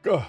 Ugh.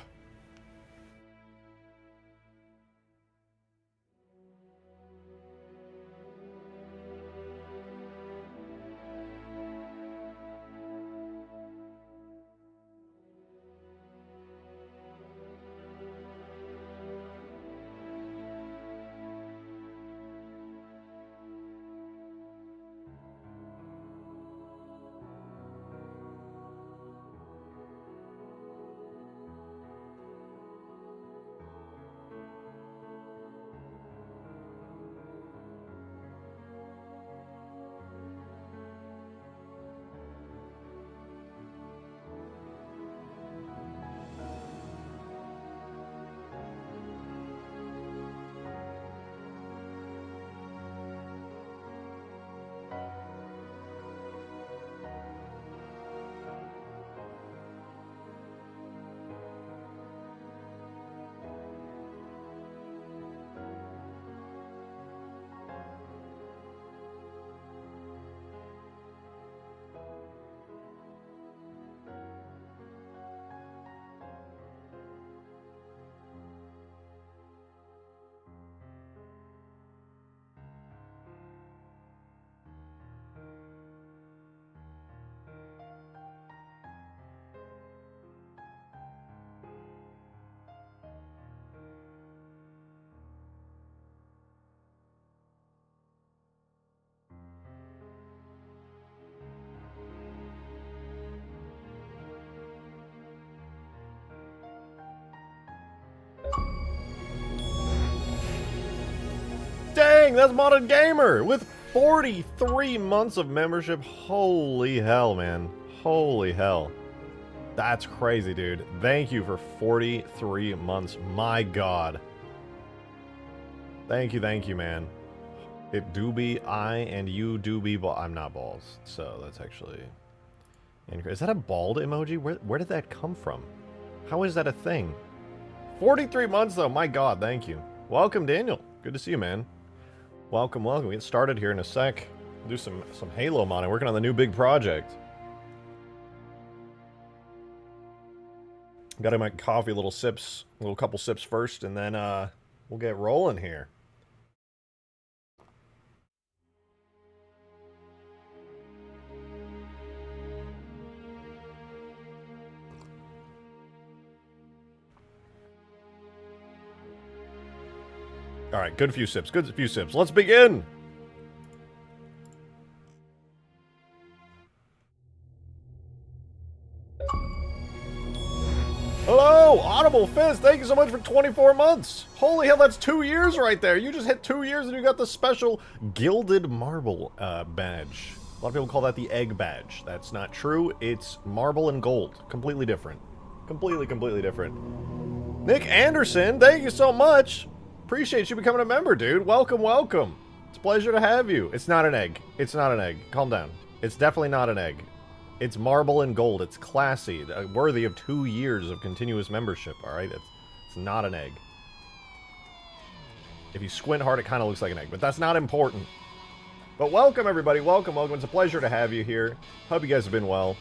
Dang, that's Modern Gamer with 43 months of membership. Holy hell, man. Holy hell. That's crazy, dude. Thank you for 43 months. My God. Thank you, man. It do be I and you do be I'm not balls, so that's actually... Is that a bald emoji? Where did that come from? How is that a thing? 43 months, though. My God, thank you. Welcome, Daniel. Good to see you, man. Welcome, welcome. We get started here in a sec. Do some Halo modding. Working on the new big project. Got in my coffee, little couple sips first, and then we'll get rolling here. All right, good few sips. Let's begin. Hello, Audible Fist. Thank you so much for 24 months. Holy hell, that's 2 years right there. You just hit 2 years and you got the special Gilded Marble badge. A lot of people call that the egg badge. That's not true. It's marble and gold. Completely different. Completely different. Nick Anderson, thank you so much. Appreciate you becoming a member, dude. Welcome, welcome. It's a pleasure to have you. It's not an egg. It's not an egg. Calm down. It's definitely not an egg. It's marble and gold. It's classy. Worthy of 2 years of continuous membership, alright? It's not an egg. If you squint hard, it kind of looks like an egg, but that's not important. But welcome, everybody. Welcome, welcome. It's a pleasure to have you here. Hope you guys have been well.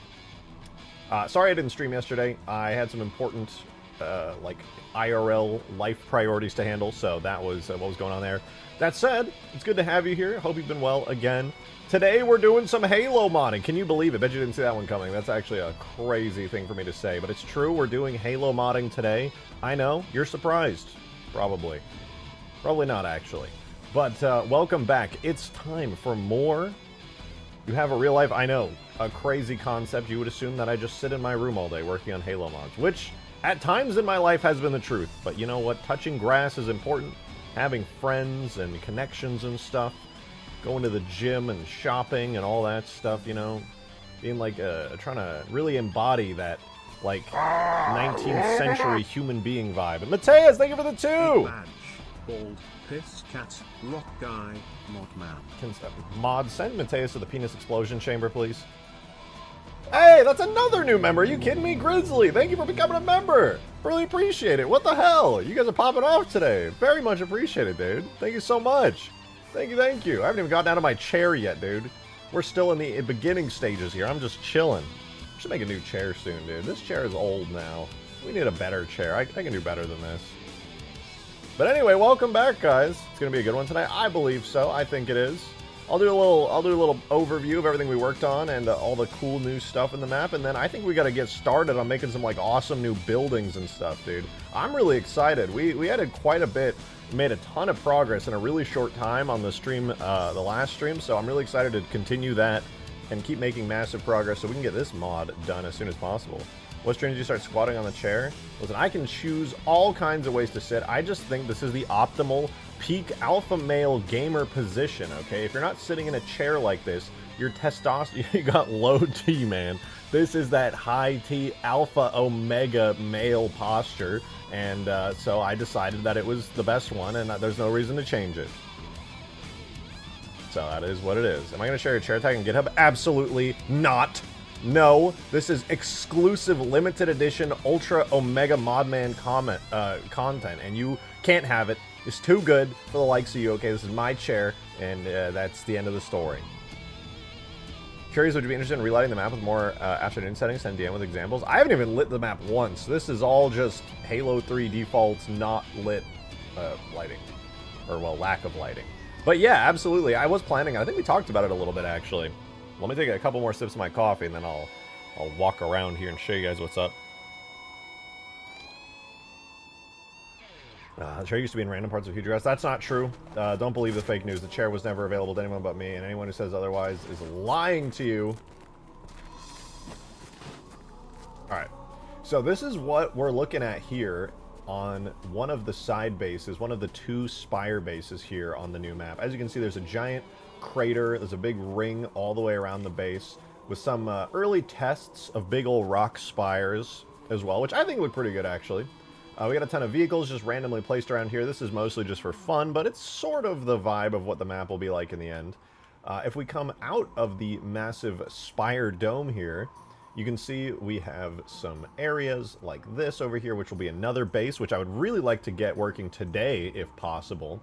Sorry I didn't stream yesterday. I had some important... like IRL life priorities to handle, so that was what was going on there. That said, it's good to have you here. Hope you've been well again. Today we're doing some Halo modding. Can you believe it? Bet you didn't see that one coming. That's actually a crazy thing for me to say, but it's true. We're doing Halo modding today. I know, you're surprised. Probably. Probably not, actually. But welcome back. It's time for more. You have a real life, I know, a crazy concept. You would assume that I just sit in my room all day working on Halo mods, which... at times in my life has been the truth, but you know what? Touching grass is important. Having friends and connections and stuff. Going to the gym and shopping and all that stuff, you know. Being like, trying to really embody that, like, 19th century human being vibe. And Mateus, thank you for the 2! Badge, bald, piss, cat, rock guy, mod man. Mod, send Mateus to the penis explosion chamber, please. Hey, that's another new member. Are you kidding me? Grizzly, thank you for becoming a member. Really appreciate it. What the hell? You guys are popping off today. Very much appreciated, dude. Thank you so much. Thank you. I haven't even gotten out of my chair yet, dude. We're still in the beginning stages here. I'm just chilling. I should make a new chair soon, dude. This chair is old now. We need a better chair. I can do better than this. But anyway, welcome back, guys. It's gonna be a good one tonight. I believe so. I think it is. I'll do a little overview of everything we worked on and all the cool new stuff in the map, and then I think we got to get started on making some like awesome new buildings and stuff, dude. I'm really excited. We added quite a bit, made a ton of progress in a really short time on the stream, the last stream. So I'm really excited to continue that and keep making massive progress so we can get this mod done as soon as possible. What stream did you start squatting on the chair? Listen, I can choose all kinds of ways to sit. I just think this is the optimal peak alpha male gamer position, okay? If you're not sitting in a chair like this, your testosterone, you got low T, man. This is that high T alpha omega male posture, and so I decided that it was the best one, and there's no reason to change it. So that is what it is. Am I going to share a chair tag on GitHub? Absolutely not. No, this is exclusive limited edition ultra omega modman content, and you can't have it. It's too good for the likes of you. Okay, this is my chair, and that's the end of the story. Curious, would you be interested in relighting the map with more afternoon settings? Send DM with examples. I haven't even lit the map once. This is all just Halo 3 defaults, not lit lighting, or well, lack of lighting. But yeah, absolutely. I was planning. I think we talked about it a little bit actually. Let me take a couple more sips of my coffee, and then I'll walk around here and show you guys what's up. The chair used to be in random parts of Huge Grass. That's not true. Don't believe the fake news. The chair was never available to anyone but me, and anyone who says otherwise is lying to you. Alright. So this is what we're looking at here on one of the side bases, one of the two spire bases here on the new map. As you can see, there's a giant crater. There's a big ring all the way around the base with some early tests of big old rock spires as well, which I think look pretty good, actually. We got a ton of vehicles just randomly placed around here. This is mostly just for fun, but it's sort of the vibe of what the map will be like in the end. If we come out of the massive spire dome here, you can see we have some areas like this over here, which will be another base, which I would really like to get working today, if possible.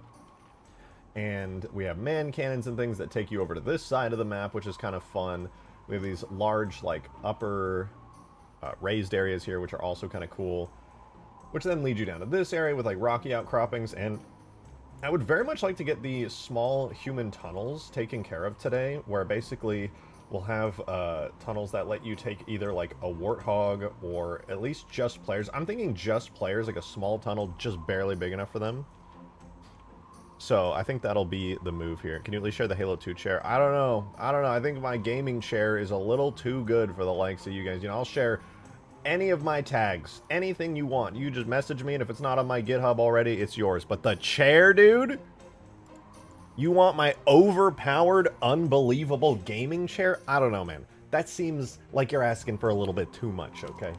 And we have man cannons and things that take you over to this side of the map, which is kind of fun. We have these large, like, upper raised areas here, which are also kind of cool. Which then leads you down to this area with, like, rocky outcroppings. And I would very much like to get the small human tunnels taken care of today, where basically we'll have tunnels that let you take either, like, a warthog or at least just players. I'm thinking just players, like a small tunnel just barely big enough for them. So I think that'll be the move here. Can you at least share the Halo 2 chair? I don't know. I think my gaming chair is a little too good for the likes of you guys. You know, I'll share any of my tags. Anything you want. You just message me, and if it's not on my GitHub already, it's yours. But the chair, dude? You want my overpowered, unbelievable gaming chair? I don't know, man. That seems like you're asking for a little bit too much, okay?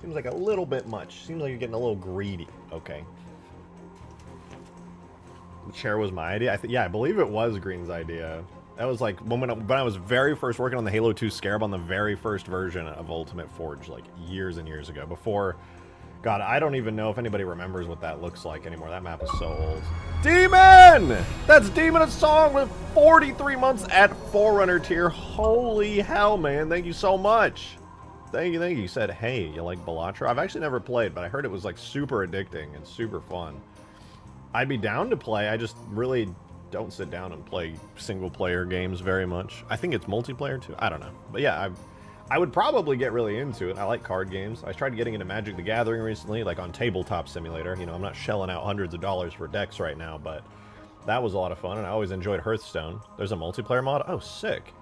Seems like a little bit much. Seems like you're getting a little greedy, okay? The chair was my idea. Yeah, I believe it was Green's idea. That was like when I was very first working on the Halo 2 Scarab on the very first version of Ultimate Forge, like years and years ago. Before, God, I don't even know if anybody remembers what that looks like anymore. That map is so old. Demon! That's Demon, a song with 43 months at Forerunner tier. Holy hell, man. Thank you so much. Thank you. You said, hey, you like Balatro? I've actually never played, but I heard it was like super addicting and super fun. I'd be down to play. I just really don't sit down and play single-player games very much. I think it's multiplayer, too. I don't know. But yeah, I would probably get really into it. I like card games. I tried getting into Magic the Gathering recently, like on Tabletop Simulator. You know, I'm not shelling out hundreds of dollars for decks right now, but that was a lot of fun, and I always enjoyed Hearthstone. There's a multiplayer mod? Oh, sick.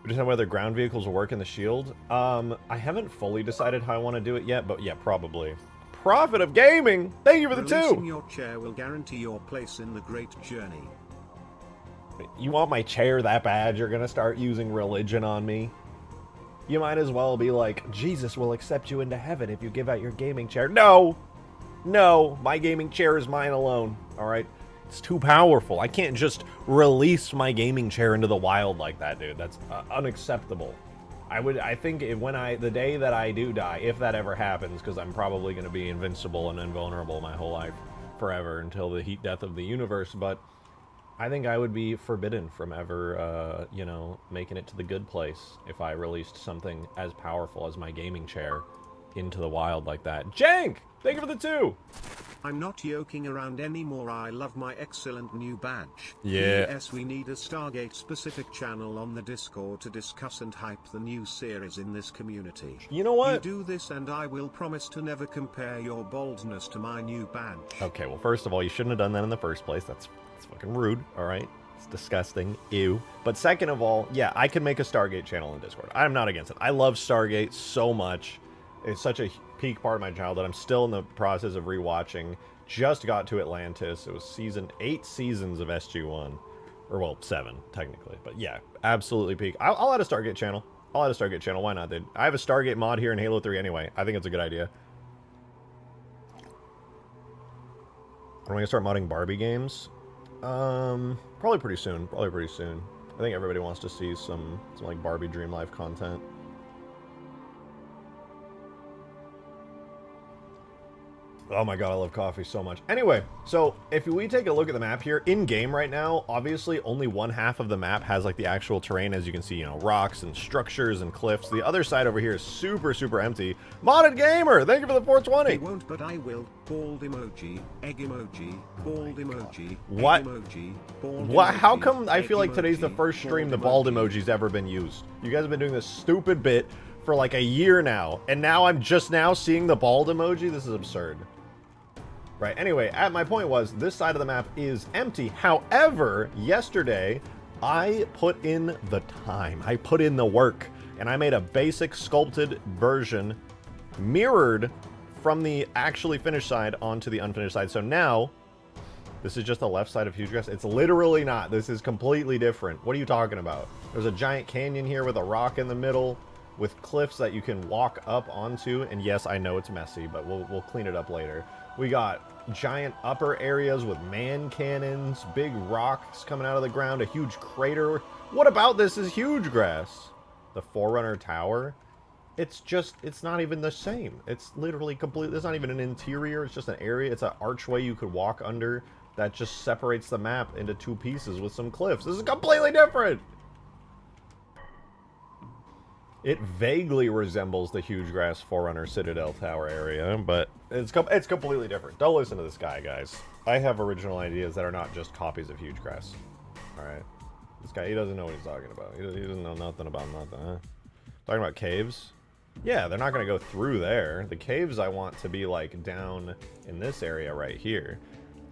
We just know whether ground vehicles will work in the shield. I haven't fully decided how I want to do it yet, but yeah, probably. Prophet of Gaming, thank you for the Releasing 2. your chair will guarantee your place in the great journey. You want my chair that bad? You're gonna start using religion on me? You might as well be like, Jesus will accept you into heaven if you give out your gaming chair. No! No, my gaming chair is mine alone, alright? It's too powerful. I can't just release my gaming chair into the wild like that, dude. That's unacceptable. I think the day that I do die, if that ever happens, because I'm probably going to be invincible and invulnerable my whole life forever until the heat death of the universe, but I think I would be forbidden from ever, you know, making it to the good place if I released something as powerful as my gaming chair into the wild like that. Jank! Thank you for the 2! I'm not yoking around anymore. I love my excellent new badge. Yeah. Yes, we need a Stargate specific channel on the Discord to discuss and hype the new series in this community. You know what? You do this and I will promise to never compare your baldness to my new badge. Okay, well, first of all, you shouldn't have done that in the first place. That's fucking rude, alright? It's disgusting. Ew. But second of all, yeah, I can make a Stargate channel in Discord. I'm not against it. I love Stargate so much. It's such a peak part of my childhood. I'm still in the process of rewatching. Just got to Atlantis. It was 8 seasons of SG-1. Or, well, 7, technically. But yeah, absolutely peak. I'll add a Stargate channel. I'll add a Stargate channel. Why not, dude? I have a Stargate mod here in Halo 3 anyway. I think it's a good idea. When are we gonna start modding Barbie games? Probably pretty soon. Probably pretty soon. I think everybody wants to see some like Barbie Dream Life content. Oh my god, I love coffee so much. Anyway, so if we take a look at the map here, in-game right now, obviously only one half of the map has like the actual terrain, as you can see, you know, rocks and structures and cliffs. The other side over here is super, super empty. Modded Gamer, thank you for the 420. I won't, but I will. Bald emoji, egg emoji, bald emoji, what? egg emoji, bald What? emoji, How come I egg feel like today's the emoji, first stream the bald bald emoji's ever been used? You guys have been doing this stupid bit for like a year now, and now I'm just now seeing the bald emoji? This is absurd. Right, anyway, my point was, this side of the map is empty. However, yesterday, I put in the time. I put in the work. And I made a basic sculpted version mirrored from the actually finished side onto the unfinished side. So now, this is just the left side of Huge Grass. It's literally not. This is completely different. What are you talking about? There's a giant canyon here with a rock in the middle, with cliffs that you can walk up onto. And yes, I know it's messy, but we'll clean it up later. We got giant upper areas with man cannons, big rocks coming out of the ground, a huge crater. What about this is Huge Grass? The Forerunner Tower? It's not even the same. It's literally completely, it's not even an interior, it's just an area. It's an archway you could walk under that just separates the map into 2 pieces with some cliffs. This is completely different! It vaguely resembles the Huge Grass Forerunner Citadel Tower area, but it's completely different. Don't listen to this guy, guys. I have original ideas that are not just copies of Huge Grass. Alright? This guy, he doesn't know what he's talking about. He doesn't know nothing about nothing, huh? Talking about caves? Yeah, they're not going to go through there. The caves I want to be, like, down in this area right here.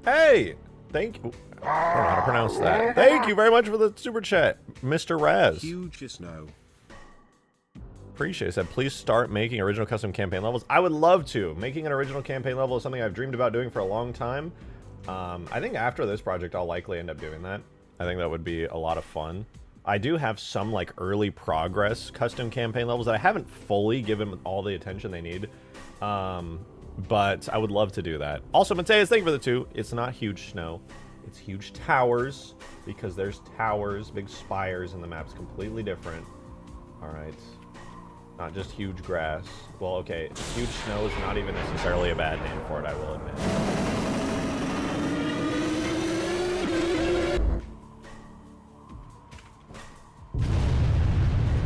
Hey! Thank you. I don't know how to pronounce that. Thank you very much for the super chat, Mr. Raz. Huge snow. Appreciate it. Said, please start making original custom campaign levels. I would love to. Making an original campaign level is something I've dreamed about doing for a long time. I think after this project, I'll likely end up doing that. I think that would be a lot of fun. I do have some like early progress custom campaign levels that I haven't fully given all the attention they need. But I would love to do that. Also, Mateus, thank you for the 2. It's not huge snow. It's huge towers, because there's towers, big spires, and the map's completely different. All right. Not just huge grass. Well, okay, huge snow is not even necessarily a bad name for it, I will admit.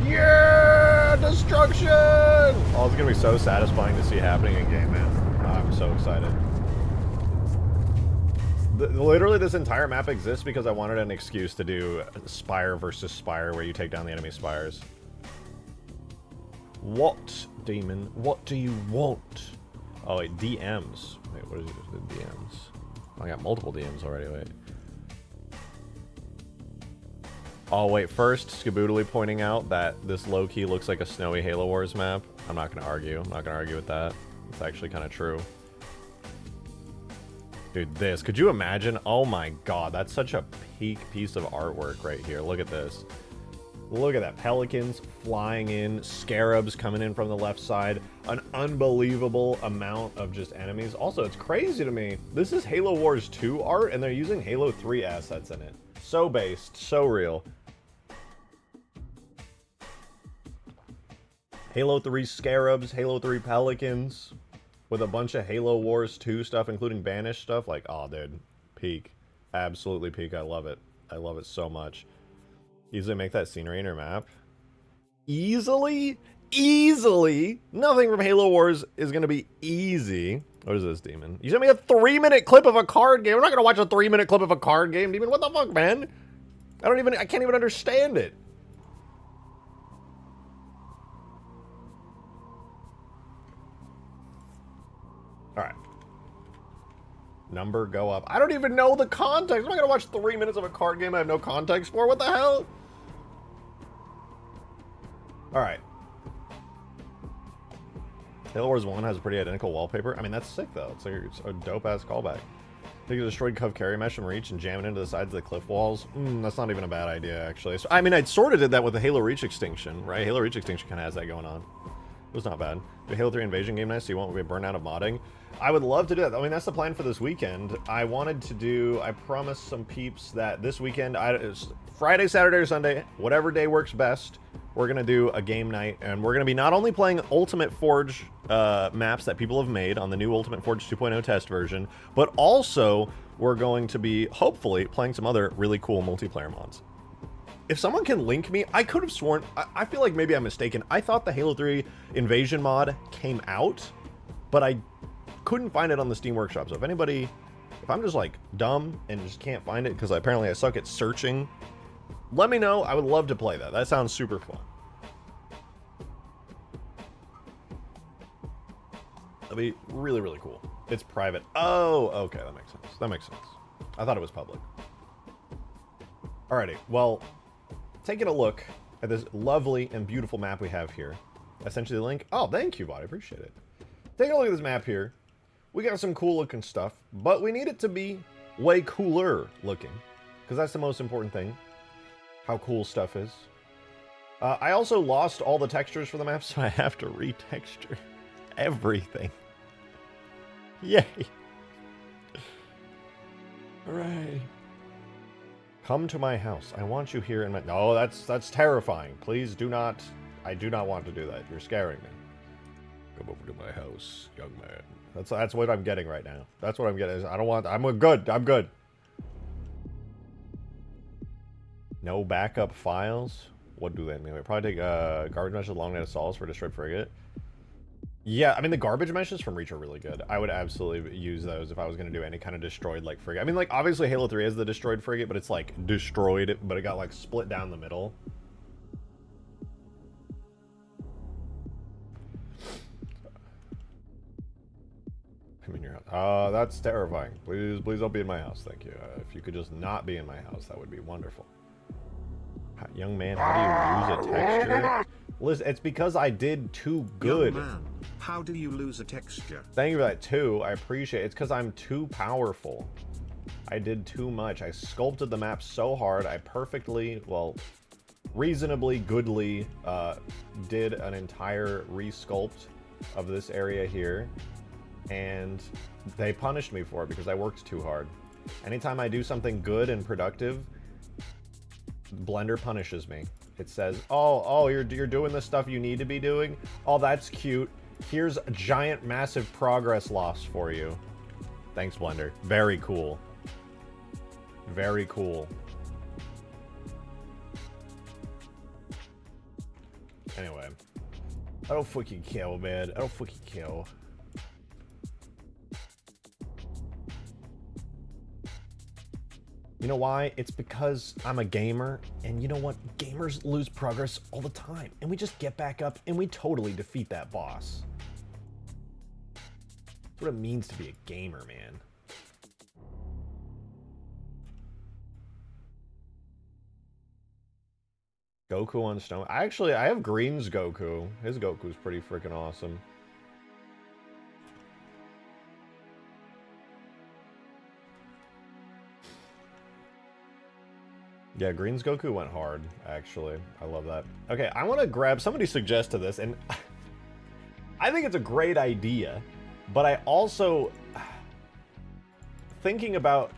Yeah! Destruction! Oh, it's gonna be so satisfying to see happening in game, man. Oh, I'm so excited. Literally, this entire map exists because I wanted an excuse to do spire versus spire, where you take down the enemy spires. What, demon? What do you want? Oh, wait, DMs. Wait, what is it? The DMs. Oh, I got multiple DMs already, wait. Oh, wait, first, Skaboodly pointing out that this low-key looks like a snowy Halo Wars map. I'm not going to argue. I'm not going to argue with that. It's actually kind of true. Dude, this. Could you imagine? Oh my god, that's such a peak piece of artwork right here. Look at this. Look at that. Pelicans flying in. Scarabs coming in from the left side. An unbelievable amount of just enemies. Also, it's crazy to me. This is Halo Wars 2 art, and they're using Halo 3 assets in it. So based. So real. Halo 3 Scarabs. Halo 3 Pelicans. With a bunch of Halo Wars 2 stuff, including Banished stuff. Like, oh, dude. Peak. Absolutely peak. I love it. I love it so much. Easily make that scenery in your map. Easily? Easily? Nothing from Halo Wars is going to be easy. What is this, Demon? You sent me a 3-minute clip of a card game. I'm not going to watch a 3-minute clip of a card game, Demon. What the fuck, man? I can't even understand it. All right. Number go up. I don't even know the context. I'm not going to watch 3 minutes of a card game I have no context for. What the hell? All right. Halo Wars 1 has a pretty identical wallpaper. I mean, that's sick, though. It's like a dope-ass callback. Take a destroyed Cove carry mesh from Reach and jam it into the sides of the cliff walls. That's not even a bad idea, actually. So, I mean, I sort of did that with the Halo Reach extinction, right? Halo Reach extinction kind of has that going on. It was not bad. The Halo 3 Invasion game nice, so you won't be burned out of modding. I would love to do that. I mean, that's the plan for this weekend. I promised some peeps that this weekend, Friday, Saturday, or Sunday, whatever day works best, we're going to do a game night, and we're going to be not only playing Ultimate Forge maps that people have made on the new Ultimate Forge 2.0 test version, but also we're going to be, hopefully, playing some other really cool multiplayer mods. If someone can link me, I could have sworn, I feel like maybe I'm mistaken. I thought the Halo 3 Invasion mod came out, but I couldn't find it on the Steam Workshop. So if I'm just like dumb and just can't find it because apparently I suck at searching, let me know. I would love to play that. That sounds super fun. That'd be really, really cool. It's private. Oh, okay. That makes sense. That makes sense. I thought it was public. Alrighty. Well, taking a look at this lovely and beautiful map we have here. I sent you the link. Oh, thank you, bot. I appreciate it. Take a look at this map here. We got some cool looking stuff, but we need it to be way cooler looking, because that's the most important thing. How cool stuff is. I also lost all the textures for the map, so I have to retexture everything. Yay! Hooray! Come to my house. I want you here in my... No, that's terrifying. Please do not... I do not want to do that. You're scaring me. Come over to my house, young man. That's what I'm getting right now. That's what I'm getting. I don't want... I'm good. I'm good. No backup files? What do they mean? We probably take garbage meshes long night assaults for destroyed frigate. Yeah, I mean, the garbage meshes from Reach are really good. I would absolutely use those if I was going to do any kind of destroyed, like, frigate. I mean, like, obviously Halo 3 is the destroyed frigate, but it's, like, destroyed, but it got, like, split down the middle. I'm in your house. That's terrifying. Please don't be in my house. Thank you. If you could just not be in my house, that would be wonderful. Young man, how do you lose a texture? Listen, it's because I did too good. Young man, how do you lose a texture? Thank you for that too. I appreciate it. It's because I'm too powerful. I did too much. I sculpted the map so hard. I perfectly, well, reasonably goodly did an entire resculpt of this area here. And they punished me for it because I worked too hard. Anytime I do something good and productive, Blender punishes me. It says, oh, you're doing the stuff you need to be doing. Oh, that's cute. Here's a giant, massive progress loss for you. Thanks, Blender. Very cool. Very cool. Anyway. I don't fucking kill, man. I don't fucking kill. You know why? It's because I'm a gamer, and you know what? Gamers lose progress all the time, and we just get back up and we totally defeat that boss. That's what it means to be a gamer, man. Goku on stone. I have Green's Goku. His Goku's pretty freaking awesome. Yeah, Green's Goku went hard, actually. I love that. Okay, I want to grab... Somebody suggested this, and I think it's a great idea, but I also... Thinking about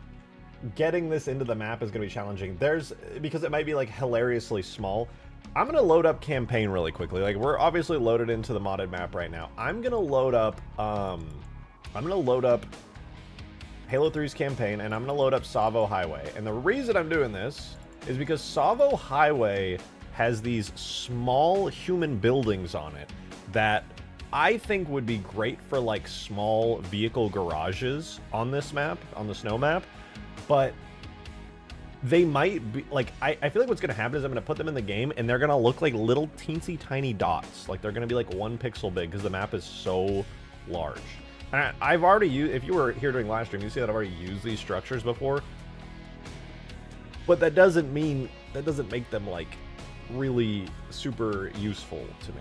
getting this into the map is going to be challenging. Because it might be, like, hilariously small. I'm going to load up campaign really quickly. Like, we're obviously loaded into the modded map right now. I'm going to load up... Halo 3's campaign, and I'm going to load up Savo Highway. And the reason I'm doing this is because Savo Highway has these small human buildings on it that I think would be great for like small vehicle garages on this map, on the snow map, but they might be like, I feel like what's going to happen is I'm going to put them in the game and they're going to look like little teensy tiny dots. Like they're going to be like 1 pixel big because the map is so large. And I've already used, if you were here during live stream, you see that I've already used these structures before. But that doesn't mean, that doesn't make them like really super useful to me.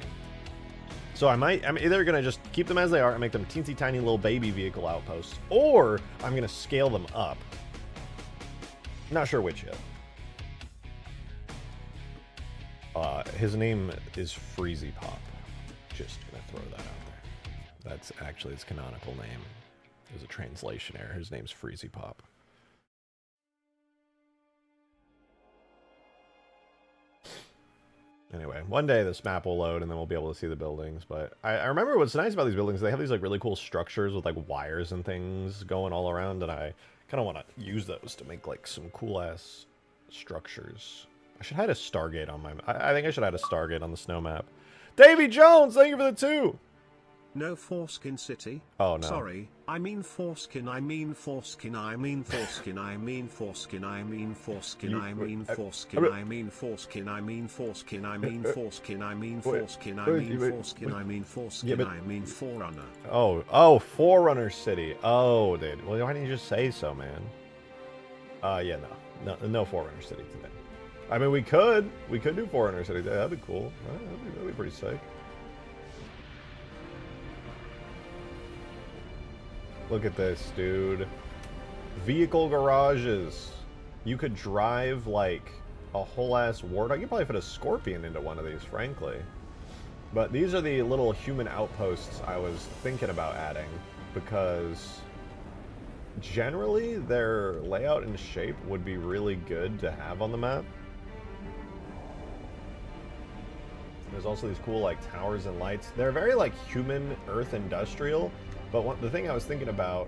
So I'm either going to just keep them as they are and make them teensy tiny little baby vehicle outposts, or I'm going to scale them up. Not sure which yet. His name is Freezy Pop. Just going to throw that out there. That's actually his canonical name. There's a translation error. His name's Freezy Pop. Anyway, one day this map will load and then we'll be able to see the buildings. But I remember what's nice about these buildings, they have these like really cool structures with like wires and things going all around, and I kind of want to use those to make like some cool ass structures. I should have had a Stargate on my, I think I should have had a Stargate on the snow map. Davy Jones, thank you for the 2. No foreskin city. Oh no. Sorry, I mean foreskin, I mean foreskin, I mean foreskin, I mean foreskin, I mean foreskin, I mean foreskin, I mean foreskin, I mean foreskin, I mean foreskin, I mean foreskin, I mean foreskin, I mean foreskin, I mean Forerunner. Oh, Forerunner City. Oh, dude. Well, why didn't you just say so, man? Yeah, no Forerunner City today. I mean, we could do Forerunner City today. That'd be cool. That'd be pretty sick. Look at this, dude. Vehicle garages. You could drive like a whole ass warthog. You probably fit a scorpion into one of these, frankly. But these are the little human outposts I was thinking about adding, because generally their layout and shape would be really good to have on the map. There's also these cool like towers and lights. They're very like human earth industrial. But the thing I was thinking about,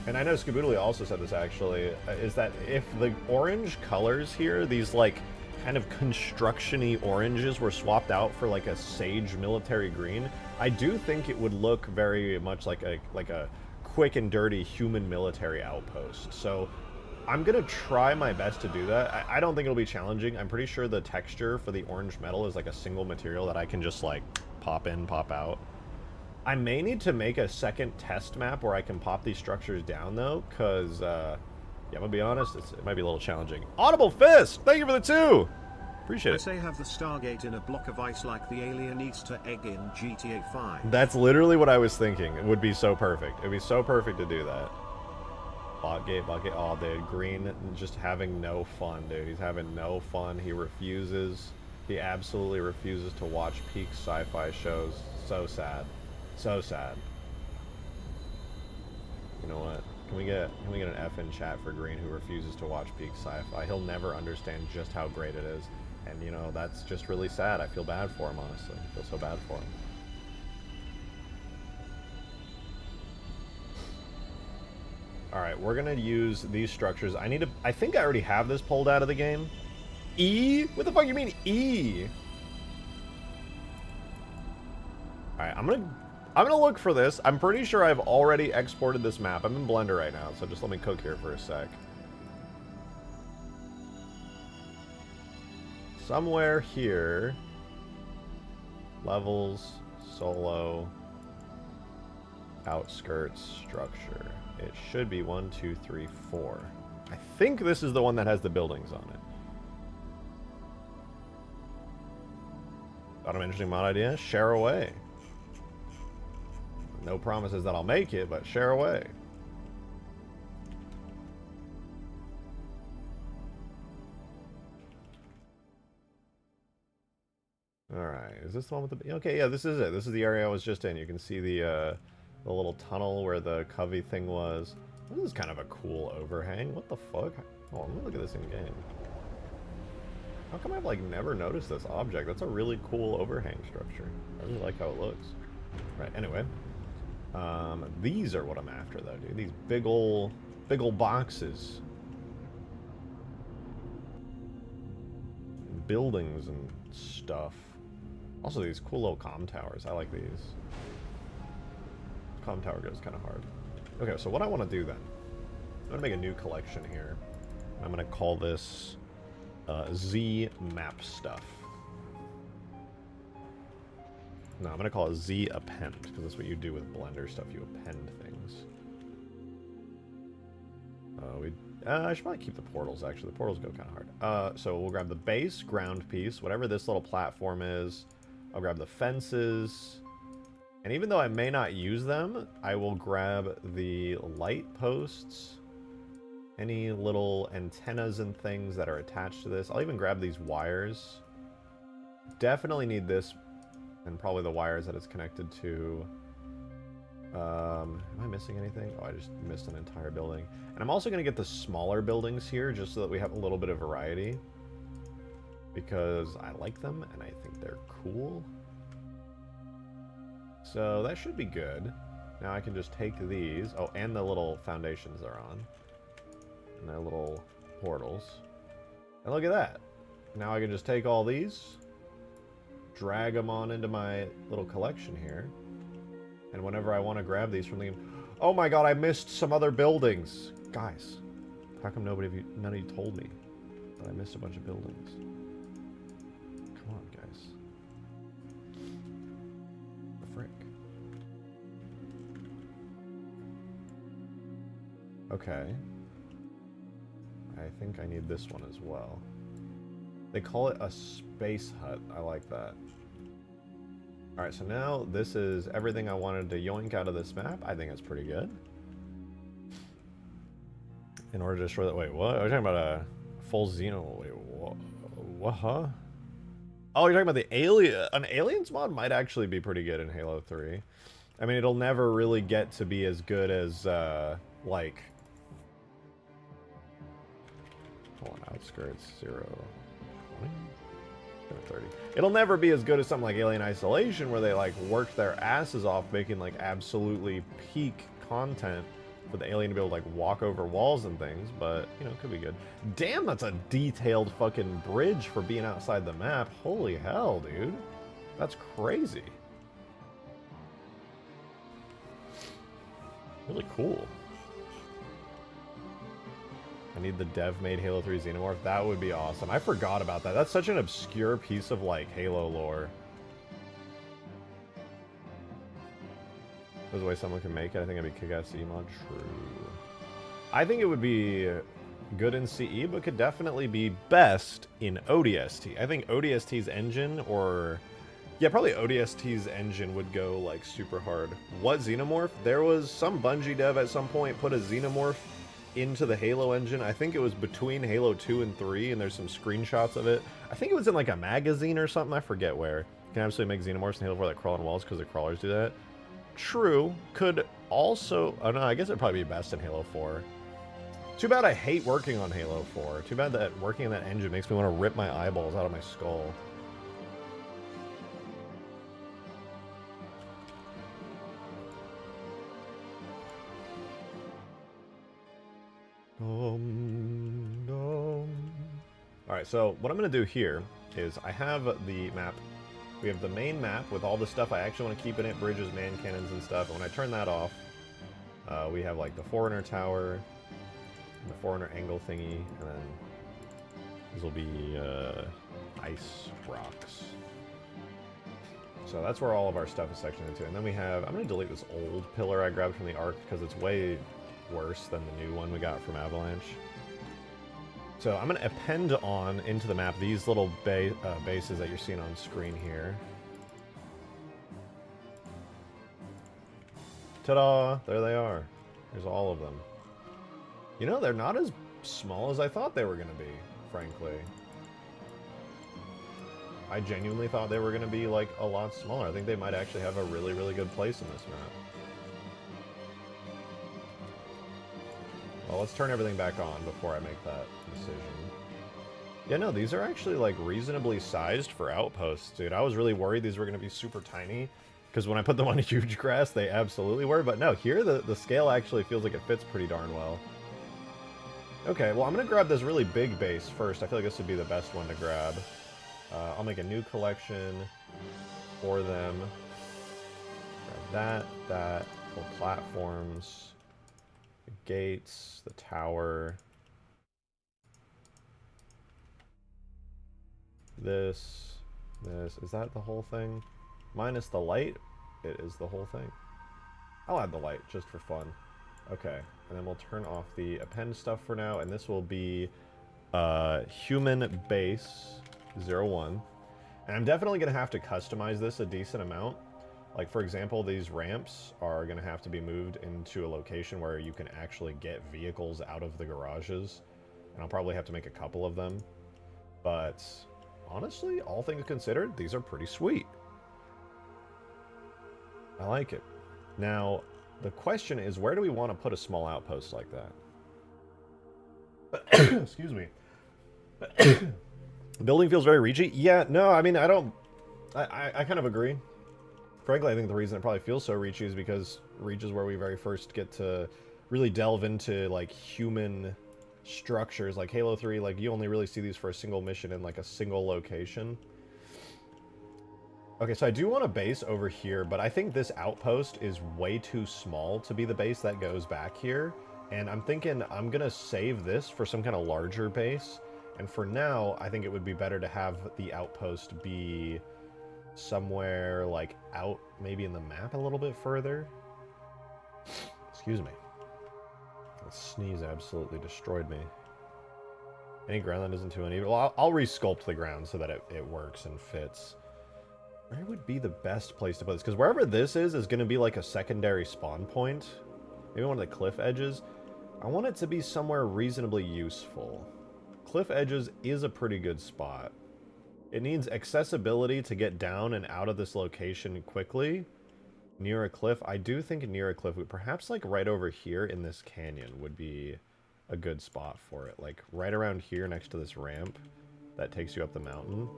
and I know Skaboodly also said this actually, is that if the orange colors here, these like kind of construction-y oranges were swapped out for like a sage military green, I do think it would look very much like a quick and dirty human military outpost. So I'm gonna try my best to do that. I don't think it'll be challenging. I'm pretty sure the texture for the orange metal is like a single material that I can just like pop in, pop out. I may need to make a second test map where I can pop these structures down, though, because, yeah, I'm going to be honest, it might be a little challenging. Audible Fist! Thank you for the 2! Appreciate it. I say have the Stargate in a block of ice like the alien Easter egg in GTA 5. That's literally what I was thinking. It would be so perfect. It would be so perfect to do that. Botgate. Oh, dude, Green just having no fun, dude. He's having no fun. He refuses. He absolutely refuses to watch peak sci-fi shows. So sad. So sad. You know what? Can we get an F in chat for Green, who refuses to watch peak sci-fi? He'll never understand just how great it is. And you know, that's just really sad. I feel bad for him, honestly. I feel so bad for him. Alright, we're gonna use these structures. I think I already have this pulled out of the game. E? What the fuck you mean E? Alright, I'm gonna look for this. I'm pretty sure I've already exported this map. I'm in Blender right now, so just let me cook here for a sec. Somewhere here. Levels, solo, outskirts, structure. It should be 1, 2, 3, 4. I think this is the one that has the buildings on it. Thought of an interesting mod idea? Share away. No promises that I'll make it, but share away. Alright, is this the one with the... Okay, yeah, this is it. This is the area I was just in. You can see the little tunnel where the Covey thing was. This is kind of a cool overhang. What the fuck? Oh, let me look at this in-game. How come I've, like, never noticed this object? That's a really cool overhang structure. I really like how it looks. Right, anyway. These are what I'm after, though, dude. These big ol' Big ol' boxes. Buildings and stuff. Also these cool little comm towers. I like these. Comm tower goes kind of hard. Okay, so what I want to do then, I'm going to make a new collection here. I'm going to call this Z map stuff. No, I'm going to call it Z append, because that's what you do with Blender stuff. You append things. I should probably keep the portals, actually. The portals go kind of hard. So we'll grab the base, ground piece, whatever this little platform is. I'll grab the fences. And even though I may not use them, I will grab the light posts. Any little antennas and things that are attached to this. I'll even grab these wires. Definitely need this, and probably the wires that it's connected to. Am I missing anything? Oh, I just missed an entire building. And I'm also going to get the smaller buildings here, just so that we have a little bit of variety. Because I like them, and I think they're cool. So that should be good. Now I can just take these. Oh, and the little foundations they're on. And their little portals. And look at that. Now I can just take all these, drag them on into my little collection here. And whenever I want to grab these from the game... Oh my god, I missed some other buildings. Guys, how come none of you told me that I missed a bunch of buildings? Come on, guys. The frick. Okay. I think I need this one as well. They call it a space hut. I like that. Alright, so now this is everything I wanted to yoink out of this map. I think that's pretty good. In order to destroy that... Wait, what? Are you talking about a full Xeno... Wait, what? Huh? Oh, you're talking about the alien... An aliens mod might actually be pretty good in Halo 3. I mean, it'll never really get to be as good as, like... Hold on, outskirts, 0... 20? 30. It'll never be as good as something like Alien Isolation, where they like work their asses off making like absolutely peak content for the alien to be able to like walk over walls and things, but you know, it could be good. Damn, that's a detailed fucking bridge for being outside the map. Holy hell, dude. That's crazy. Really cool. I need the dev-made Halo 3 Xenomorph. That would be awesome. I forgot about that. That's such an obscure piece of, like, Halo lore. There's a way someone can make it. I think it'd be kick-ass CE mod. True. I think it would be good in CE, but could definitely be best in ODST. I think ODST's engine, or... Yeah, probably ODST's engine would go, like, super hard. What Xenomorph? There was some Bungie dev at some point put a Xenomorph into the Halo engine. I think it was between Halo 2 and 3, and there's some screenshots of it. I think it was in like a magazine or something, I forget where. You can absolutely make Xenomorphs in Halo 4 that crawl on walls because the crawlers do that. True. Could also... Oh no, I guess it'd probably be best in Halo 4. Too bad I hate working on Halo 4. Too bad that working in that engine makes me want to rip my eyeballs out of my skull. Alright, so what I'm going to do here is I have the map. We have the main map with all the stuff I actually want to keep in it, bridges, man cannons, and stuff. And when I turn that off, we have like the Forerunner tower, the Forerunner angle thingy, and then these will be ice rocks. So that's where all of our stuff is sectioned into. And then we have, I'm going to delete this old pillar I grabbed from the Ark because it's way worse than the new one we got from Avalanche. So I'm going to append on into the map these little bases that you're seeing on screen here. Ta-da! There they are. There's all of them. You know, they're not as small as I thought they were going to be, frankly. I genuinely thought they were going to be, like, a lot smaller. I think they might actually have a really, really good place in this map. Well, let's turn everything back on before I make that decision. Yeah, no, these are actually, like, reasonably sized for outposts, dude. I was really worried these were going to be super tiny, because when I put them on huge grass, they absolutely were. But no, here the scale actually feels like it fits pretty darn well. Okay, well, I'm going to grab this really big base first. I feel like this would be the best one to grab. I'll make a new collection for them. Grab that, full platforms, the gates, the tower. This. Is that the whole thing? Minus the light, it is the whole thing. I'll add the light just for fun. Okay, and then we'll turn off the append stuff for now, and this will be human base 01. And I'm definitely going to have to customize this a decent amount. Like, for example, these ramps are going to have to be moved into a location where you can actually get vehicles out of the garages. And I'll probably have to make a couple of them. But honestly, all things considered, these are pretty sweet. I like it. Now, the question is, where do we want to put a small outpost like that? Excuse me. The building feels very reachy. Yeah, no, I mean, I kind of agree. Frankly, I think the reason it probably feels so reachy is because Reach is where we very first get to really delve into, like, human structures. Like Halo 3, like, you only really see these for a single mission in, like, a single location. Okay, so I do want a base over here, but I think this outpost is way too small to be the base that goes back here. And I'm thinking I'm going to save this for some kind of larger base. And for now, I think it would be better to have the outpost be somewhere, like, out maybe in the map a little bit further. Excuse me. That sneeze absolutely destroyed me. Any ground that isn't too uneven. Well, I'll resculpt the ground so that it works and fits. Where would be the best place to put this? Because wherever this is going to be like a secondary spawn point. Maybe one of the cliff edges. I want it to be somewhere reasonably useful. Cliff edges is a pretty good spot. It needs accessibility to get down and out of this location quickly. Near a cliff. I do think near a cliff, perhaps like right over here in this canyon would be a good spot for it. Like right around here next to this ramp that takes you up the mountain.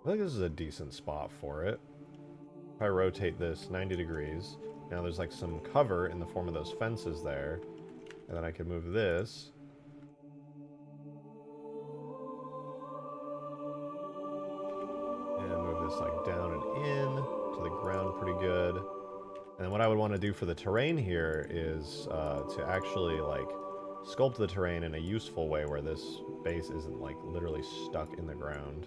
I think this is a decent spot for it. If I rotate this 90 degrees, now there's like some cover in the form of those fences there. And then I can move this. And move this like down and in to the ground pretty good. And what I would want to do for the terrain here is to actually like sculpt the terrain in a useful way where this base isn't like literally stuck in the ground.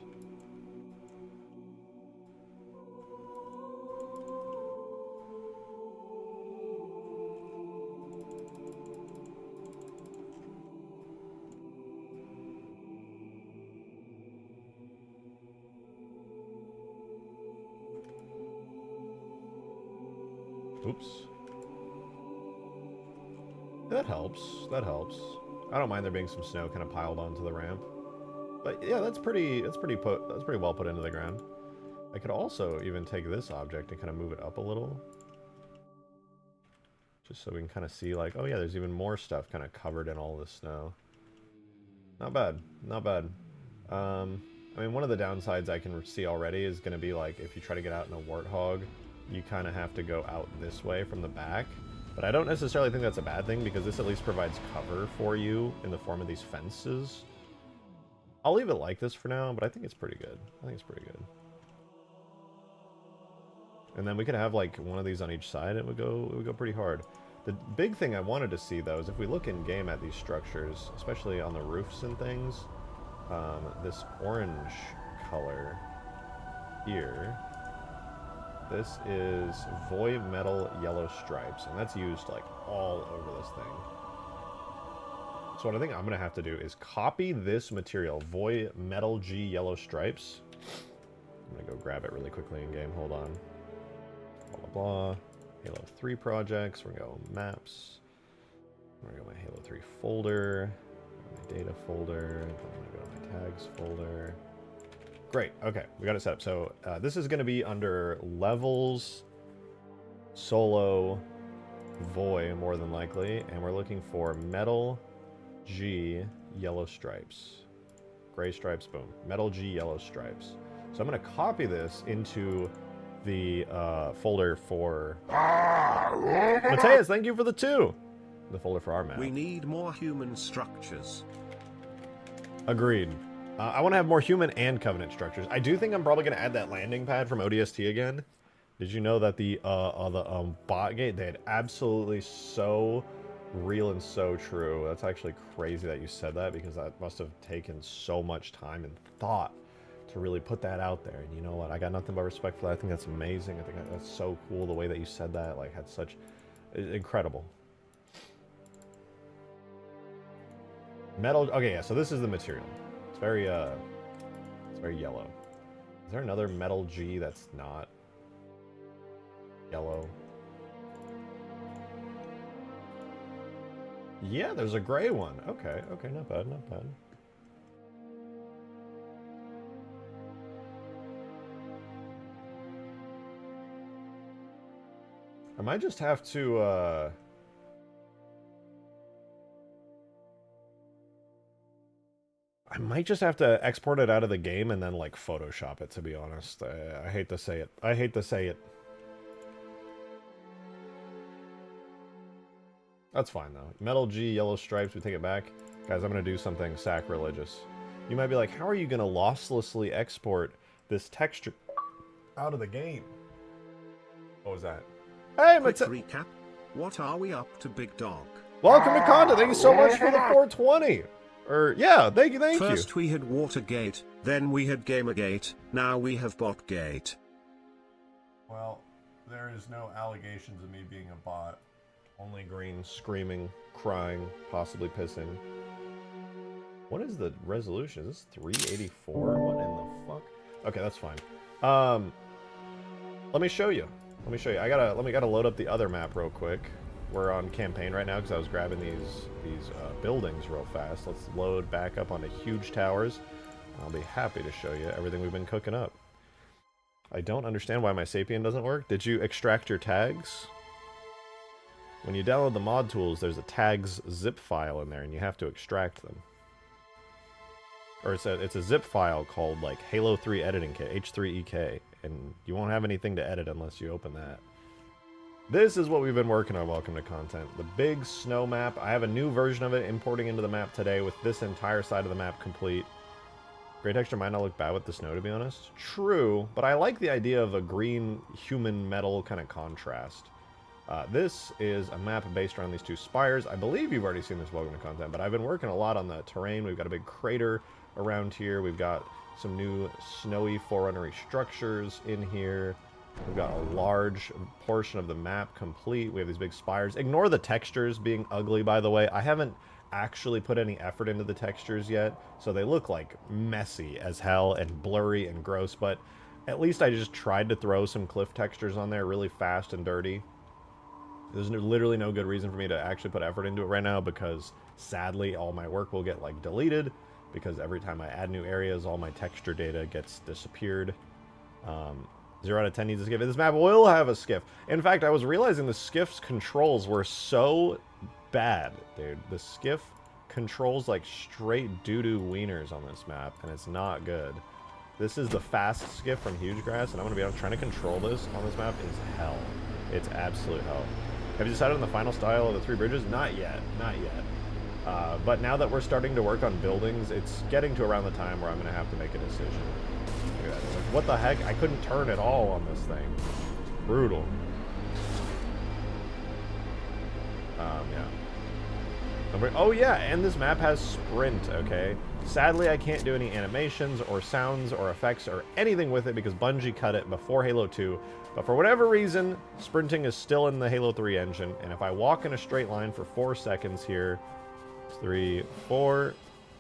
Oops. That helps. That helps. I don't mind there being some snow kind of piled onto the ramp. But yeah, that's pretty well put into the ground. I could also even take this object and kind of move it up a little. Just so we can kind of see like, oh yeah, there's even more stuff kind of covered in all this snow. Not bad. Not bad. I mean, one of the downsides I can see already is going to be like if you try to get out in a warthog, you kind of have to go out this way from the back. But I don't necessarily think that's a bad thing because this at least provides cover for you in the form of these fences. I'll leave it like this for now, but I think it's pretty good. I think it's pretty good. And then we could have like one of these on each side. It would go pretty hard. The big thing I wanted to see though is if we look in game at these structures, especially on the roofs and things, this orange color here. This is Void Metal Yellow Stripes, and that's used like all over this thing. So what I think I'm going to have to do is copy this material, Void Metal G Yellow Stripes. I'm going to go grab it really quickly in game, hold on. Blah, blah, blah. Halo 3 projects, we're going to go maps. I'm going to go my Halo 3 folder, my data folder, I'm going to go to my tags folder. Great, okay, we got it set up. So this is going to be under levels, solo, void, more than likely, and we're looking for metal G yellow stripes. Gray stripes, boom. Metal G yellow stripes. So I'm going to copy this into the folder for... Mateus, thank you for the 2. The folder for our map. We need more human structures. Agreed. I want to have more human and Covenant structures. I do think I'm probably going to add that landing pad from ODST again. Did you know that the bot gate, they had absolutely so real and so true. That's actually crazy that you said that, because that must have taken so much time and thought to really put that out there. And you know what? I got nothing but respect for that. I think that's amazing. I think that's so cool the way that you said that. Like, had such incredible. Metal. Okay, yeah. So this is the material. It's very yellow. Is there another metal G that's not yellow? Yeah, there's a gray one. Okay, okay, not bad, not bad. I might just have to, I might just have to export it out of the game and then, like, Photoshop it, to be honest. I hate to say it. I hate to say it. That's fine, though. Metal G, yellow stripes, we take it back. Guys, I'm going to do something sacrilegious. You might be like, how are you going to losslessly export this texture out of the game? What was that? Hey, Quick recap. What are we up to, big dog? Welcome to Conda. Thank you so much for the 420. Or, yeah, thank you, thank you. First we had Watergate, then we had Gamergate, now we have Botgate. Well, there is no allegations of me being a bot. Only green, screaming, crying, possibly pissing. What is the resolution? Is this 384? What in the fuck? Okay, that's fine. Let me show you. Let me show you. I gotta load up the other map real quick. We're on campaign right now because I was grabbing these buildings real fast. Let's load back up onto huge towers. I'll be happy to show you everything we've been cooking up. I don't understand why my Sapien doesn't work. Did you extract your tags? When you download the mod tools, there's a tags zip file in there, and you have to extract them. Or it's a zip file called, like, Halo 3 Editing Kit, H3EK, and you won't have anything to edit unless you open that. This is what we've been working on, Welcome to Content. The big snow map. I have a new version of it importing into the map today with this entire side of the map complete. Gray texture might not look bad with the snow, to be honest. True, but I like the idea of a green human metal kind of contrast. This is a map based around these two spires. I believe you've already seen this Welcome to Content, but I've been working a lot on the terrain. We've got a big crater around here. We've got some new snowy forerunnery structures in here. We've got a large portion of the map complete. We have these big spires. Ignore the textures being ugly, by the way. I haven't actually put any effort into the textures yet, so they look like messy as hell and blurry and gross, but at least I just tried to throw some cliff textures on there really fast and dirty. There's literally no good reason for me to actually put effort into it right now because, sadly, all my work will get, like, deleted because every time I add new areas, all my texture data gets disappeared. 0 out of 10 needs a skiff. This map will have a skiff. In fact, I was realizing the skiff's controls were so bad, dude. The skiff controls like straight doo-doo wieners on this map, and it's not good. This is the fast skiff from Huge Grass, and I'm going to be trying to control this on this map is hell. It's absolute hell. Have you decided on the final style of the 3 bridges? Not yet. Not yet. But now that we're starting to work on buildings, it's getting to around the time where I'm going to have to make a decision. Look at that. Like, what the heck? I couldn't turn at all on this thing. Brutal. Yeah. Oh yeah, and this map has sprint, okay? Sadly, I can't do any animations or sounds or effects or anything with it because Bungie cut it before Halo 2. But for whatever reason, sprinting is still in the Halo 3 engine. And if I walk in a straight line for 4 seconds here, 3, 4,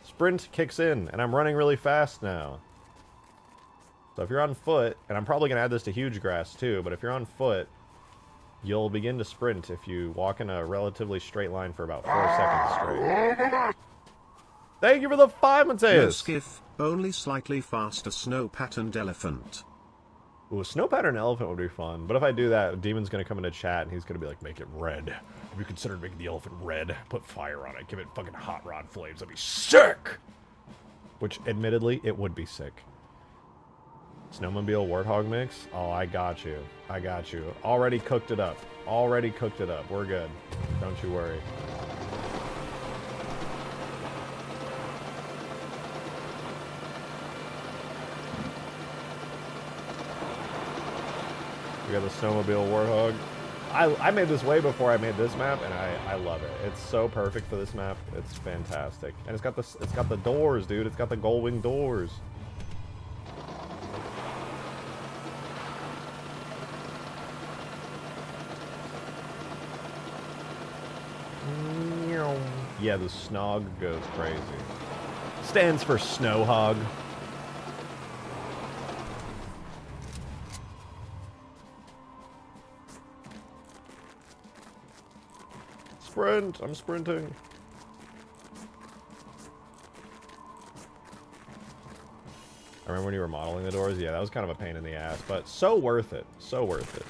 sprint kicks in, and I'm running really fast now. So if you're on foot, and I'm probably going to add this to Huge Grass too, but if you're on foot, you'll begin to sprint if you walk in a relatively straight line for about 4 seconds straight. Thank you for the 5, Mateus! No skiff, only slightly faster snow-patterned elephant. Ooh, a snow-patterned elephant would be fun, but if I do that, Demon's going to come into chat and he's going to be like, make it red. Have you considered making the elephant red? Put fire on it, give it fucking hot rod flames, that'd be sick! Which, admittedly, it would be sick. Snowmobile Warthog mix? Oh, I got you. I got you. Already cooked it up. Already cooked it up. We're good. Don't you worry. We got the Snowmobile Warthog. I made this way before I made this map, and I love it. It's so perfect for this map. It's fantastic, and it's got the doors, dude. It's got the gold wing doors. Yeah, the snog goes crazy. Stands for snow hog. Sprint! I'm sprinting. I remember when you were modeling the doors? Yeah, that was kind of a pain in the ass, but so worth it. So worth it.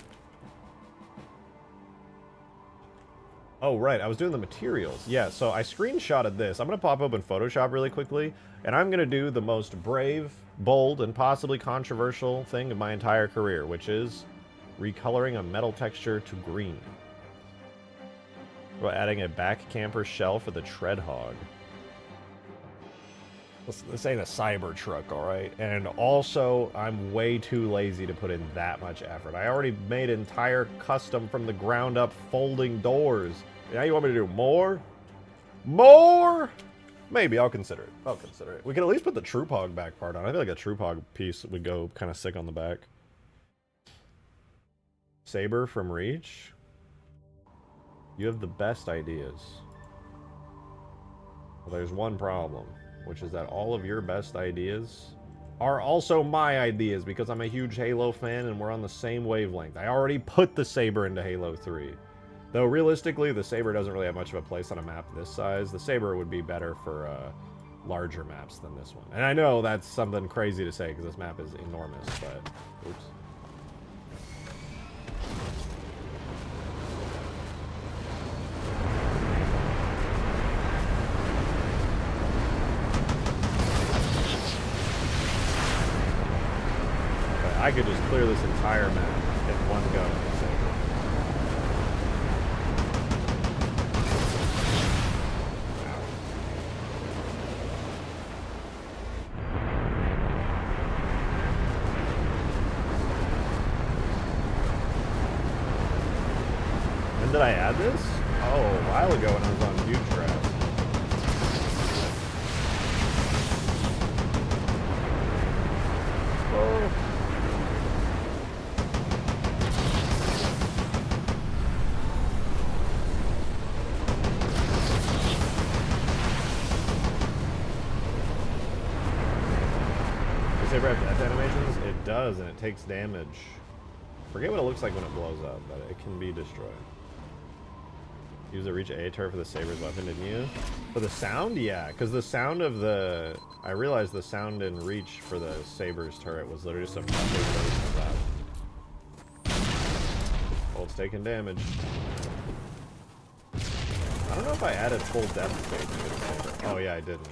Oh, right, I was doing the materials. Yeah, so I screenshotted this. I'm going to pop open Photoshop really quickly, and I'm going to do the most brave, bold, and possibly controversial thing of my entire career, which is recoloring a metal texture to green. We're adding a back camper shell for the tread hog. This ain't a cyber truck, alright? And also, I'm way too lazy to put in that much effort. I already made entire custom from the ground up folding doors. Now you want me to do more? More? Maybe, I'll consider it. I'll consider it. We can at least put the troop hog back part on. I feel like a troop hog piece would go kind of sick on the back. Saber from Reach. You have the best ideas. Well, there's one problem, which is that all of your best ideas are also my ideas because I'm a huge Halo fan and we're on the same wavelength. I already put the Saber into Halo 3. Though realistically, the Saber doesn't really have much of a place on a map this size. The Saber would be better for larger maps than this one. And I know that's something crazy to say because this map is enormous, but oops. I could just clear this entire map in one go. When did I add this? Oh, a while ago when I was on huge grass. Oh. Saber have death animations? It does, and it takes damage. Forget what it looks like when it blows up, but it can be destroyed. Use a Reach A turret for the Saber's weapon, didn't you? For the sound? Yeah, because the sound of the... I realized the sound in Reach for the Saber's turret was literally just a big version of that. Well, it's taking damage. I don't know if I added full depth stage to the Saber. Oh yeah, I didn't.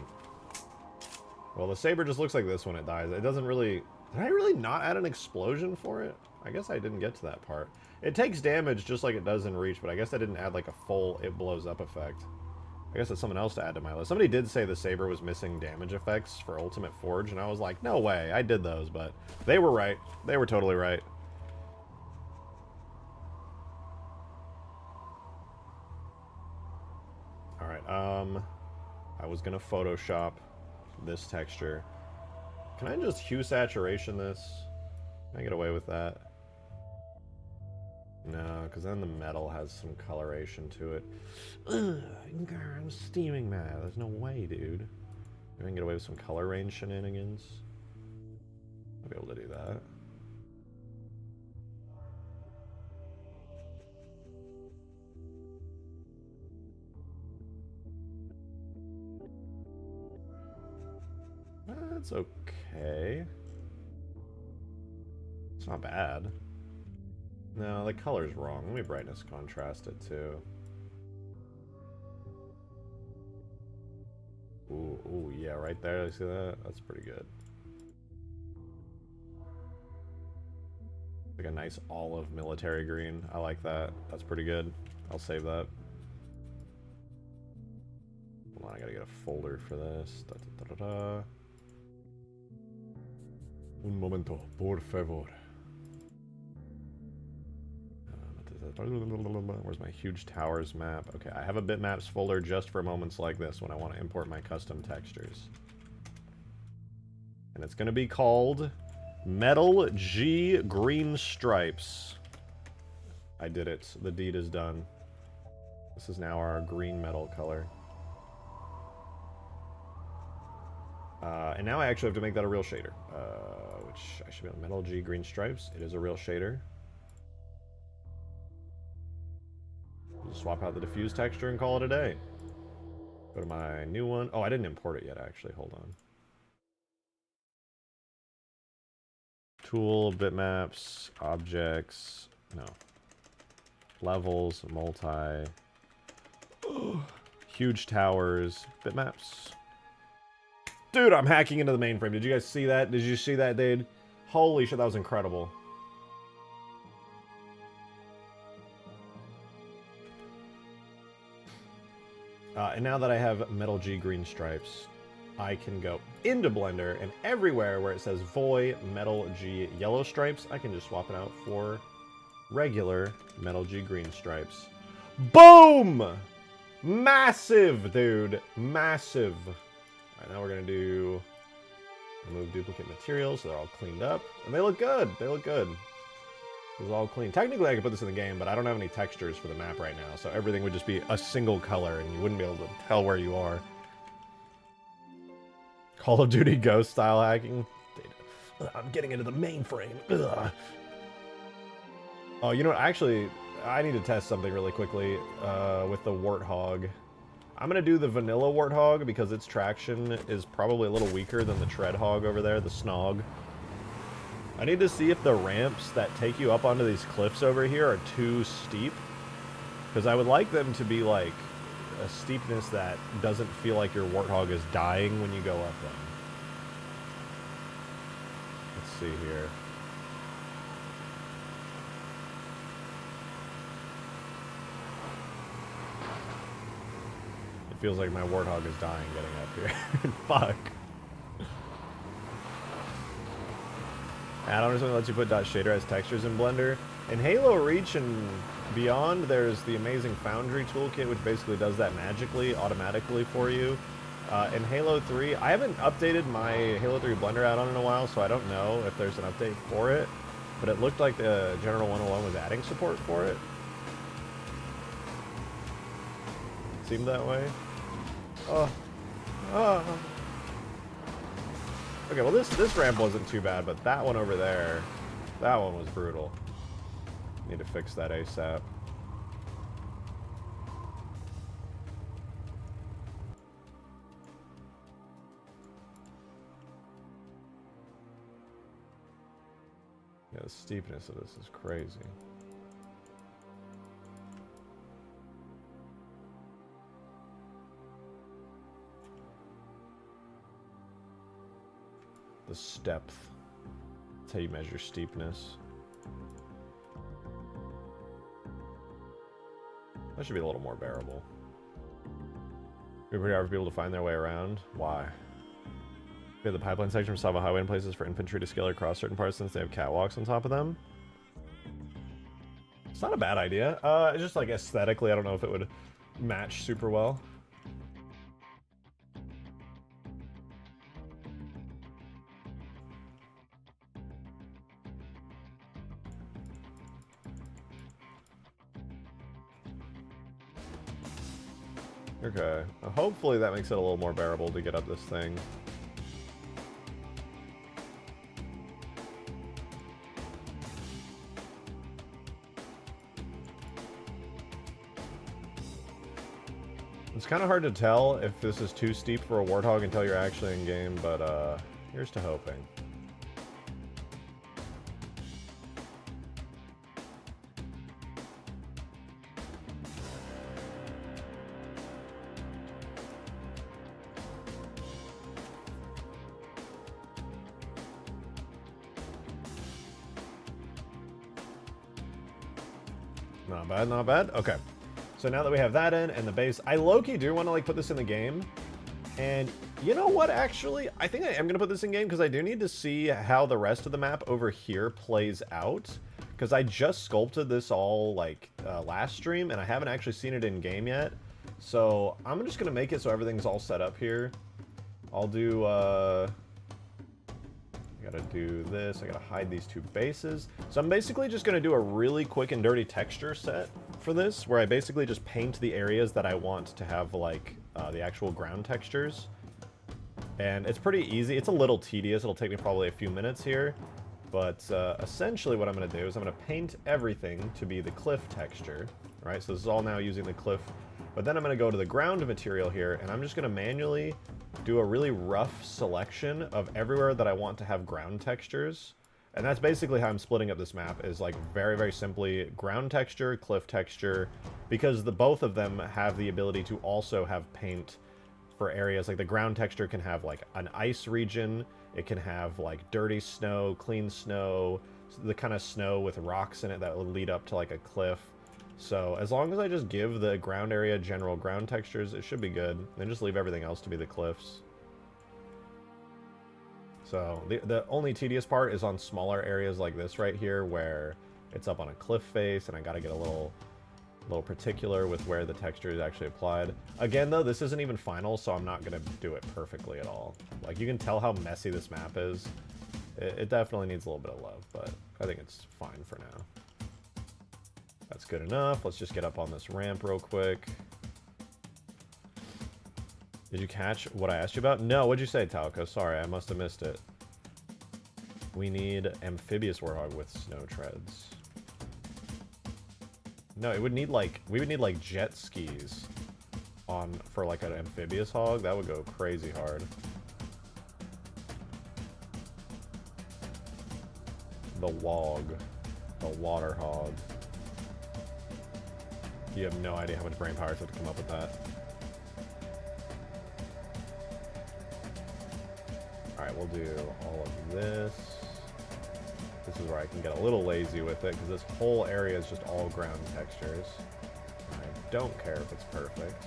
Well, the Saber just looks like this when it dies. It doesn't really... Did I really not add an explosion for it? I guess I didn't get to that part. It takes damage just like it does in Reach, but I guess I didn't add like a full it blows up effect. I guess it's something else to add to my list. Somebody did say the Saber was missing damage effects for Ultimate Forge, and I was like, no way, I did those, but they were right. They were totally right. Alright, I was gonna Photoshop this texture. Can I just hue saturation this? Can I get away with that? No, because then the metal has some coloration to it. Ugh, I'm steaming mad. There's no way, dude. I can get away with some color range shenanigans. I'll be able to do that. That's okay. It's not bad. No, the color's wrong. Let me brightness contrast it too. Ooh, ooh, yeah, right there. You see that? That's pretty good. Like a nice olive military green. I like that. That's pretty good. I'll save that. Hold on, I gotta get a folder for this. Da, da, da, da, da. Un momento, por favor. Where's my huge towers map? Okay, I have a bitmaps folder just for moments like this when I want to import my custom textures. And it's going to be called Metal G Green Stripes. I did it. The deed is done. This is now our green metal color. And now I actually have to make that a real shader. Which I should be on Metal G Green Stripes. It is a real shader. Just swap out the diffuse texture and call it a day. Go to my new one. Oh, I didn't import it yet, actually. Hold on. Tool, bitmaps, objects. No. Levels, multi. Huge towers, bitmaps. Dude, I'm hacking into the mainframe. Did you guys see that? Did you see that, dude? Holy shit, that was incredible. And now that I have Metal G Green Stripes, I can go into Blender, and everywhere where it says Voy Metal G Yellow Stripes, I can just swap it out for regular Metal G Green Stripes. Boom! Massive, dude. Massive. Alright, now we're going to do remove duplicate materials so they're all cleaned up. And they look good. They look good. This is all clean. Technically, I could put this in the game, but I don't have any textures for the map right now, so everything would just be a single color, and you wouldn't be able to tell where you are. Call of Duty Ghost style hacking. I'm getting into the mainframe. Ugh. Oh, you know what? Actually, I need to test something really quickly with the Warthog. I'm going to do the vanilla Warthog because its traction is probably a little weaker than the Treadhog over there, the Snog. I need to see if the ramps that take you up onto these cliffs over here are too steep. Because I would like them to be like a steepness that doesn't feel like your Warthog is dying when you go up them. Let's see here. It feels like my Warthog is dying getting up here. Fuck. Add-on or something lets you put .shader as textures in Blender. In Halo Reach and beyond, there's the amazing Foundry toolkit, which basically does that magically, automatically for you. In Halo 3, I haven't updated my Halo 3 Blender add-on in a while, so I don't know if there's an update for it. But it looked like the General 101 was adding support for it. It seemed that way. Okay, well this ramp wasn't too bad, but that one over there, that one was brutal. Need to fix that ASAP. Yeah, the steepness of this is crazy. The depth. That's how you measure steepness. That should be a little more bearable. It'd be pretty hard for people to find their way around. Why? We have the pipeline section for Sava Highway in places for infantry to scale across certain parts since they have catwalks on top of them. It's not a bad idea. It's just like aesthetically, I don't know if it would match super well. Okay, hopefully that makes it a little more bearable to get up this thing. It's kind of hard to tell if this is too steep for a Warthog until you're actually in game, but here's to hoping. Not bad, not bad. Okay. So now that we have that in and the base, I low-key do want to like put this in the game. And you know what, actually? I think I am going to put this in game because I do need to see how the rest of the map over here plays out. Because I just sculpted this all like last stream and I haven't actually seen it in game yet. So I'm just going to make it so everything's all set up here. I'll do, I gotta do this, I gotta hide these two bases. So I'm basically just gonna do a really quick and dirty texture set for this, where I basically just paint the areas that I want to have like the actual ground textures. And it's pretty easy, it's a little tedious, it'll take me probably a few minutes here. But essentially what I'm gonna do is I'm gonna paint everything to be the cliff texture. Right, so this is all now using the cliff. But then I'm gonna go to the ground material here, and I'm just gonna manually do a really rough selection of everywhere that I want to have ground textures. And that's basically how I'm splitting up this map, is like very, very simply ground texture, cliff texture, because both of them have the ability to also have paint for areas. Like the ground texture can have like an ice region, it can have like dirty snow, clean snow, the kind of snow with rocks in it that will lead up to like a cliff. So as long as I just give the ground area general ground textures, it should be good. And just leave everything else to be the cliffs. So the only tedious part is on smaller areas like this right here, where it's up on a cliff face, and I gotta get a little particular with where the texture is actually applied. Again though, this isn't even final, so I'm not gonna do it perfectly at all. Like you can tell how messy this map is. It definitely needs a little bit of love, but I think it's fine for now. That's good enough. Let's just get up on this ramp real quick. Did you catch what I asked you about? No, what'd you say, Talco? Sorry, I must have missed it. We need amphibious warthog with snow treads. No, it would need like, we would need like jet skis for like an amphibious hog. That would go crazy hard. The wog. The water hog. You have no idea how much brain power it took to come up with that. Alright, we'll do all of this. This is where I can get a little lazy with it, because this whole area is just all ground textures. I don't care if it's perfect.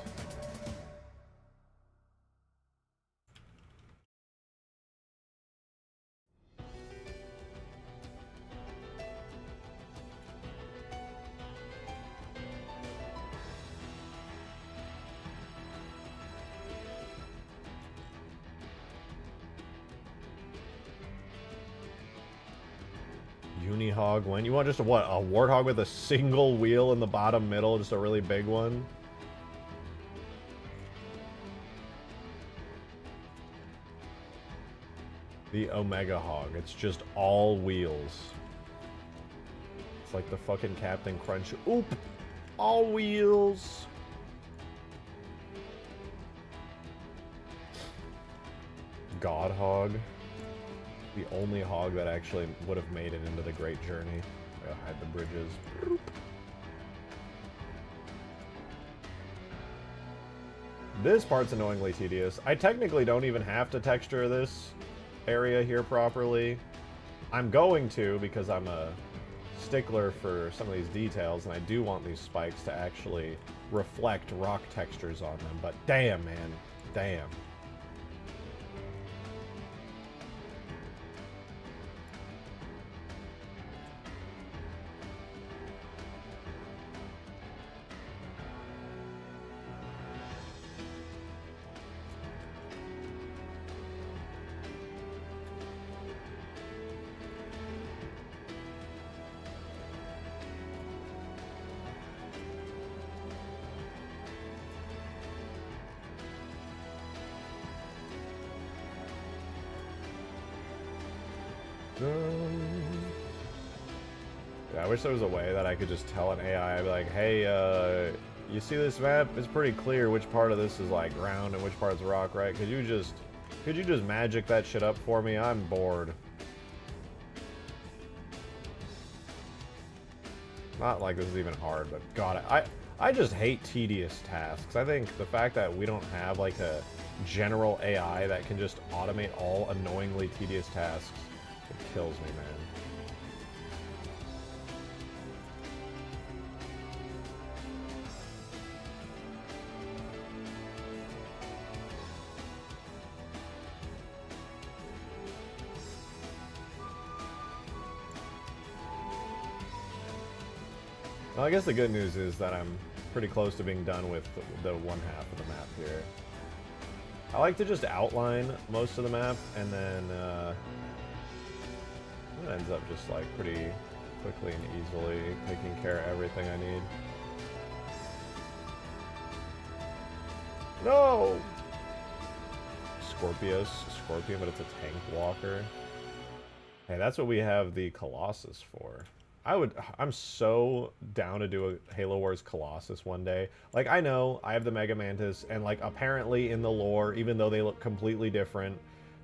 Unihog when you want just a what, a warthog with a single wheel in the bottom middle, just a really big one. The Omega Hog, it's just all wheels. It's like the fucking Captain Crunch. Oop! All wheels! God Hog. The only hog that actually would have made it into the Great Journey. I'll hide the bridges. Boop. This part's annoyingly tedious. I technically don't even have to texture this area here properly. I'm going to, because I'm a stickler for some of these details, and I do want these spikes to actually reflect rock textures on them. But damn, man. Damn. Yeah, I wish there was a way that I could just tell an AI, I'd be like, hey, you see this map? It's pretty clear which part of this is like ground and which part's rock, right? Could you just magic that shit up for me? I'm bored. Not like this is even hard, but God, I just hate tedious tasks. I think the fact that we don't have like a general AI that can just automate all annoyingly tedious tasks, it kills me, man. Well, I guess the good news is that I'm pretty close to being done with the one half of the map here. I like to just outline most of the map, and then it ends up just like pretty quickly and easily taking care of everything I need. No! Scorpion, but it's a tank walker. Hey, that's what we have the Colossus for. I'm so down to do a Halo Wars Colossus one day. Like, I know I have the Mega Mantis, and like apparently in the lore, even though they look completely different,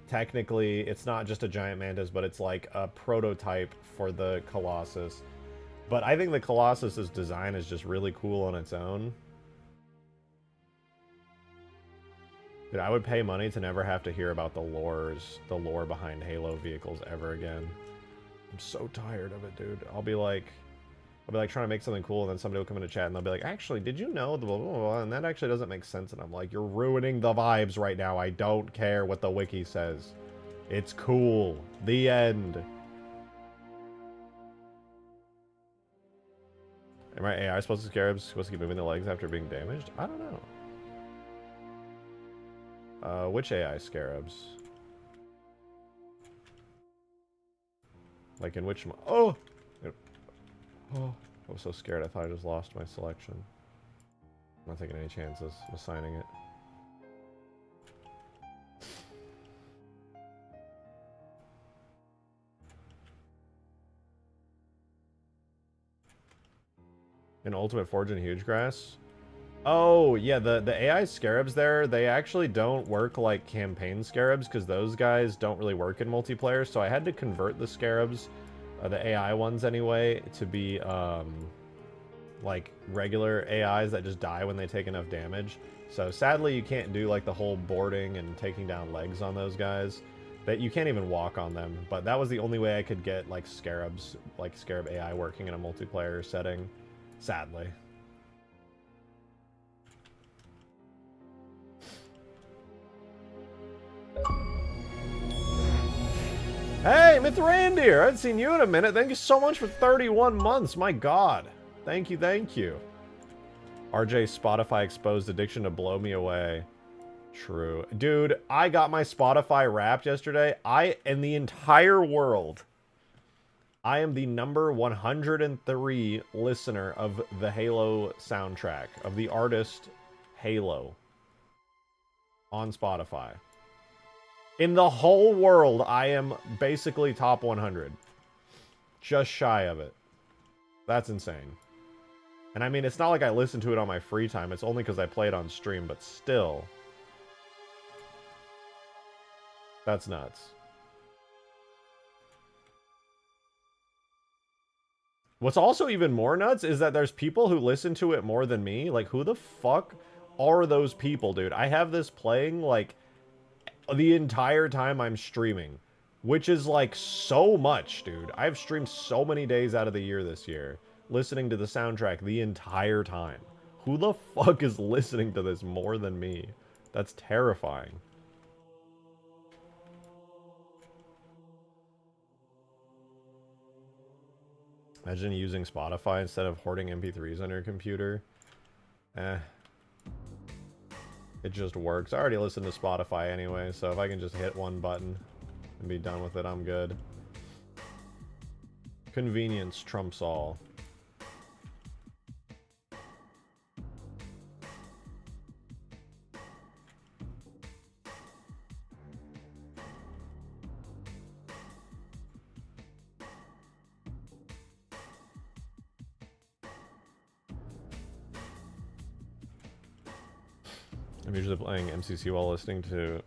technically it's not just a giant mantis, but it's like a prototype for the Colossus. But I think the Colossus's design is just really cool on its own. Dude, I would pay money to never have to hear about the lore behind Halo vehicles ever again. I'm so tired of it, dude. I'll be like trying to make something cool, and then somebody will come into chat and they'll be like, actually, did you know the blah, blah, blah, and that actually doesn't make sense. And I'm like, you're ruining the vibes right now. I don't care what the wiki says. It's cool. The end. Am I AI supposed to Scarabs supposed to keep moving the legs after being damaged? I don't know. Which AI Scarabs? Like in which... Oh! Oh, I was so scared I thought I just lost my selection. I'm not taking any chances. I'm assigning it. In Ultimate Forge and Huge Grass? Oh, yeah, the AI Scarabs there, they actually don't work like campaign Scarabs, because those guys don't really work in multiplayer, so I had to convert the Scarabs, the AI ones anyway, to be, like, regular AIs that just die when they take enough damage. So, sadly, you can't do, like, the whole boarding and taking down legs on those guys. That you can't even walk on them, but that was the only way I could get, like, Scarabs, like, Scarab AI working in a multiplayer setting, sadly. Hey, Mithrandir! I haven't seen you in a minute. Thank you so much for 31 months. My God. Thank you, thank you. RJ Spotify exposed addiction to blow me away. True. Dude, I got my Spotify Wrapped yesterday. In the entire world, I am the number 103 listener of the Halo soundtrack, of the artist Halo, on Spotify. In the whole world, I am basically top 100. Just shy of it. That's insane. And I mean, it's not like I listen to it on my free time. It's only because I play it on stream, but still. That's nuts. What's also even more nuts is that there's people who listen to it more than me. Like, who the fuck are those people, dude? I have this playing, like, the entire time I'm streaming, which is like so much, dude. I've streamed so many days out of the year this year, listening to the soundtrack the entire time. Who the fuck is listening to this more than me? That's terrifying. Imagine using Spotify instead of hoarding MP3s on your computer. It just works. I already listen to Spotify anyway, so if I can just hit one button and be done with it, I'm good. Convenience trumps all. I'm usually playing MCC while listening to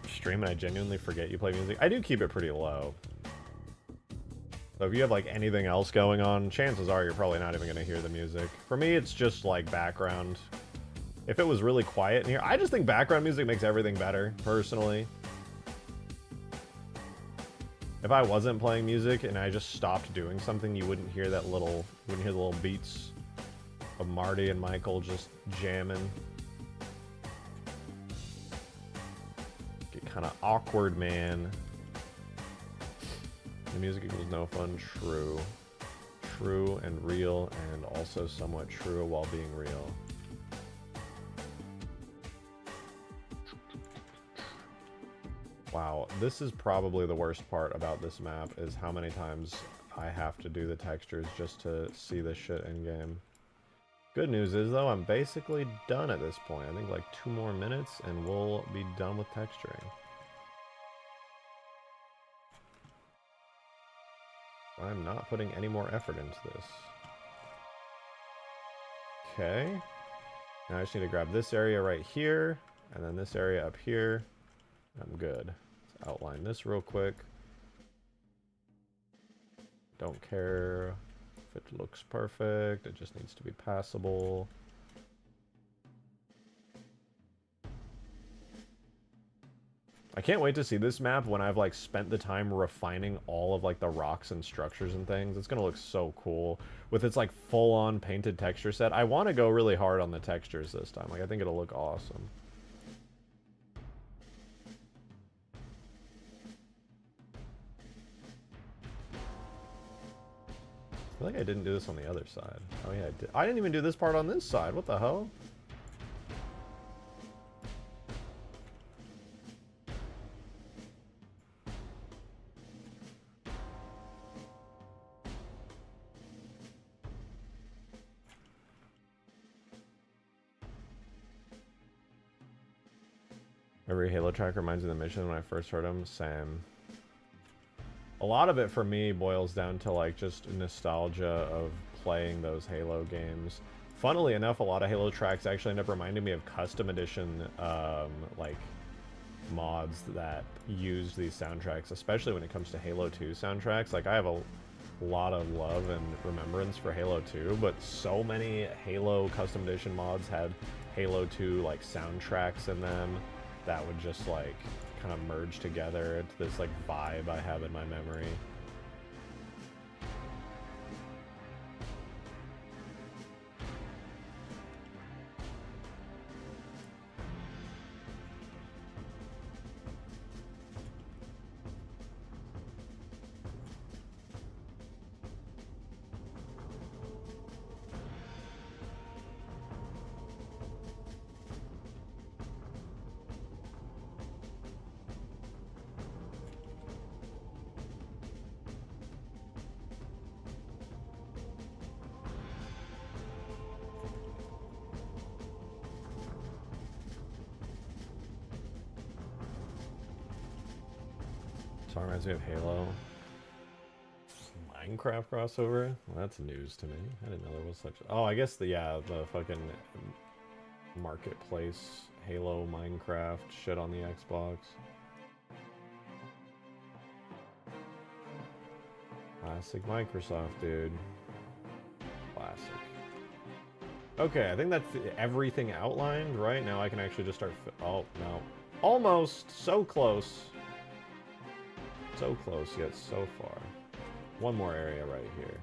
stream, and I genuinely forget you play music. I do keep it pretty low. So if you have like anything else going on, chances are you're probably not even going to hear the music. For me, it's just like background. If it was really quiet in here, I just think background music makes everything better, personally. If I wasn't playing music and I just stopped doing something, you wouldn't hear that little, wouldn't hear the little beats of Marty and Michael just jamming. Get kind of awkward, man. The music equals no fun. True. true and real, and also somewhat true while being real. Wow, this is probably the worst part about this map, is how many times I have to do the textures just to see this shit in game. Good news is, though, I'm basically done at this point. I think like 2 more minutes and we'll be done with texturing. I'm not putting any more effort into this. Okay. Now I just need to grab this area right here, and then this area up here. I'm good. Let's outline this real quick. Don't care if it looks perfect. It just needs to be passable. I can't wait to see this map when I've like spent the time refining all of like the rocks and structures and things. It's gonna look so cool with its like full-on painted texture set. I want to go really hard on the textures this time. Like I think it'll look awesome. I feel like I didn't do this on the other side. Oh yeah, I did. I didn't even do this part on this side. What the hell? Every Halo track reminds me of the mission when I first heard them. Same. A lot of it for me boils down to like just nostalgia of playing those Halo games. Funnily enough, a lot of Halo tracks actually end up reminding me of custom edition like mods that use these soundtracks, especially when it comes to Halo 2 soundtracks. Like I have a lot of love and remembrance for Halo 2, but so many Halo custom edition mods had Halo 2 like soundtracks in them that would just like kind of merge together into this like vibe I have in my memory. So it reminds me of Halo. Minecraft crossover? Well, that's news to me. I didn't know there was such a... Oh, I guess the fucking marketplace Halo Minecraft shit on the Xbox. Classic Microsoft, dude. Classic. Okay, I think that's everything outlined, right? Now I can actually just start... Oh, no. Almost! So close. So close, yet so far. One more area right here.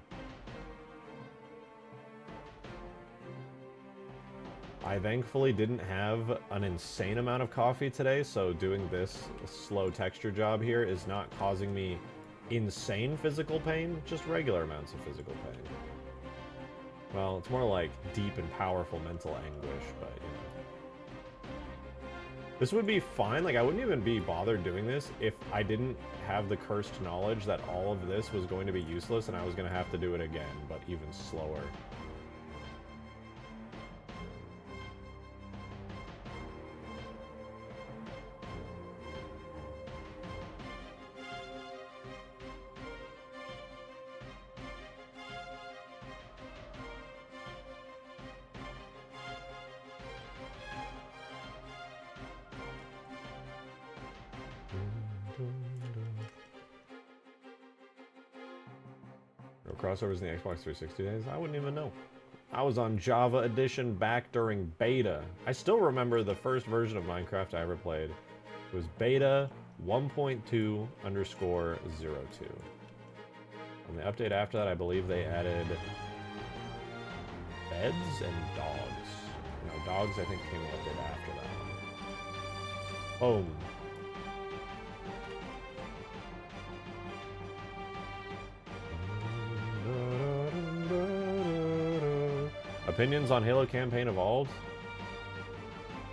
I thankfully didn't have an insane amount of coffee today, so doing this slow texture job here is not causing me insane physical pain, just regular amounts of physical pain. Well, it's more like deep and powerful mental anguish, but you know. This would be fine, like I wouldn't even be bothered doing this if I didn't have the cursed knowledge that all of this was going to be useless and I was going to have to do it again, but even slower. Crossovers in the Xbox 360 days? I wouldn't even know. I was on Java Edition back during beta. I still remember the first version of Minecraft I ever played. It was beta 1.2_02. And the update after that, I believe they added beds and dogs. No, dogs I think came the update after that. Boom. Opinions on Halo Campaign Evolved?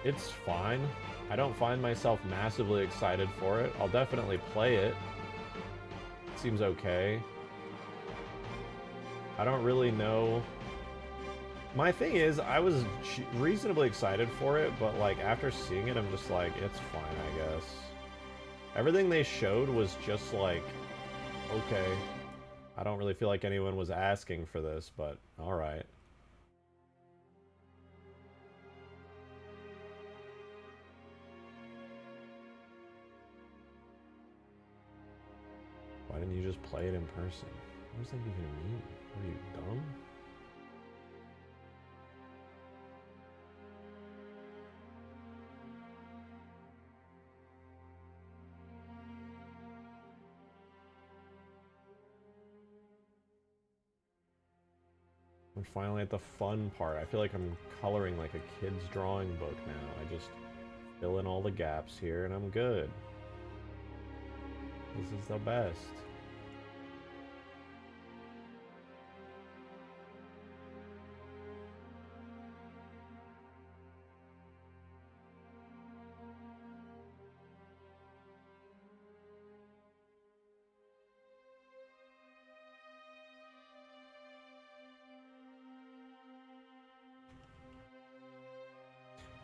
It's fine. I don't find myself massively excited for it. I'll definitely play it. It seems okay. I don't really know. My thing is, I was reasonably excited for it, but like after seeing it, I'm just like, it's fine, I guess. Everything they showed was just like, okay. I don't really feel like anyone was asking for this, but alright. Why didn't you just play it in person? What does that even mean? Are you dumb? I'm finally at the fun part. I feel like I'm coloring like a kid's drawing book now. I just fill in all the gaps here and I'm good. This is the best.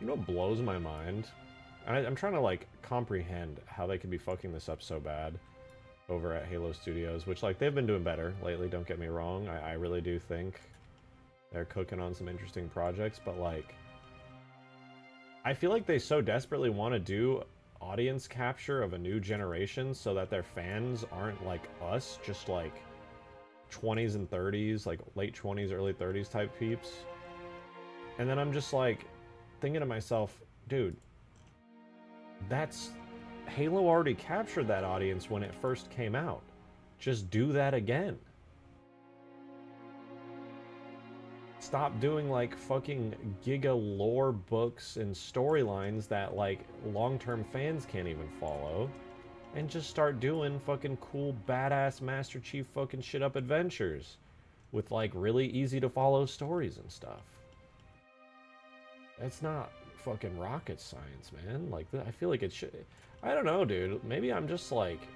You know what blows my mind? I'm trying to, like, comprehend how they could be fucking this up so bad over at Halo Studios, which, like, they've been doing better lately, don't get me wrong. I really do think they're cooking on some interesting projects, but, like, I feel like they so desperately want to do audience capture of a new generation so that their fans aren't like us, just, like, 20s and 30s, like, late 20s, early 30s type peeps. And then I'm just, like, thinking to myself, dude, that's Halo already captured that audience when it first came out. Just do that again. Stop doing like fucking giga lore books and storylines that like long-term fans can't even follow, and just start doing fucking cool badass Master Chief fucking shit up adventures with like really easy to follow stories and stuff. It's not fucking rocket science, man. Like, I feel like it should... I don't know, dude. Maybe I'm just, like,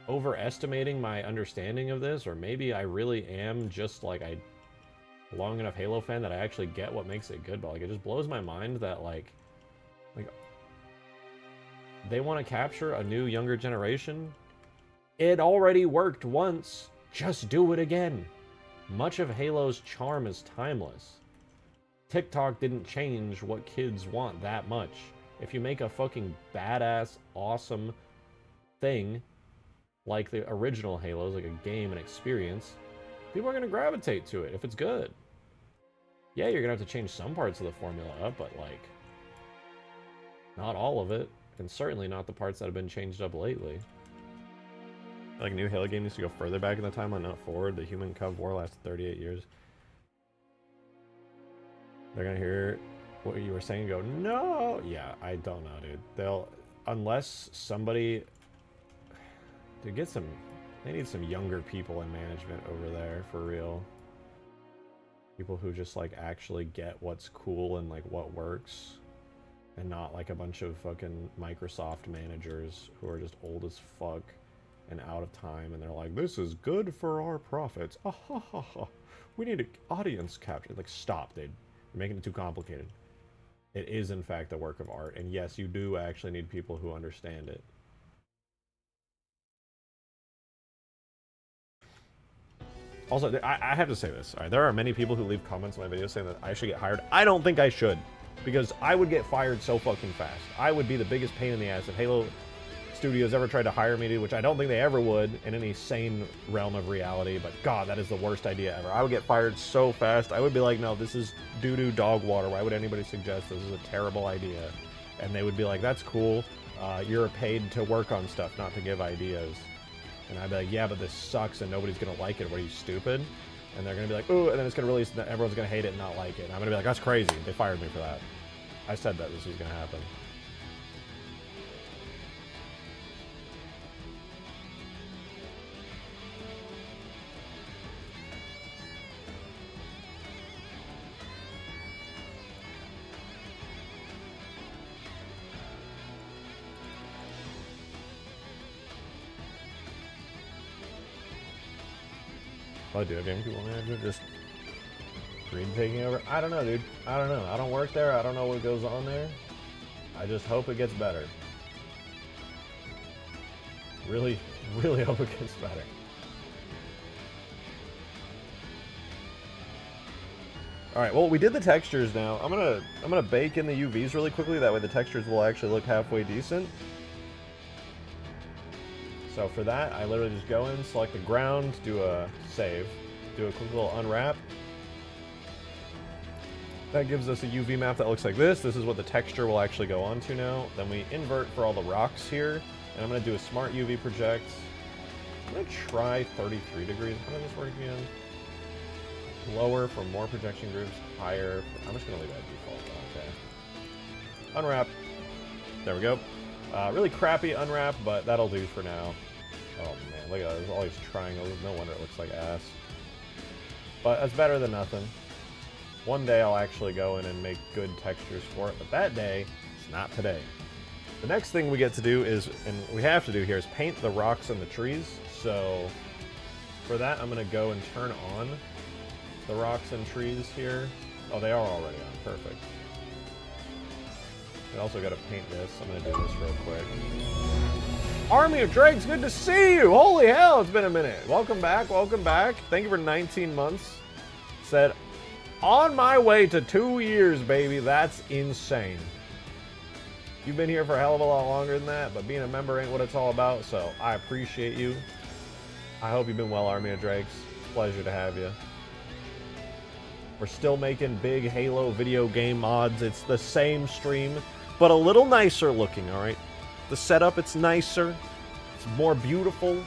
overestimating my understanding of this, or maybe I really am just, like, a long enough Halo fan that I actually get what makes it good, but, like, it just blows my mind that, like they want to capture a new, younger generation. It already worked once. Just do it again. Much of Halo's charm is timeless. TikTok didn't change what kids want that much. If you make a fucking badass, awesome thing, like the original Halos, like a game and experience, people are going to gravitate to it if it's good. Yeah, you're going to have to change some parts of the formula up, but, like, not all of it, and certainly not the parts that have been changed up lately. Like, a new Halo game needs to go further back in the timeline, not forward. The Human Cub War lasted 38 years. They're gonna hear what you were saying and go, no! Yeah, I don't know, dude. They'll... Unless somebody... To get some... They need some younger people in management over there, for real. People who just, like, actually get what's cool and, like, what works. And not, like, a bunch of fucking Microsoft managers who are just old as fuck and out of time, and they're like, this is good for our profits. Ah ha ha ha. We need an audience capture. Like, stop, dude. You're making it too complicated. It is, in fact, a work of art. And yes, you do actually need people who understand it. Also, I have to say this. All right, there are many people who leave comments on my videos saying that I should get hired. I don't think I should. Because I would get fired so fucking fast. I would be the biggest pain in the ass if Halo Studios ever tried to hire me to, which I don't think they ever would in any sane realm of reality, but God, that is the worst idea ever. I would get fired so fast. I would be like, no, this is doo-doo dog water. Why would anybody suggest this is a terrible idea? And they would be like, that's cool. You're paid to work on stuff, not to give ideas. And I'd be like, yeah, but this sucks and nobody's going to like it. What are you, stupid? And they're going to be like, ooh, and then it's going to release and everyone's going to hate it and not like it. And I'm going to be like, that's crazy. They fired me for that. I said that this was going to happen. Oh, dude, game people management just green taking over. I don't know, dude. I don't know. I don't work there. I don't know what goes on there. I just hope it gets better. Really, really hope it gets better. All right, well, we did the textures now. I'm gonna bake in the UVs really quickly. That way the textures will actually look halfway decent. So for that, I literally just go in, select the ground, do a save, do a quick little unwrap. That gives us a UV map that looks like this. This is what the texture will actually go onto now. Then we invert for all the rocks here, and I'm gonna do a smart UV project. I'm gonna try 33 degrees. How does this work again? Lower for more projection groups, higher. I'm just gonna leave that default. Okay. Unwrap. There we go. Really crappy unwrap, but that'll do for now. Oh man, look at that. There's all these triangles. No wonder it looks like ass. But it's better than nothing. One day I'll actually go in and make good textures for it, but that day, it's not today. The next thing we get to do is, and we have to do here, is paint the rocks and the trees. So for that, I'm gonna go and turn on the rocks and trees here. Oh, they are already on. Perfect. I also got to paint this. I'm going to do this real quick. Army of Drakes, good to see you! Holy hell, it's been a minute. Welcome back, welcome back. Thank you for 19 months. Said, on my way to 2 years, baby. That's insane. You've been here for a hell of a lot longer than that, but being a member ain't what it's all about, so I appreciate you. I hope you've been well, Army of Drakes. It's a pleasure to have you. We're still making big Halo video game mods. It's the same stream, but a little nicer looking, alright? The setup, it's nicer. It's more beautiful.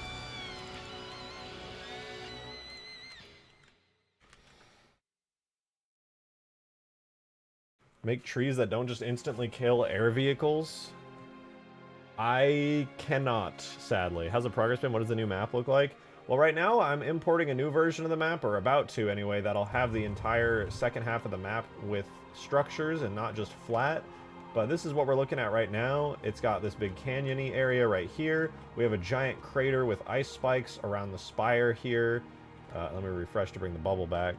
Make trees that don't just instantly kill air vehicles. I cannot, sadly. How's the progress been? What does the new map look like? Well, right now, I'm importing a new version of the map, or about to anyway, that'll have the entire second half of the map with structures and not just flat. But this is what we're looking at right now. It's got this big canyon-y area right here. We have a giant crater with ice spikes around the spire here. Let me refresh to bring the bubble back.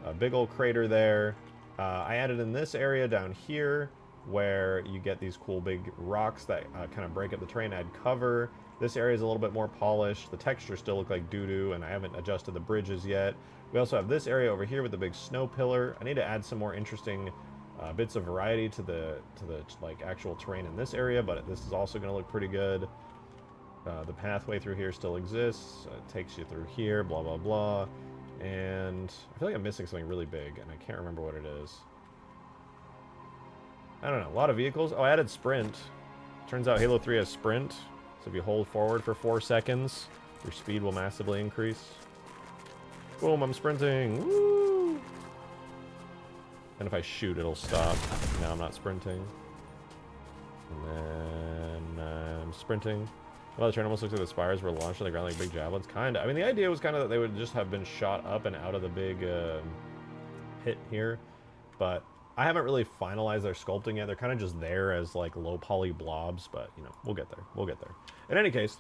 A big old crater there. I added in this area down here where you get these cool big rocks that kind of break up the terrain, add cover. This area is a little bit more polished. The textures still look like doo-doo, and I haven't adjusted the bridges yet. We also have this area over here with the big snow pillar. I need to add some more interesting bits of variety to the like actual terrain in this area, but this is also going to look pretty good. The pathway through here still exists. It takes you through here, blah, blah, blah. And I feel like I'm missing something really big, and I can't remember what it is. I don't know. A lot of vehicles. Oh, I added sprint. Turns out Halo 3 has sprint. So if you hold forward for 4 seconds, your speed will massively increase. Boom, I'm sprinting. Woo! And if I shoot, it'll stop. Now I'm not sprinting. And then I'm sprinting. Well, the train almost looks like the spires were launched on the ground like big javelins. Kinda. I mean, the idea was kind of that they would just have been shot up and out of the big pit here. But I haven't really finalized their sculpting yet. They're kind of just there as like low poly blobs, but you know, we'll get there. We'll get there. In any case,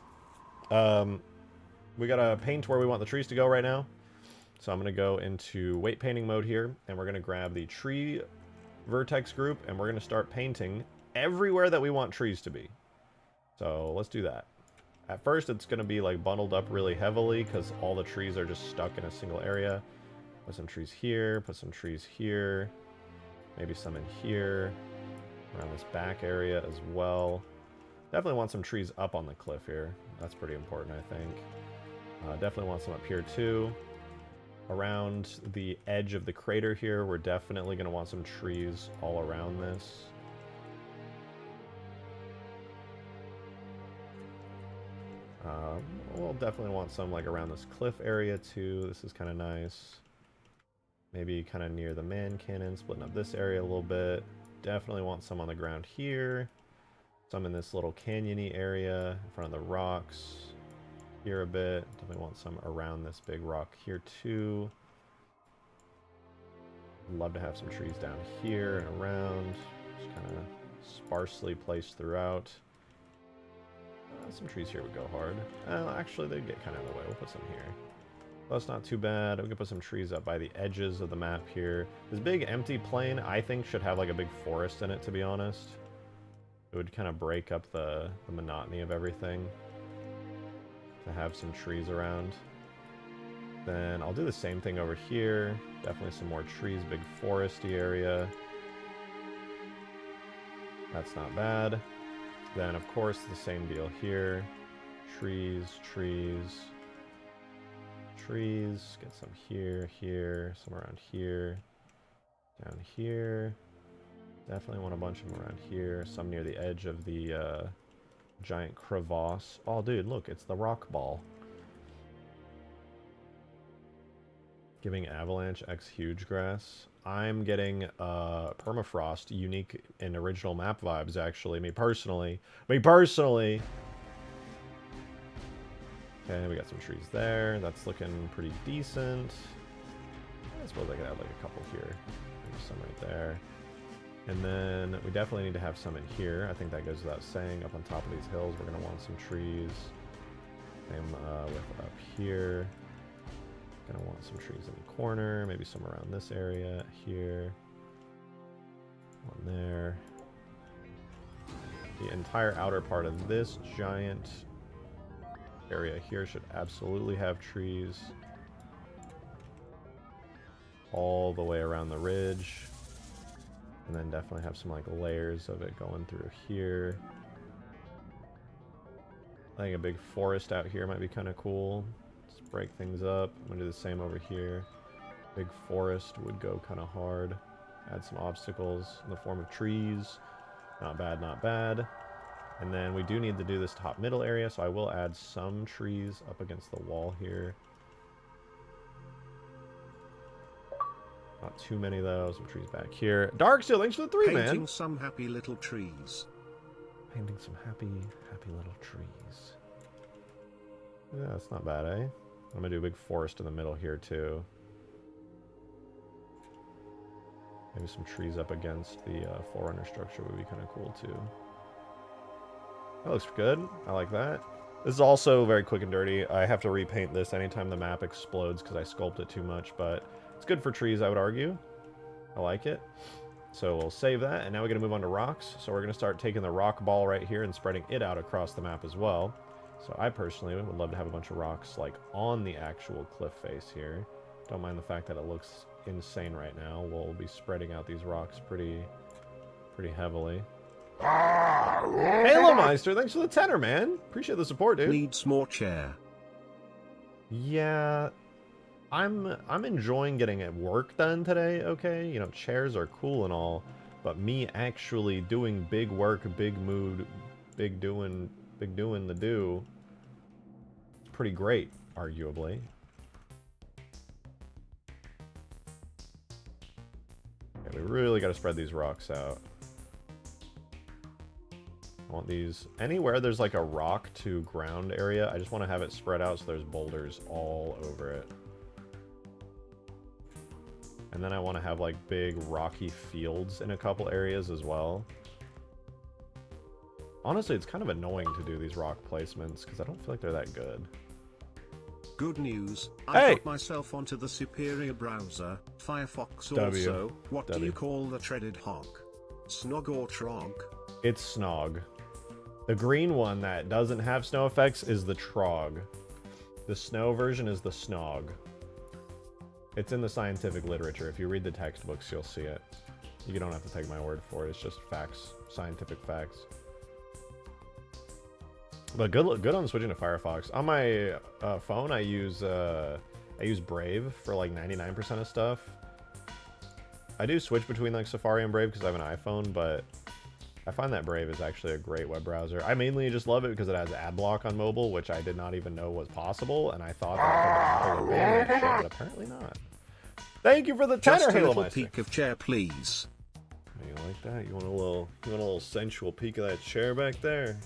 we gotta paint where we want the trees to go right now. So I'm gonna go into weight painting mode here, and we're gonna grab the tree vertex group, and we're gonna start painting everywhere that we want trees to be. So let's do that. At first, it's gonna be like bundled up really heavily because all the trees are just stuck in a single area. Put some trees here, put some trees here. Maybe some in here, around this back area as well. Definitely want some trees up on the cliff here. That's pretty important, I think. Definitely want some up here too. Around the edge of the crater here, we're definitely going to want some trees all around this. We'll definitely want some like around this cliff area too. This is kind of nice. Maybe kind of near the man cannon, splitting up this area a little bit. Definitely want some on the ground here. Some in this little canyon-y area in front of the rocks. Here a bit. Definitely want some around this big rock here too. Love to have some trees down here and around. Just kind of sparsely placed throughout. Some trees here would go hard. Actually, they'd get kind of in the way. We'll put some here. That's not too bad. We can put some trees up by the edges of the map here. This big empty plain, I think, should have like a big forest in it, to be honest. It would kind of break up the monotony of everything to have some trees around. Then I'll do the same thing over here. Definitely some more trees, big foresty area. That's not bad. Then, of course, the same deal here. Trees, trees, trees. Get some here, here, some around here, down here. Definitely want a bunch of them around here. Some near the edge of the giant crevasse. Oh, dude, look, it's the rock ball. Giving avalanche X huge grass. I'm getting permafrost, unique and original map vibes, actually. Me personally. Okay, we got some trees there. That's looking pretty decent. I suppose I could have like a couple here. Maybe some right there. And then we definitely need to have some in here. I think that goes without saying. Up on top of these hills, we're going to want some trees. Same with up here. Gonna want some trees in the corner, maybe some around this area here. One there. The entire outer part of this giant area here should absolutely have trees. All the way around the ridge. And then definitely have some like layers of it going through here. I think a big forest out here might be kind of cool. Break things up. I'm gonna do the same over here. Big forest would go kind of hard. Add some obstacles in the form of trees. Not bad, not bad. And then we do need to do this top middle area, so I will add some trees up against the wall here. Not too many though. Some trees back here. Darksteel, thanks for the 3, man. Painting some happy little trees. Painting some happy little trees. Yeah, that's not bad, eh? I'm gonna do a big forest in the middle here too. Maybe some trees up against the Forerunner structure would be kind of cool too. That looks good. I like that. This is also very quick and dirty. I have to repaint this anytime the map explodes because I sculpt it too much, but it's good for trees, I would argue. I like it. So we'll save that, and now we're gonna move on to rocks. So we're gonna start taking the rock ball right here and spreading it out across the map as well. So I personally would love to have a bunch of rocks like on the actual cliff face here. Don't mind the fact that it looks insane right now. We'll be spreading out these rocks pretty heavily. Halo Meister, thanks for the 10er, man. Appreciate the support, dude. Needs more chair. Yeah, I'm enjoying getting work done today. Okay, you know, chairs are cool and all, but me actually doing big work, big mood, big doing the do. Pretty great, arguably. Okay, we really got to spread these rocks out. I want these anywhere there's like a rock to ground area. I just want to have it spread out so there's boulders all over it. And then I want to have like big rocky fields in a couple areas as well. Honestly, it's kind of annoying to do these rock placements because I don't feel like they're that good. Good news, I got myself onto the superior browser, Firefox also. What do you call the treaded hog? Snog or trog? It's Snog. The green one that doesn't have snow effects is the trog. The snow version is the Snog. It's in the scientific literature. If you read the textbooks, you'll see it. You don't have to take my word for it. It's just facts, scientific facts. But good on switching to Firefox. On my phone, I use Brave for like 99% of stuff. I do switch between like Safari and Brave because I have an iPhone, but I find that Brave is actually a great web browser. I mainly just love it because it has ad block on mobile, which I did not even know was possible, and I thought that Apple would ban that shit, but apparently not. Thank you for the 10er, Halo Meister. Just a little peek of chair, please. You like that? You want a little sensual peek of that chair back there?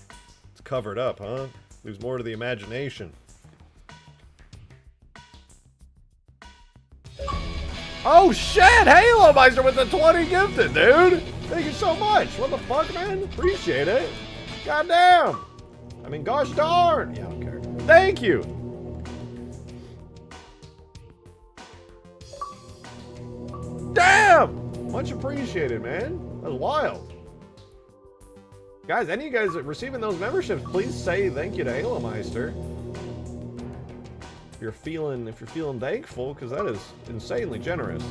It's covered up, huh? Leaves more to the imagination. Oh shit! Halo Meister with the 20 gifted, dude! Thank you so much! What the fuck, man? Appreciate it. Goddamn! I mean, gosh darn! Yeah, I don't care. Thank you! Much appreciated, man. That's wild. Guys, any of you guys receiving those memberships, please say thank you to Halomeister. If you're feeling thankful, because that is insanely generous.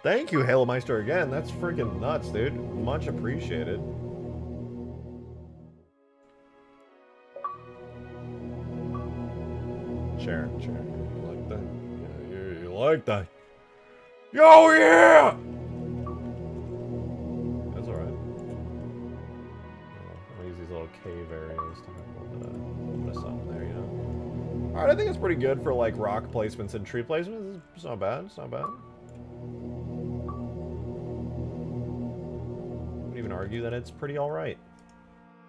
Thank you, Halomeister, again. That's freaking nuts, dude. Much appreciated. Sharon. You like that? Yeah, you like that? Yo, yeah! That's alright. I'll use these little cave areas to have a little bit of something there, you know? Alright, I think it's pretty good for, like, rock placements and tree placements. It's not bad. It's not bad. Even argue that it's pretty alright.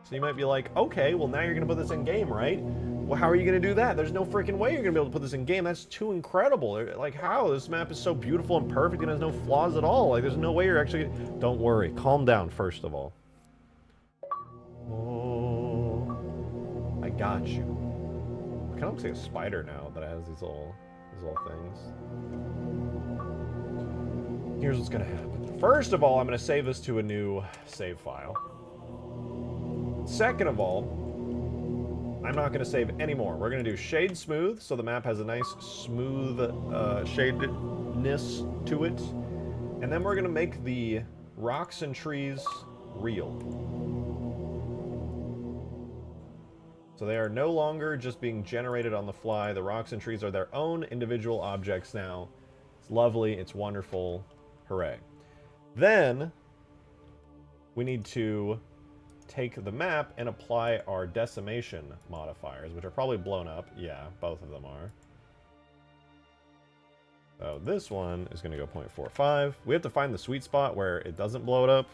So you might be like, okay, well now you're gonna put this in game, right? Well, how are you gonna do that? There's no freaking way you're gonna be able to put this in game. That's too incredible. Like, how? This map is so beautiful and perfect and has no flaws at all. Like, there's no way you're actually gonna... Don't worry. Calm down, first of all. Oh, I got you. It kind of looks like a spider now that has these little things. Here's what's gonna happen. First of all, I'm going to save this to a new save file. Second of all, I'm not going to save anymore. We're going to do shade smooth, so the map has a nice smooth shadedness to it. And then we're going to make the rocks and trees real. So they are no longer just being generated on the fly. The rocks and trees are their own individual objects now. It's lovely. It's wonderful. Hooray. Then, we need to take the map and apply our decimation modifiers, which are probably blown up. Yeah, both of them are. So this one is going to go 0.45. We have to find the sweet spot where it doesn't blow it up.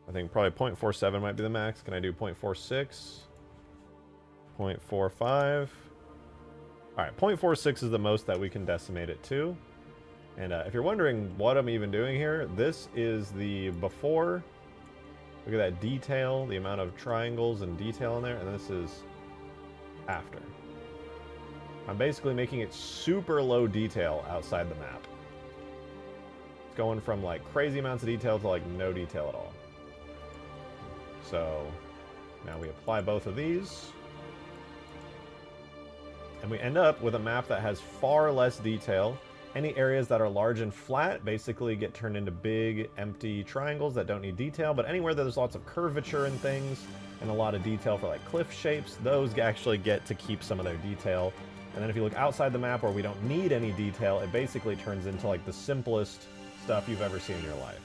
I think probably 0.47 might be the max. Can I do 0.46? 0.45? Alright, 0.46 is the most that we can decimate it to. And if you're wondering what I'm even doing here, this is the before. Look at that detail, the amount of triangles and detail in there, and this is after. I'm basically making it super low detail outside the map. It's going from like crazy amounts of detail to like no detail at all. So now we apply both of these. And we end up with a map that has far less detail. Any areas that are large and flat basically get turned into big, empty triangles that don't need detail. But anywhere that there's lots of curvature and things, and a lot of detail for like cliff shapes, those actually get to keep some of their detail. And then if you look outside the map where we don't need any detail, it basically turns into like the simplest stuff you've ever seen in your life.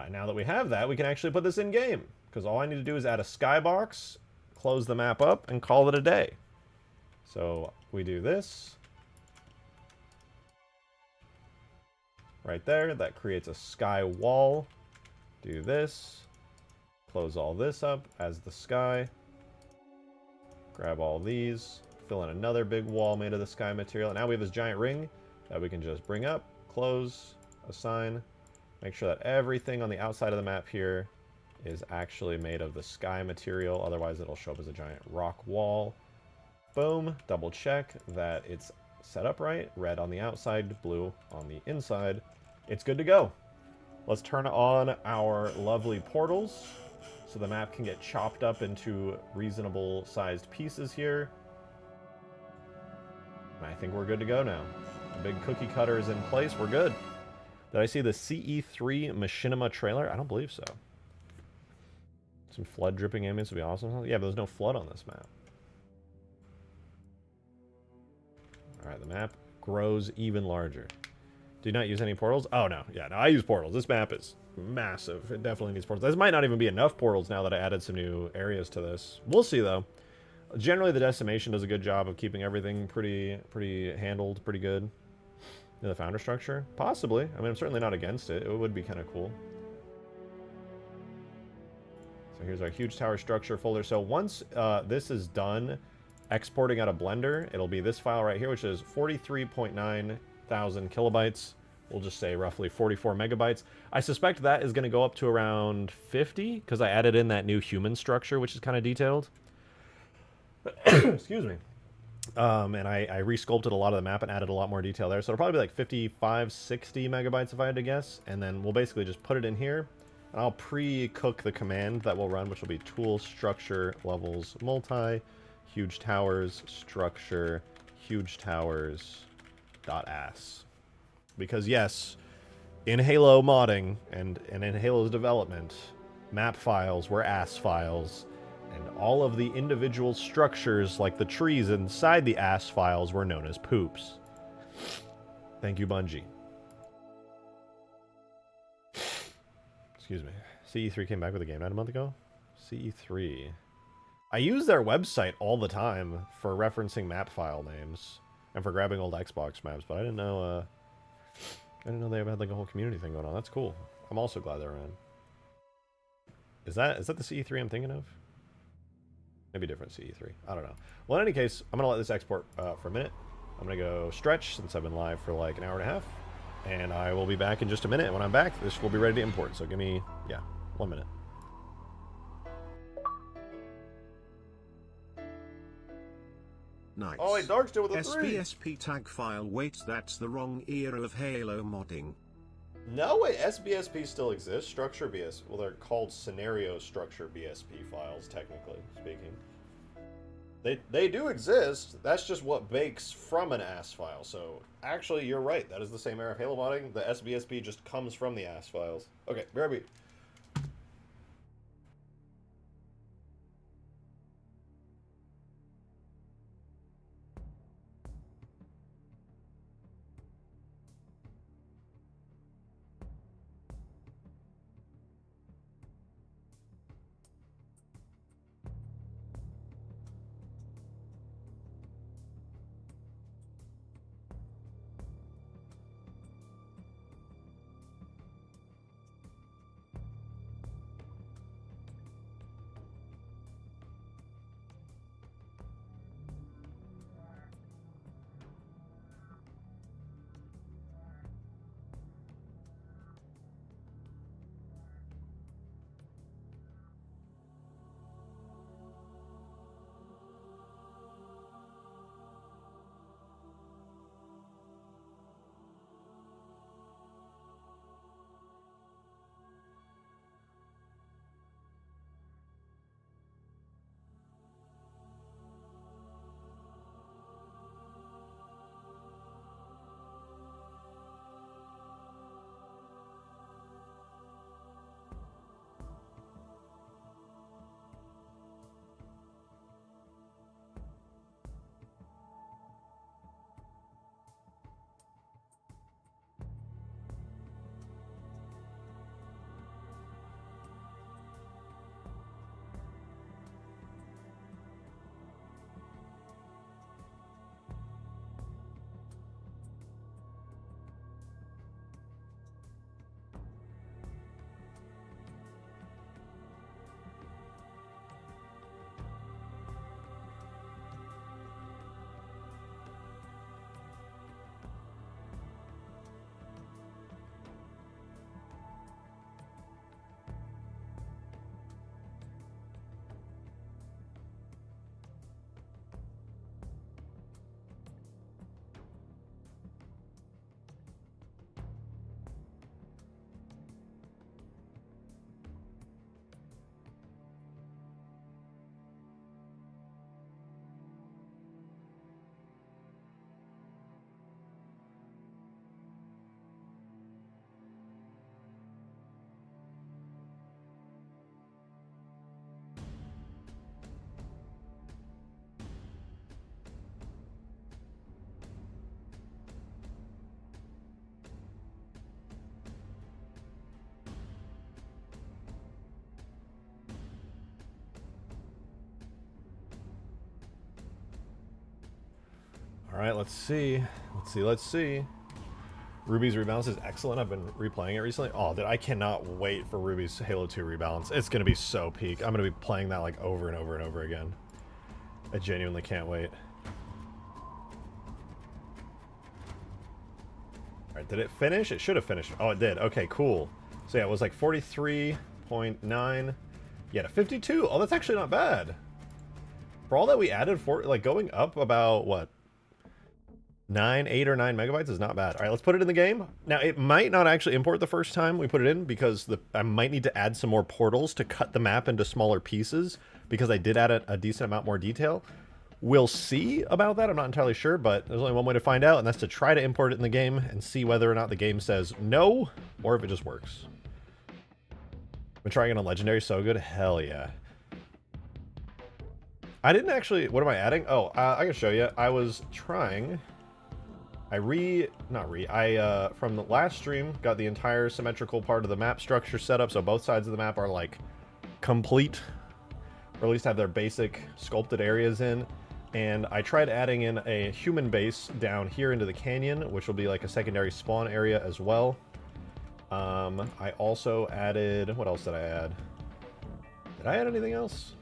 Now that we have that, we can actually put this in game. Because all I need to do is add a skybox, close the map up, and call it a day. So we do this. Right there, that creates a sky wall. Do this. Close all this up as the sky. Grab all these. Fill in another big wall made of the sky material. And now we have this giant ring that we can just bring up, close, assign. Make sure that everything on the outside of the map here is actually made of the sky material. Otherwise, it'll show up as a giant rock wall. Boom. Double check that it's set up right. Red on the outside, blue on the inside. It's good to go. Let's turn on our lovely portals so the map can get chopped up into reasonable sized pieces here. And I think we're good to go now. The big cookie cutter is in place. We're good. Did I see the CE3 Machinima trailer? I don't believe so. Some flood dripping ambient would be awesome. Yeah, but there's no flood on this map. Alright, the map grows even larger. Do you not use any portals? Oh, no. Yeah, no, I use portals. This map is massive. It definitely needs portals. This might not even be enough portals now that I added some new areas to this. We'll see, though. Generally, the decimation does a good job of keeping everything pretty handled, pretty good. The founder structure? Possibly. I mean, I'm certainly not against it. It would be kind of cool. So here's our huge tower structure folder. So once this is done exporting out of Blender, it'll be this file right here, which is 43.9 thousand kilobytes. We'll just say roughly 44 megabytes. I suspect that is going to go up to around 50 because I added in that new human structure, which is kind of detailed. Excuse me. And I re-sculpted a lot of the map and added a lot more detail there. So it'll probably be like 55, 60 megabytes if I had to guess. And then we'll basically just put it in here. And I'll pre-cook the command that will run, which will be tool structure levels multi, huge towers, structure, huge towers, .as. Because yes, in Halo modding and in Halo's development, map files were AS files. And all of the individual structures, like the trees inside the AS files, were known as poops. Thank you, Bungie. Excuse me. CE3 came back with a game night a month ago? CE3. I use their website all the time for referencing map file names and for grabbing old Xbox maps, but I didn't know they had like a whole community thing going on. That's cool. I'm also glad they're in. Is that the CE3 I'm thinking of? Maybe different CE3. I don't know. Well, in any case, I'm going to let this export for a minute. I'm going to go stretch since I've been live for like an hour and a half. And I will be back in just a minute. And when I'm back, this will be ready to import. So give me, 1 minute. Nice. Oh, wait, Dark's still with a 3. SBSP tag file. Wait, that's the wrong era of Halo modding. No, wait, SBSP still exists. Structure BS. Well, they're called scenario structure BSP files, technically speaking. They do exist. That's just what bakes from an AS file. So, actually, you're right. That is the same era of Halo modding. The SBSP just comes from the AS files. Okay, BRB. All right, let's see. Let's see. Ruby's rebalance is excellent. I've been replaying it recently. Oh, dude, I cannot wait for Ruby's Halo 2 rebalance. It's going to be so peak. I'm going to be playing that like over and over and over again. I genuinely can't wait. All right, did it finish? It should have finished. Oh, it did. Okay, cool. So yeah, it was like 43.9. Yeah, to 52. Oh, that's actually not bad. For all that we added, for like going up about what? 8 or 9 megabytes is not bad. All right, let's put it in the game. Now, it might not actually import the first time we put it in because I might need to add some more portals to cut the map into smaller pieces because I did add a decent amount more detail. We'll see about that. I'm not entirely sure, but there's only one way to find out, and that's to try to import it in the game and see whether or not the game says no or if it just works. Been trying it on Legendary, so good. Hell yeah. I didn't actually... What am I adding? Oh, I can show you. I was trying... from the last stream, got the entire symmetrical part of the map structure set up, so both sides of the map are, like, complete, or at least have their basic sculpted areas in, and I tried adding in a human base down here into the canyon, which will be, like, a secondary spawn area as well. I also added... What else did I add? Did I add anything else?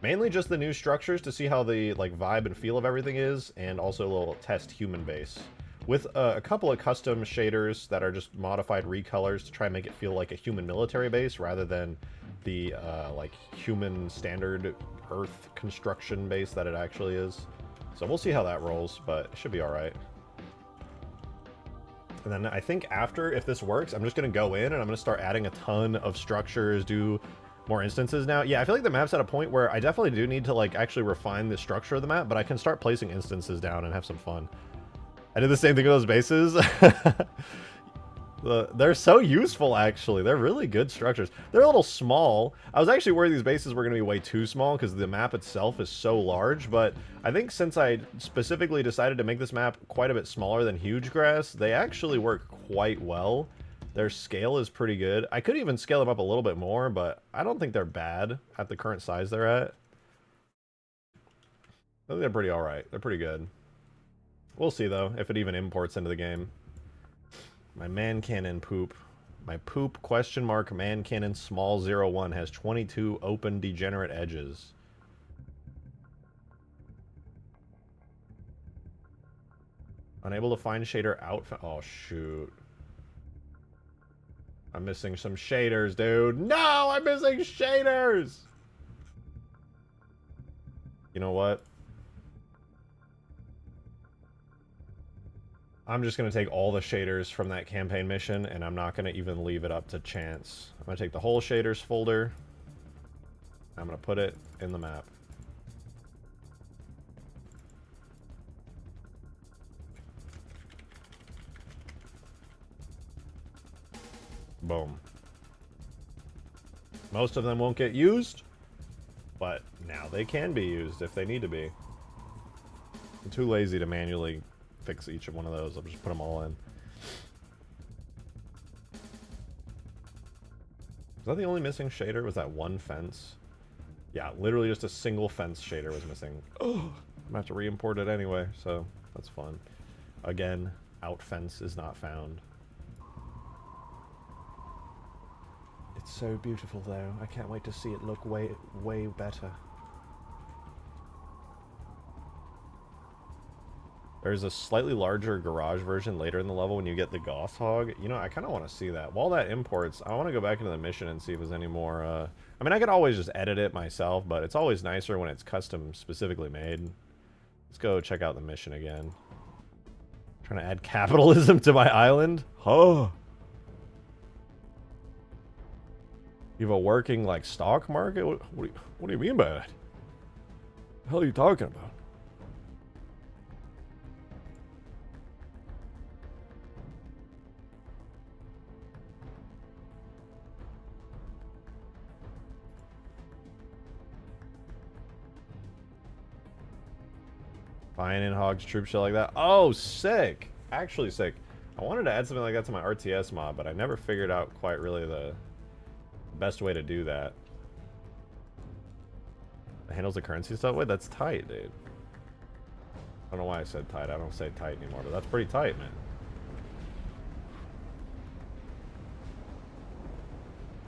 Mainly just the new structures to see how the like vibe and feel of everything is, and also a little test human base. With a couple of custom shaders that are just modified recolors to try and make it feel like a human military base rather than the like human standard Earth construction base that it actually is. So we'll see how that rolls, but it should be alright. And then I think after, if this works, I'm just going to go in and I'm going to start adding a ton of structures, do more instances now. Yeah, I feel like the map's at a point where I definitely do need to like actually refine the structure of the map, but I can start placing instances down and have some fun. I did the same thing with those bases. They're so useful, actually. They're really good structures. They're a little small. I was actually worried these bases were going to be way too small because the map itself is so large, but I think since I specifically decided to make this map quite a bit smaller than Huge Grass, they actually work quite well. Their scale is pretty good. I could even scale them up a little bit more, but I don't think they're bad at the current size they're at. I think they're pretty alright. They're pretty good. We'll see, though, if it even imports into the game. My man cannon poop. My poop question mark man cannon small 01 has 22 open degenerate edges. Unable to find shader outfit. Oh, shoot. I'm missing some shaders, dude. No, I'm missing shaders! You know what? I'm just going to take all the shaders from that campaign mission, and I'm not going to even leave it up to chance. I'm going to take the whole shaders folder. I'm going to put it in the map. Boom. Most of them won't get used, but now they can be used if they need to be. I'm too lazy to manually fix each one of those. I'll just put them all in. Was that the only missing shader? Was that one fence? Yeah, literally just a single fence shader was missing. Oh, I'm gonna have to re-import it anyway, so that's fun. Again, out fence is not found. It's so beautiful, though. I can't wait to see it look way, way better. There's a slightly larger garage version later in the level when you get the Goth Hog. You know, I kind of want to see that. While that imports, I want to go back into the mission and see if there's any more... I mean, I could always just edit it myself, but it's always nicer when it's custom specifically made. Let's go check out the mission again. Trying to add capitalism to my island? Huh. You have a working, like, stock market? What do you mean by that? The hell are you talking about? Buying in Hog's troop shell like that. Oh, sick! Actually sick. I wanted to add something like that to my RTS mod, but I never figured out quite really the best way to do that. It handles the currency stuff? Wait, that's tight, dude. I don't know why I said tight. I don't say tight anymore, but that's pretty tight, man.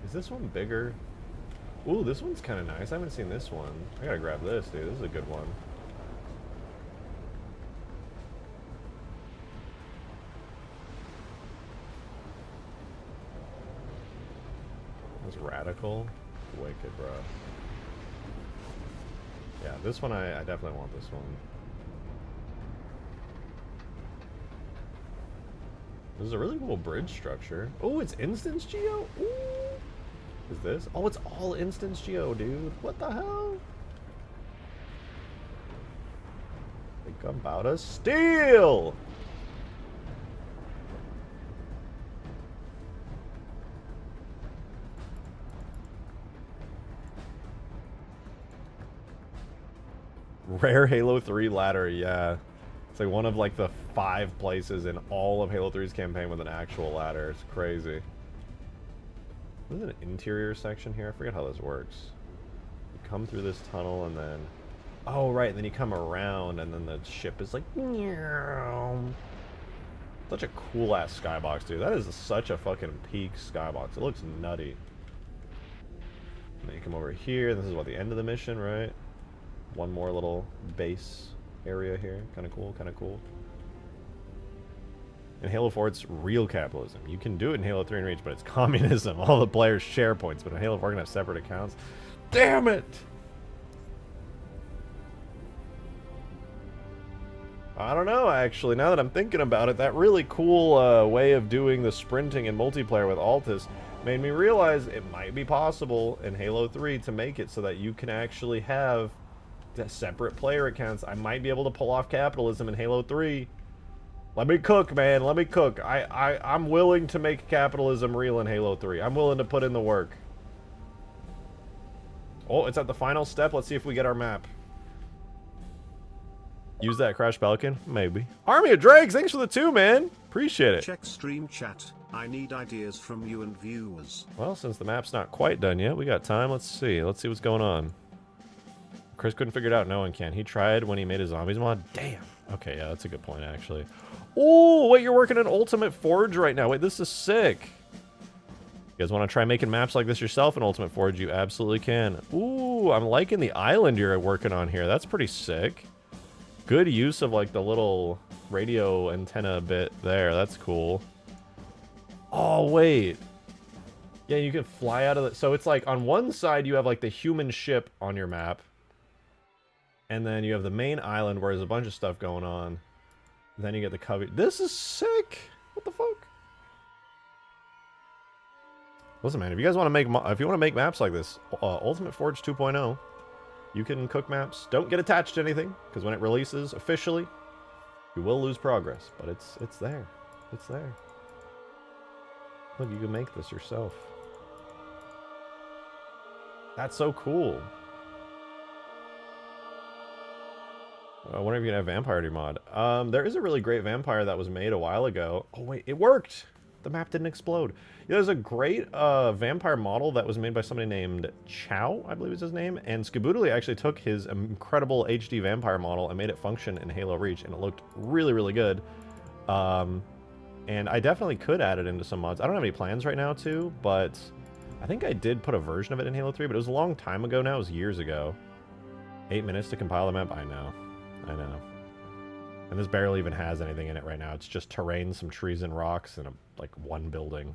Is this one bigger? Ooh, this one's kind of nice. I haven't seen this one. I gotta grab this, dude. This is a good one. That's radical. Wicked, bro. Yeah, this one I definitely want this one. This is a really cool bridge structure. Oh, it's instance geo? Ooh. Is this? Oh, it's all instance geo, dude. What the hell? Think I'm about to steal! Rare Halo 3 ladder, yeah. It's like one of like the 5 places in all of Halo 3's campaign with an actual ladder. It's crazy. There's an interior section here. I forget how this works. You come through this tunnel and then... Oh, right. And then you come around and then the ship is like... Such a cool-ass skybox, dude. That is such a fucking peak skybox. It looks nutty. And then you come over here. This is what, the end of the mission, right? One more little base area here. Kind of cool, kind of cool. In Halo 4, it's real capitalism. You can do it in Halo 3 and Reach, but it's communism. All the players share points, but in Halo 4, we're going to have separate accounts. Damn it! I don't know, actually. Now that I'm thinking about it, that really cool way of doing the sprinting in multiplayer with Altis made me realize it might be possible in Halo 3 to make it so that you can actually have separate player accounts. I might be able to pull off capitalism in Halo 3. Let me cook, man. Let me cook. I'm willing to make capitalism real in Halo 3. I'm willing to put in the work. Oh, it's at the final step. Let's see if we get our map. Use that Crash Pelican? Maybe. Army of Dregs, thanks for the 2, man. Appreciate it. Check stream chat. I need ideas from you and viewers. Well, since the map's not quite done yet, we got time. Let's see. Let's see what's going on. Chris couldn't figure it out. No one can. He tried when he made his zombies mod. Damn. Okay, yeah, that's a good point, actually. Oh, wait, you're working in Ultimate Forge right now. Wait, this is sick. You guys want to try making maps like this yourself in Ultimate Forge? You absolutely can. Ooh, I'm liking the island you're working on here. That's pretty sick. Good use of, like, the little radio antenna bit there. That's cool. Oh, wait. Yeah, you can fly out of the... So it's like, on one side, you have, like, the human ship on your map. And then you have the main island where there's a bunch of stuff going on. Then you get the cubby. This is sick! What the fuck? Listen, man, if you guys want to make maps like this, Ultimate Forge 2.0, you can cook maps. Don't get attached to anything, because when it releases officially, you will lose progress. But it's there. It's there. Look, you can make this yourself. That's so cool. I wonder if you can have Vampire to your mod. There is a really great Vampire that was made a while ago. Oh, wait, it worked! The map didn't explode. Yeah, there's a great Vampire model that was made by somebody named Chow, I believe is his name. And Skaboodly actually took his incredible HD Vampire model and made it function in Halo Reach, and it looked really, really good. And I definitely could add it into some mods. I don't have any plans right now to, but I think I did put a version of it in Halo 3, but it was a long time ago now. It was years ago. 8 minutes to compile the map? I know. I know. And this barely even has anything in it right now. It's just terrain, some trees and rocks, and like one building.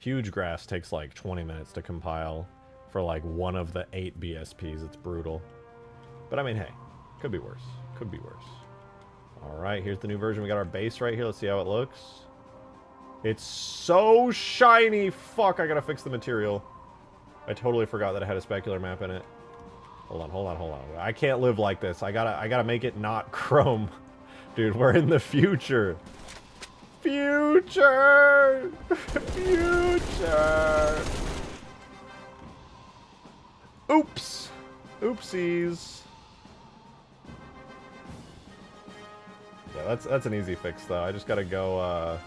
Huge Grass takes like 20 minutes to compile for like one of the 8 BSPs. It's brutal. But I mean, hey, could be worse. Could be worse. Alright, here's the new version. We got our base right here. Let's see how it looks. It's so shiny! Fuck, I gotta fix the material. I totally forgot that it had a specular map in it. Hold on, hold on, hold on. I can't live like this. I gotta make it not chrome. Dude, we're in the future. Future! Future! Oops! Oopsies. Yeah, that's an easy fix though. I just gotta go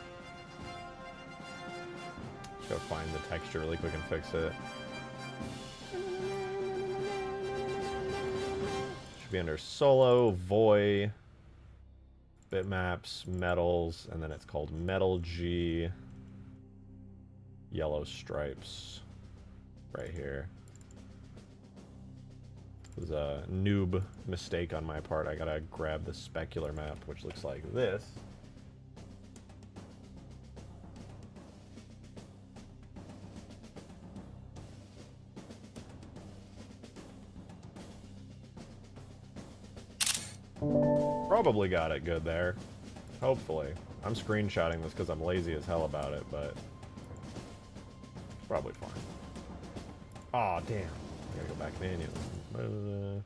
find the texture really quick and fix it. be under solo, voy, bitmaps, metals, and then it's called metal G, yellow stripes, right here. It was a noob mistake on my part. I gotta grab the specular map, which looks like this. Probably got it good there. Hopefully. I'm screenshotting this because I'm lazy as hell about it, but it's probably fine. Aw, damn. I gotta go back manually.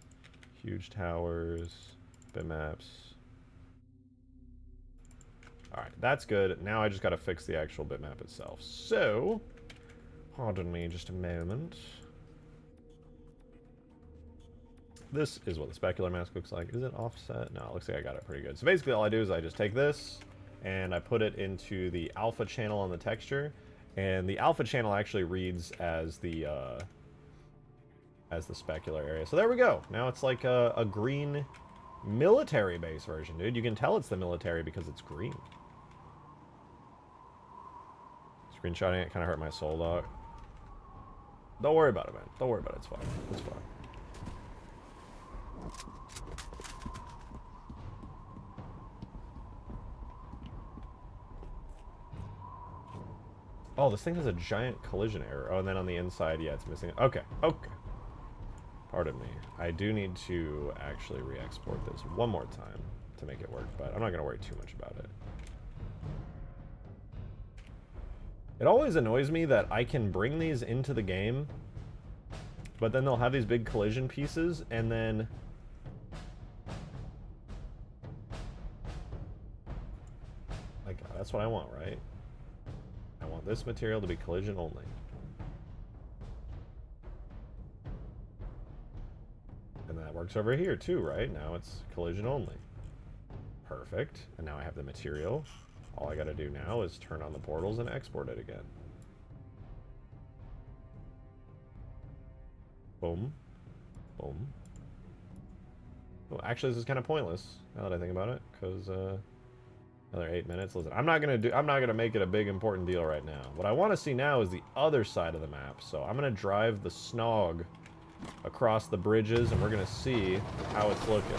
Huge towers, bitmaps. Alright, that's good. Now I just gotta fix the actual bitmap itself. So, pardon me just a moment. This is what the specular mask looks like. Is it offset? No, it looks like I got it pretty good. So basically all I do is I just take this and I put it into the alpha channel on the texture, and the alpha channel actually reads as the specular area. So there we go. Now it's like a green military base version, dude. You can tell it's the military because it's green. Screenshotting it kind of hurt my soul, dog. Don't worry about it, man. Don't worry about it. It's fine. It's fine. Oh, this thing has a giant collision error. Oh, and then on the inside, yeah, it's missing. Okay, okay. Pardon me. I do need to actually re-export this one more time to make it work, but I'm not going to worry too much about it. It always annoys me that I can bring these into the game, but then they'll have these big collision pieces, and then... like, that's what I want, right? I want this material to be collision only. And that works over here too, right? Now it's collision only. Perfect. And now I have the material. All I gotta do now is turn on the portals and export it again. Boom. Boom. Well, actually, this is kind of pointless, now that I think about it, because, another 8 minutes. Listen, I'm not gonna make it a big important deal right now. What I want to see now is the other side of the map. So I'm gonna drive the Snog across the bridges, and we're gonna see how it's looking.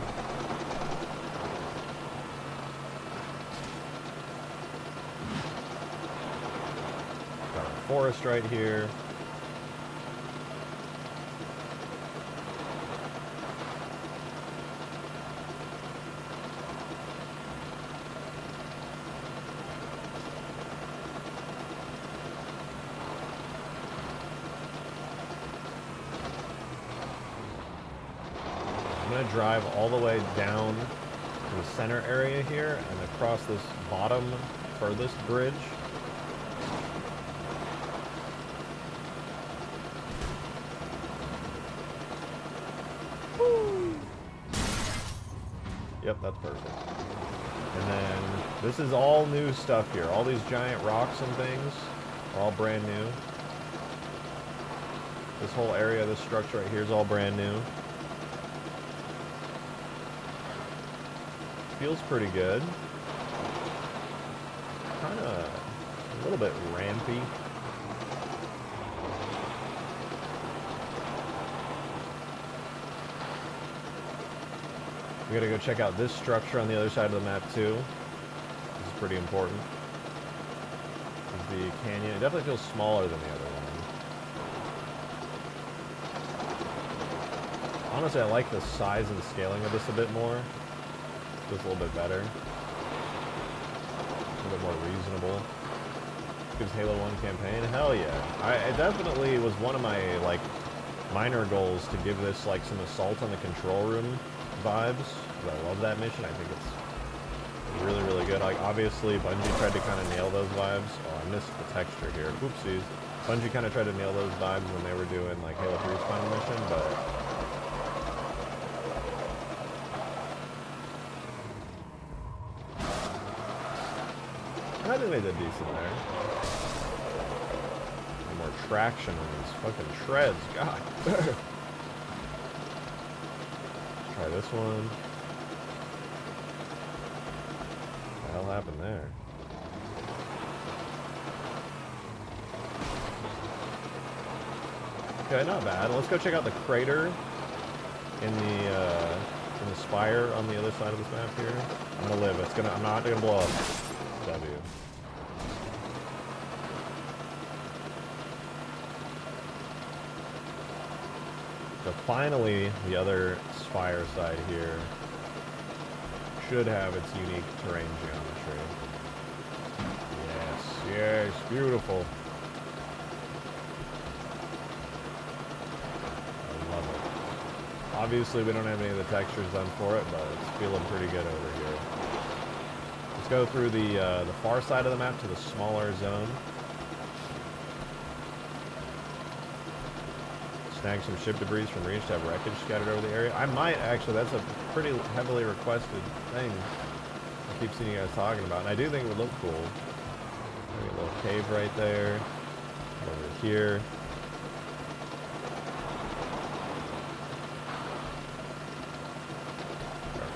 Got a forest right here. Drive all the way down to the center area here and across this bottom furthest bridge. Woo! Yep, that's perfect. And then this is all new stuff here. All these giant rocks and things are all brand new. This whole area, this structure right here is all brand new. Feels pretty good. Kind of a little bit rampy. We gotta go check out this structure on the other side of the map too. This is pretty important. This is the canyon. It definitely feels smaller than the other one. Honestly, I like the size and the scaling of this a bit more. Feels a little bit better. A little bit more reasonable. Gives Halo 1 campaign. Hell yeah. It definitely was one of my, like, minor goals to give this, like, some assault on the control room vibes. I love that mission. I think it's really, really good. Like, obviously, Bungie tried to kind of nail those vibes. Oh, I missed the texture here. Oopsies. Bungie kind of tried to nail those vibes when they were doing, like, Halo 3's final mission, but... I think they did decent there. More traction on these fucking shreds. God. Try try this one. What the hell happened there? Okay, not bad. Let's go check out the crater in the spire on the other side of this map here. I'm gonna live. I'm not gonna blow up. W. So finally, the other spire side here should have its unique terrain geometry. Yes, yes, beautiful. Obviously, we don't have any of the textures done for it, but it's feeling pretty good over here. Let's go through the far side of the map to the smaller zone. Snag some ship debris from Reach to have wreckage scattered over the area. I might, actually, that's a pretty heavily requested thing I keep seeing you guys talking about, and I do think it would look cool. Maybe a little cave right there. Over here.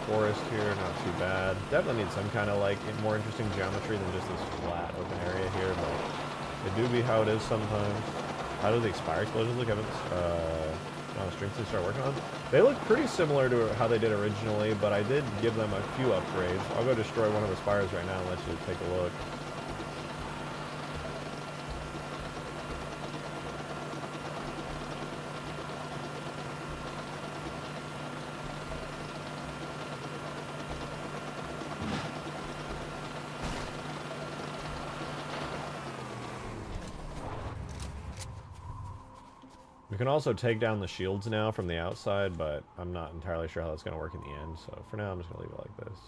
Forest here, not too bad. Definitely need some kind of like more interesting geometry than just this flat open area here, but it do be how it is sometimes. How do the Expire explosions look? Haven't on the streams they start working on? They look pretty similar to how they did originally, but I did give them a few upgrades. I'll go destroy one of the spires right now and let you take a look. We can also take down the shields now from the outside, but I'm not entirely sure how that's going to work in the end. So for now, I'm just going to leave it like this.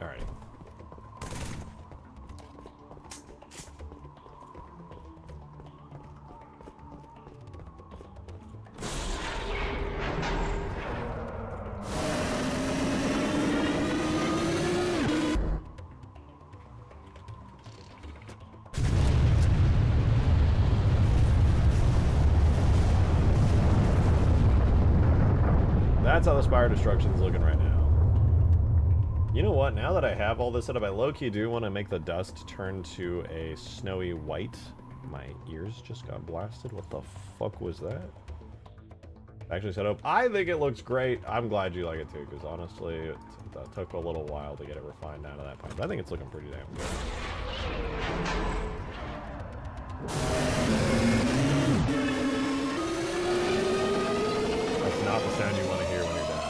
All right. That's how the Spire Destruction is looking right now. You know what? Now that I have all this set up, I low-key do want to make the dust turn to a snowy white. My ears just got blasted. What the fuck was that? Actually set up. I think it looks great. I'm glad you like it too, because honestly, it took a little while to get it refined down to that point. But I think it's looking pretty damn good. That's not the sound you want to hear when you're done.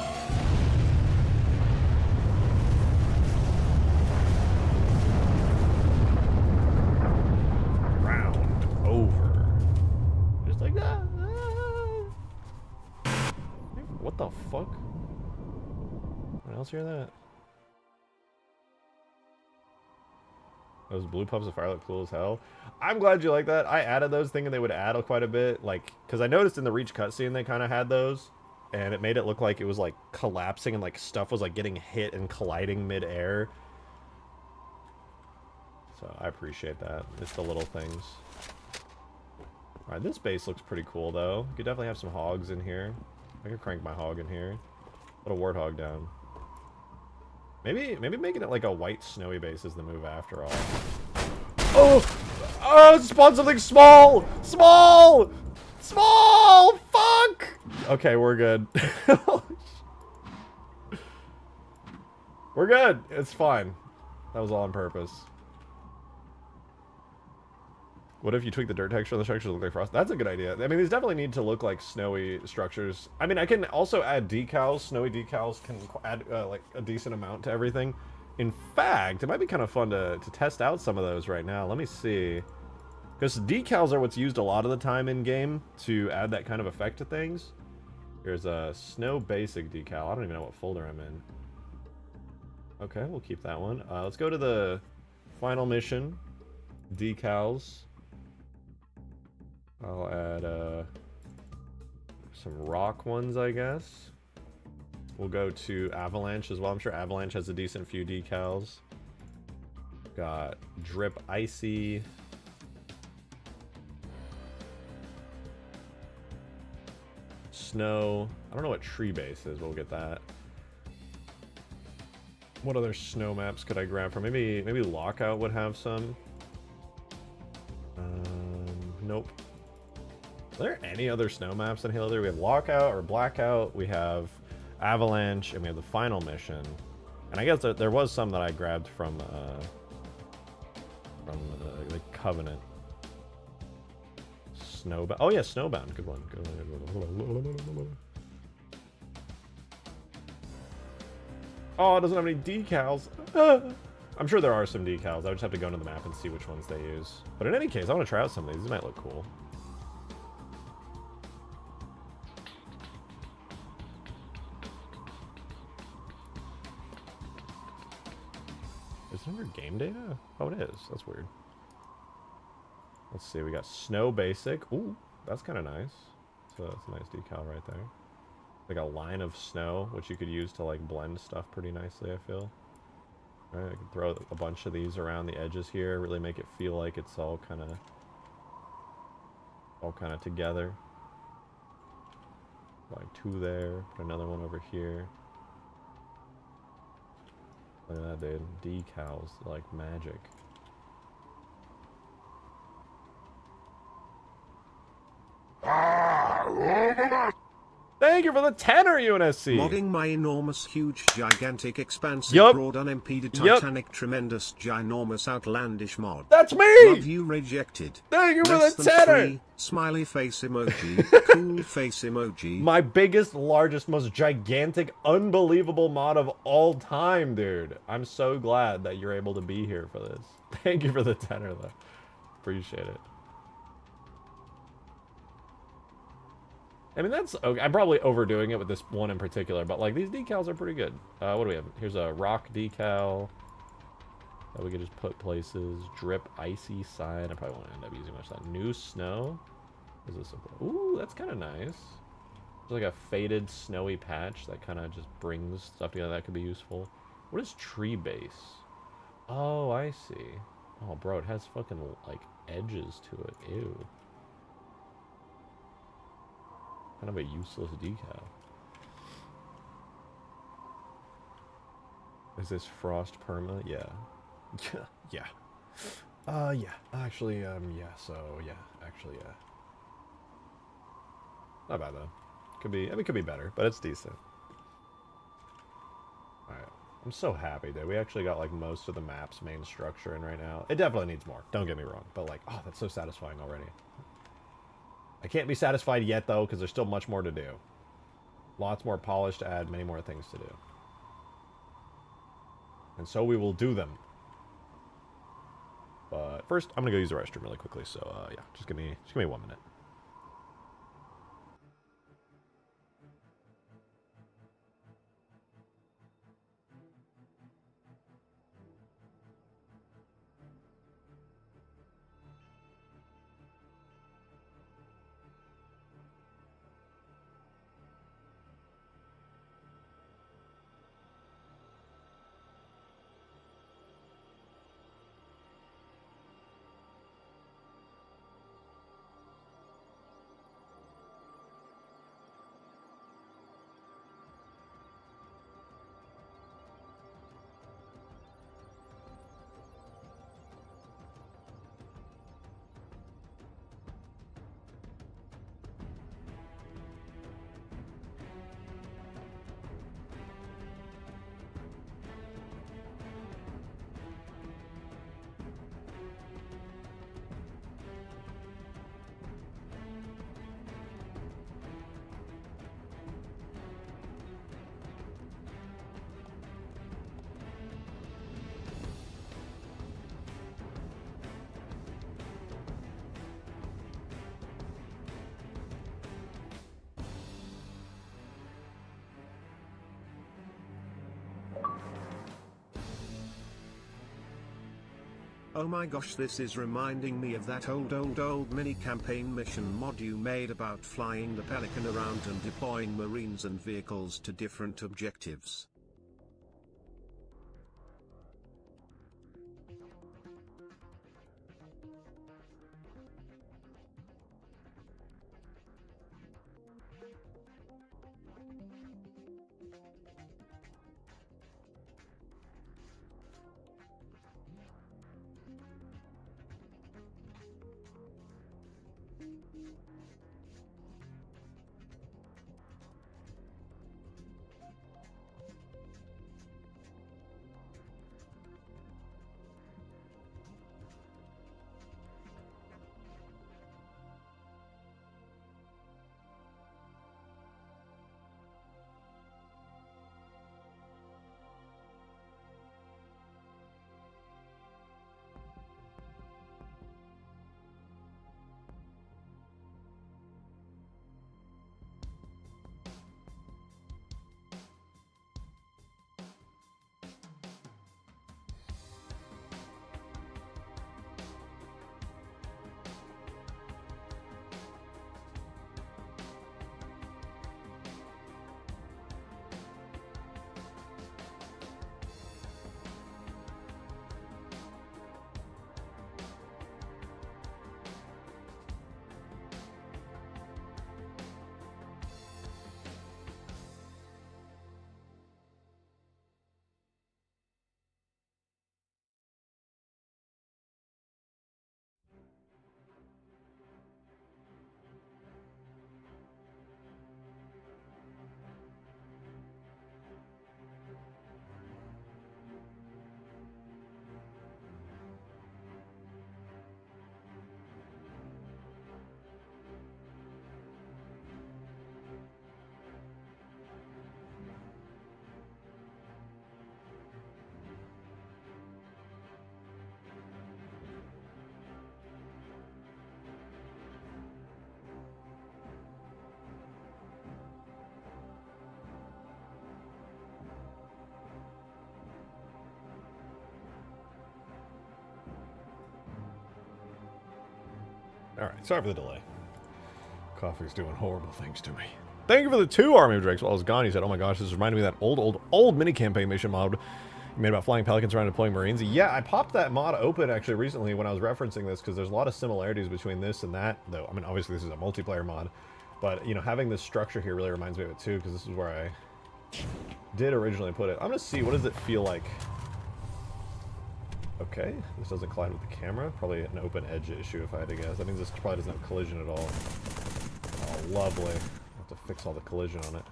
Round over. Just like that. What the fuck? Anyone else hear that? Those blue puffs of fire look cool as hell. I'm glad you like that. I added those thinking they would add quite a bit. Like, because I noticed in the Reach cutscene they kind of had those. And it made it look like it was like collapsing and like stuff was like getting hit and colliding mid-air. So I appreciate that. It's the little things. Alright, this base looks pretty cool though. You could definitely have some hogs in here. I could crank my hog in here. Put a warthog down. Maybe making it like a white snowy base is the move after all. Oh! Oh, spawn something small! Small! Small! Fuck! Okay, we're good. We're good. It's fine. That was all on purpose. What if you tweak the dirt texture on the structures to look like frost? That's a good idea. I mean, these definitely need to look like snowy structures. I mean, I can also add decals. Snowy decals can add like a decent amount to everything. In fact, it might be kind of fun to test out some of those right now. Let me see. Because decals are what's used a lot of the time in game to add that kind of effect to things. Here's a snow basic decal. I don't even know what folder I'm in. Okay, we'll keep that one. Let's go to the final mission. Decals. I'll add some rock ones, I guess. We'll go to Avalanche as well. I'm sure Avalanche has a decent few decals. Got drip icy. Snow. I don't know what tree base is, but we'll get that. What other snow maps could I grab from? Maybe Lockout would have some. Nope. Are there any other snow maps in Halo 3? We have Lockout or Blackout. We have Avalanche, and we have the final mission. And I guess there was some that I grabbed from the Covenant. Snowbound. Oh yeah, Snowbound. Good one. Good one. Oh, it doesn't have any decals. I'm sure there are some decals. I would just have to go into the map and see which ones they use. But in any case, I want to try out some of these. These might look cool. Is it under game data? Oh, it is. That's weird. Let's see. We got Snow Basic. Ooh, that's kind of nice. So that's a nice decal right there. Like a line of snow, which you could use to like blend stuff pretty nicely, I feel. All right, I can throw a bunch of these around the edges here, really make it feel like it's all kind of together. Like two there, put another one over here. Look at that, dude. Decals, like magic. Thank you for the tenor, UNSC! Modding my enormous, huge, gigantic, expansive, broad, unimpeded, titanic, tremendous, ginormous, outlandish mod. That's me! Love you rejected. Thank you for Less the than tenor! 3, smiley face emoji, cool face emoji. My biggest, largest, most gigantic, unbelievable mod of all time, dude. I'm so glad that you're able to be here for this. Thank you for the tenor, though. Appreciate it. I mean, that's okay. I'm probably overdoing it with this one in particular, but like these decals are pretty good. What do we have? Here's a rock decal that we could just put places. Drip icy side. I probably won't end up using much of that. New snow. Is this a... Ooh, that's kind of nice. It's like a faded snowy patch that kind of just brings stuff together. That could be useful. What is tree base? Oh, I see. Oh, bro, it has fucking like edges to it. Ew. Kind of a useless decal. Is this frost perma? Yeah. Yeah. Yeah. Actually, yeah. So, yeah. Actually, yeah. Not bad though. Could be. I mean, it could be better, but it's decent. All right. I'm so happy that we actually got like most of the map's main structure in right now. It definitely needs more. Don't get me wrong, but like, oh, that's so satisfying already. I can't be satisfied yet, though, because there's still much more to do. Lots more polish to add, many more things to do. And so we will do them. But first, I'm going to go use the restroom really quickly, so, yeah, just give me 1 minute. Oh my gosh, this is reminding me of that old mini-campaign mission mod you made about flying the Pelican around and deploying marines and vehicles to different objectives. Alright, sorry for the delay. Coffee's doing horrible things to me. Thank you for the 2 Army of Drakes. While I was gone, he said, oh my gosh, this reminded me of that old mini-campaign mission mod you made about flying Pelicans around deploying Marines. Yeah, I popped that mod open, actually, recently when I was referencing this, because there's a lot of similarities between this and that, though. I mean, obviously, this is a multiplayer mod. But, you know, having this structure here really reminds me of it, too, because this is where I did originally put it. I'm going to see, what does it feel like? Okay, this doesn't collide with the camera. Probably an open edge issue, if I had to guess. That means this probably doesn't have collision at all. Oh, lovely. I'll have to fix all the collision on it.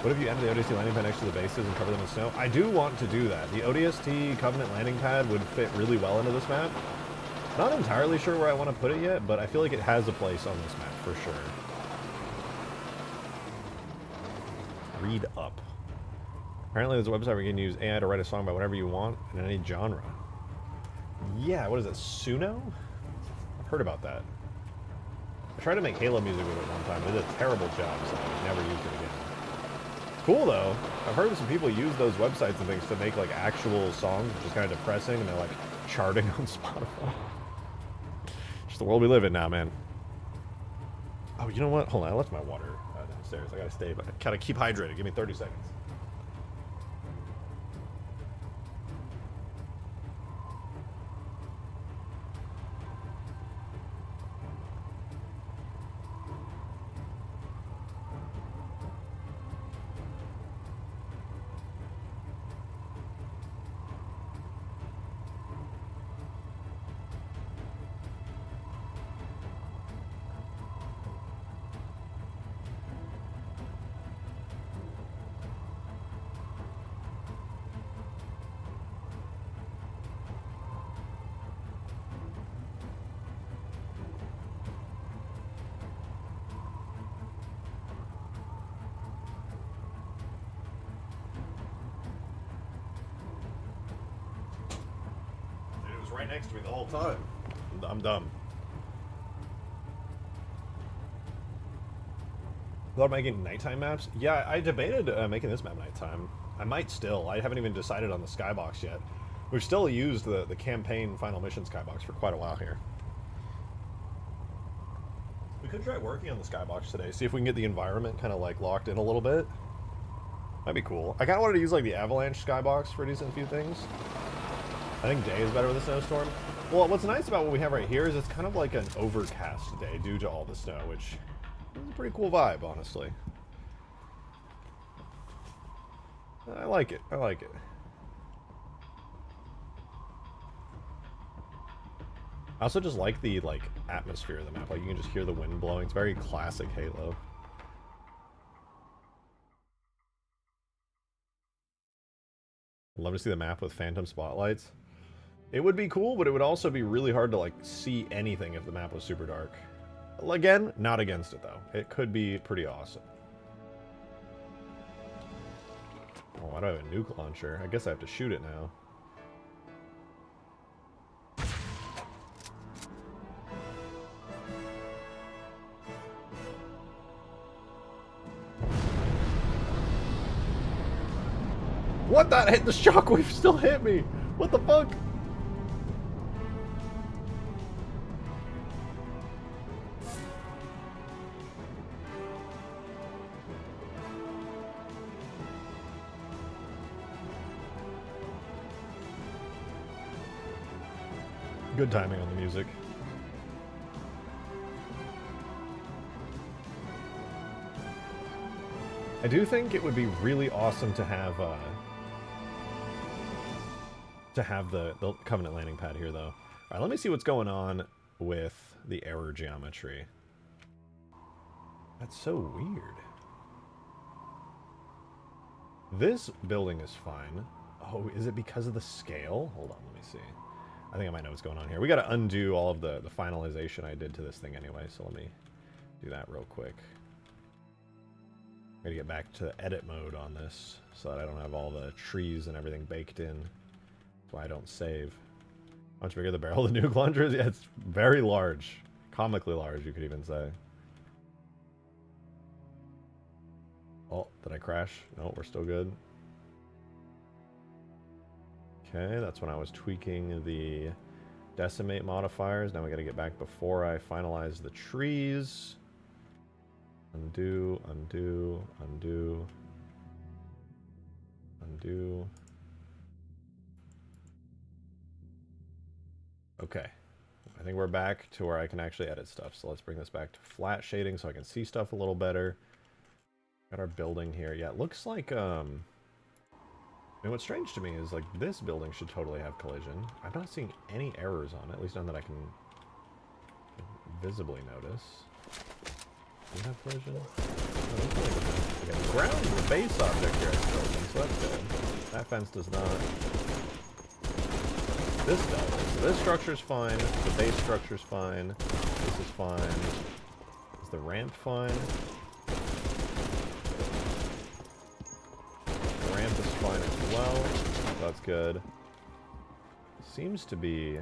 What if you added the ODST landing pad next to the bases and cover them in snow? I do want to do that. The ODST Covenant landing pad would fit really well into this map. Not entirely sure where I want to put it yet, but I feel like it has a place on this map for sure. Read up. Apparently there's a website where you can use AI to write a song about whatever you want in any genre. Yeah, what is it, Suno? I've heard about that. I tried to make Halo music with it one time, but it did a terrible job, so I never used it again. Cool though. I've heard of some people use those websites and things to make like actual songs, which is kind of depressing, and they're like charting on Spotify. Just the world we live in now, man. Oh, you know what? Hold on, I left my water downstairs. I gotta stay, but gotta keep hydrated. Give me 30 seconds. Right next to me the whole time. I'm dumb. Thought making nighttime maps? Yeah, I debated making this map nighttime. I might still. I haven't even decided on the skybox yet. We've still used the campaign final mission skybox for quite a while here. We could try working on the skybox today, see if we can get the environment kind of like locked in a little bit. That'd be cool. I kind of wanted to use like the avalanche skybox for a decent few things. I think day is better with a snowstorm. Well, what's nice about what we have right here is it's kind of like an overcast day due to all the snow, which is a pretty cool vibe, honestly. I like it. I like it. I also just like the atmosphere of the map. Like you can just hear the wind blowing. It's very classic Halo. Love to see the map with phantom spotlights. It would be cool, but it would also be really hard to, like, see anything if the map was super dark. Again, not against it, though. It could be pretty awesome. Oh, why do I have a nuke launcher? I guess I have to shoot it now. What? That hit the shockwave still hit me! What the fuck? Good timing on the music. I do think it would be really awesome to have the Covenant landing pad here, though. All right, let me see what's going on with the error geometry. That's so weird. This building is fine. Oh, is it because of the scale? Hold on, let me see. I think I might know what's going on here. We got to undo all of the finalization I did to this thing anyway, so let me do that real quick. I gotta get back to edit mode on this so that I don't have all the trees and everything baked in. That's why I don't save. How much bigger the barrel of the nuke launcher is? Yeah, it's very large. Comically large, you could even say. Oh, did I crash? No, we're still good. Okay, that's when I was tweaking the decimate modifiers. Now we got to get back before I finalize the trees. Undo, undo, undo, undo. Okay, I think we're back to where I can actually edit stuff. So let's bring this back to flat shading so I can see stuff a little better. Got our building here. Yeah, it looks like, and what's strange to me is, like, this building should totally have collision. I'm not seeing any errors on it, at least none that I can visibly notice. Do you have collision? Oh, okay, the ground is the base object here is broken, so that's good. That fence does not. This does. So this structure's fine. The base structure's fine. This is fine. Is the ramp fine? The ramp is fine as well. That's good. Seems to be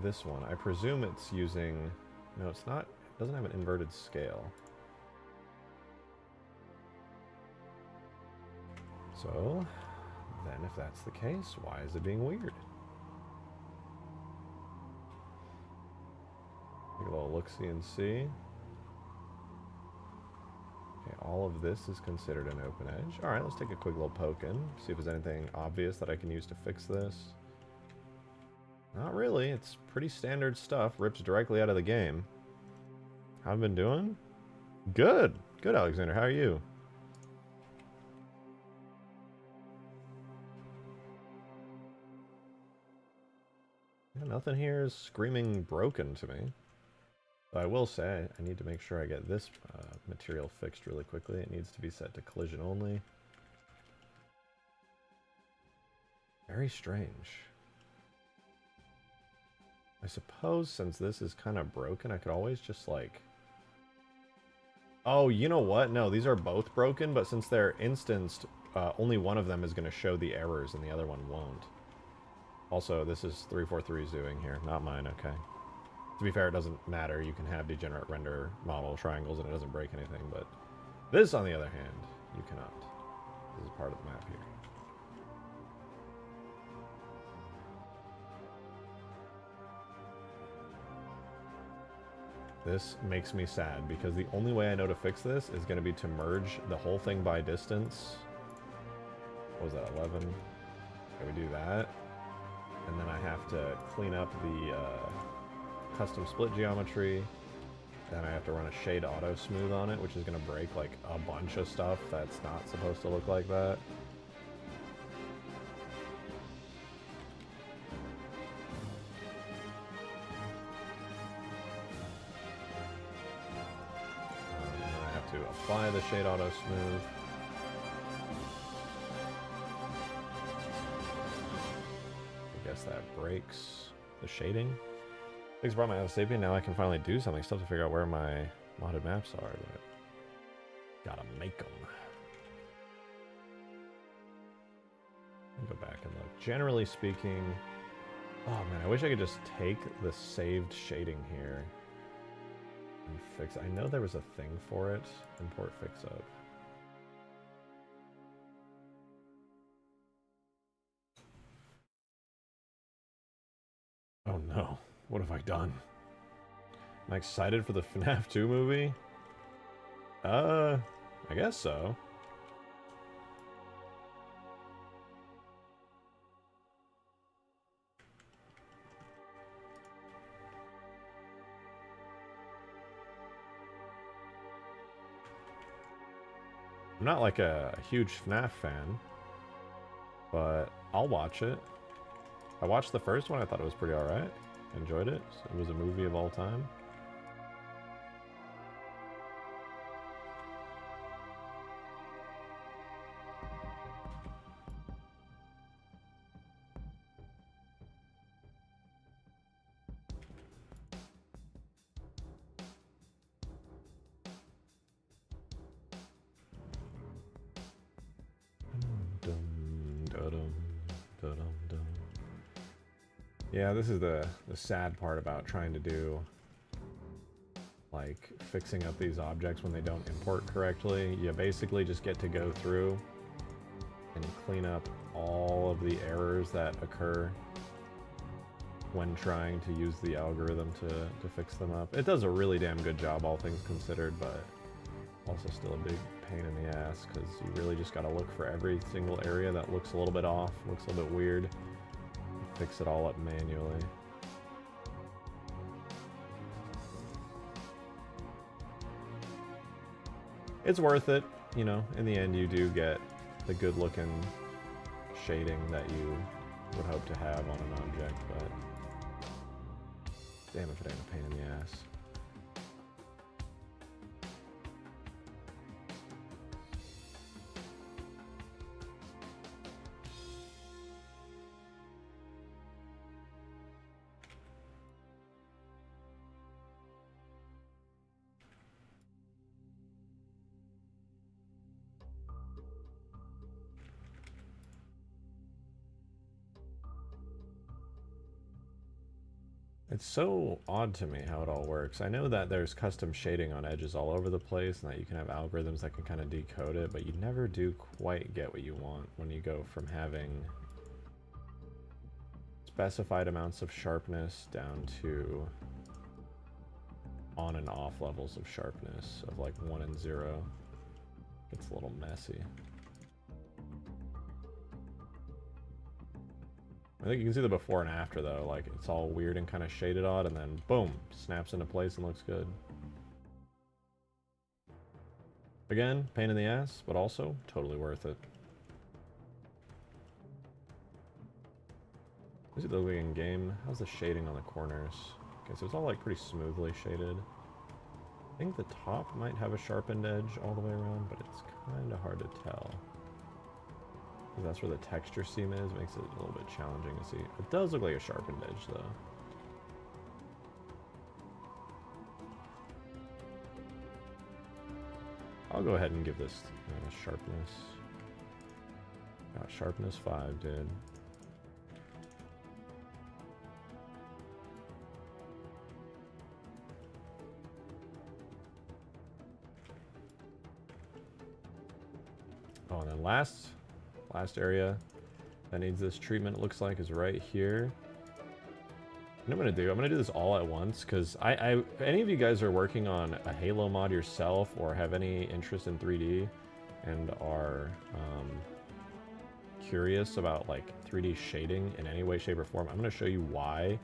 this one. I presume it's using... No, it's not. It doesn't have an inverted scale. So, then if that's the case, why is it being weird? Take a little look-see and see. Okay, all of this is considered an open edge. Alright, let's take a quick little poke in. See if there's anything obvious that I can use to fix this. Not really. It's pretty standard stuff. Rips directly out of the game. How have I been doing? Good. Good, Alexander. How are you? Yeah, nothing here is screaming broken to me. But I will say, I need to make sure I get this material fixed really quickly. It needs to be set to collision only. Very strange. I suppose since this is kind of broken, I could always just like... Oh, you know what? No, these are both broken, but since they're instanced, only one of them is going to show the errors and the other one won't. Also, this is 343 zooing here, not mine, okay. To be fair, it doesn't matter. You can have degenerate render model triangles and it doesn't break anything, but this, on the other hand, you cannot. This is part of the map here. This makes me sad, because the only way I know to fix this is going to be to merge the whole thing by distance. What was that, 11? Okay, we do that. And then I have to clean up the custom split geometry. Then I have to run a shade auto smooth on it, which is going to break like a bunch of stuff that's not supposed to look like that. I have to apply the shade auto smooth. I guess that breaks the shading. Thanks for my Sapien. Now I can finally do something. Still have to figure out where my modded maps are, but gotta make them. Go back and look. Generally speaking, oh man, I wish I could just take the saved shading here and fix it. I know there was a thing for it. Import fix up. Oh no. What have I done? Am I excited for the FNAF 2 movie? I guess so. I'm not like a huge FNAF fan, but I'll watch it. I watched the first one, I thought it was pretty alright. Enjoyed it. It was a movie of all time. Yeah, this is the sad part about trying to do, like, fixing up these objects when they don't import correctly. You basically just get to go through and clean up all of the errors that occur when trying to use the algorithm to fix them up. It does a really damn good job, all things considered, but also still a big pain in the ass, because you really just gotta look for every single area that looks a little bit off, looks a little bit weird, and fix it all up manually. It's worth it, you know, in the end you do get the good looking shading that you would hope to have on an object, but damn if it ain't a pain in the ass. It's so odd to me how it all works. I know that there's custom shading on edges all over the place and that you can have algorithms that can kind of decode it, but you never do quite get what you want when you go from having specified amounts of sharpness down to on and off levels of sharpness of like 1 and 0. It's a little messy. I think you can see the before and after though, like it's all weird and kind of shaded odd, and then boom, snaps into place and looks good. Again, pain in the ass, but also totally worth it. Is it looking in game? How's the shading on the corners? Okay, so it's all like pretty smoothly shaded. I think the top might have a sharpened edge all the way around, but it's kind of hard to tell. That's where the texture seam is, makes it a little bit challenging to see. It does look like a sharpened edge though. I'll go ahead and give this sharpness. Sharpness 5, dude. Oh, and then last area that needs this treatment, it looks like, is right here. What I'm gonna do this all at once, because if any of you guys are working on a Halo mod yourself or have any interest in 3D and are curious about like 3D shading in any way, shape, or form, I'm gonna show you why.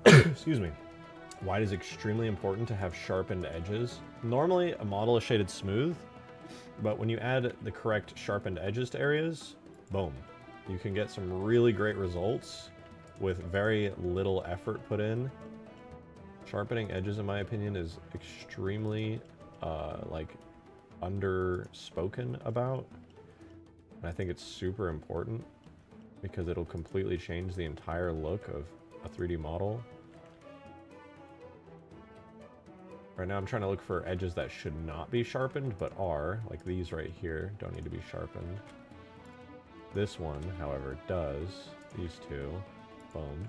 Excuse me. Why it is extremely important to have sharpened edges. Normally, a model is shaded smooth, but when you add the correct sharpened edges to areas, boom, you can get some really great results with very little effort put in. Sharpening edges, in my opinion, is extremely like underspoken about, and I think it's super important because it'll completely change the entire look of a 3D model. Right now I'm trying to look for edges that should not be sharpened, but are, like these right here, don't need to be sharpened. This one, however, does. These two, boom,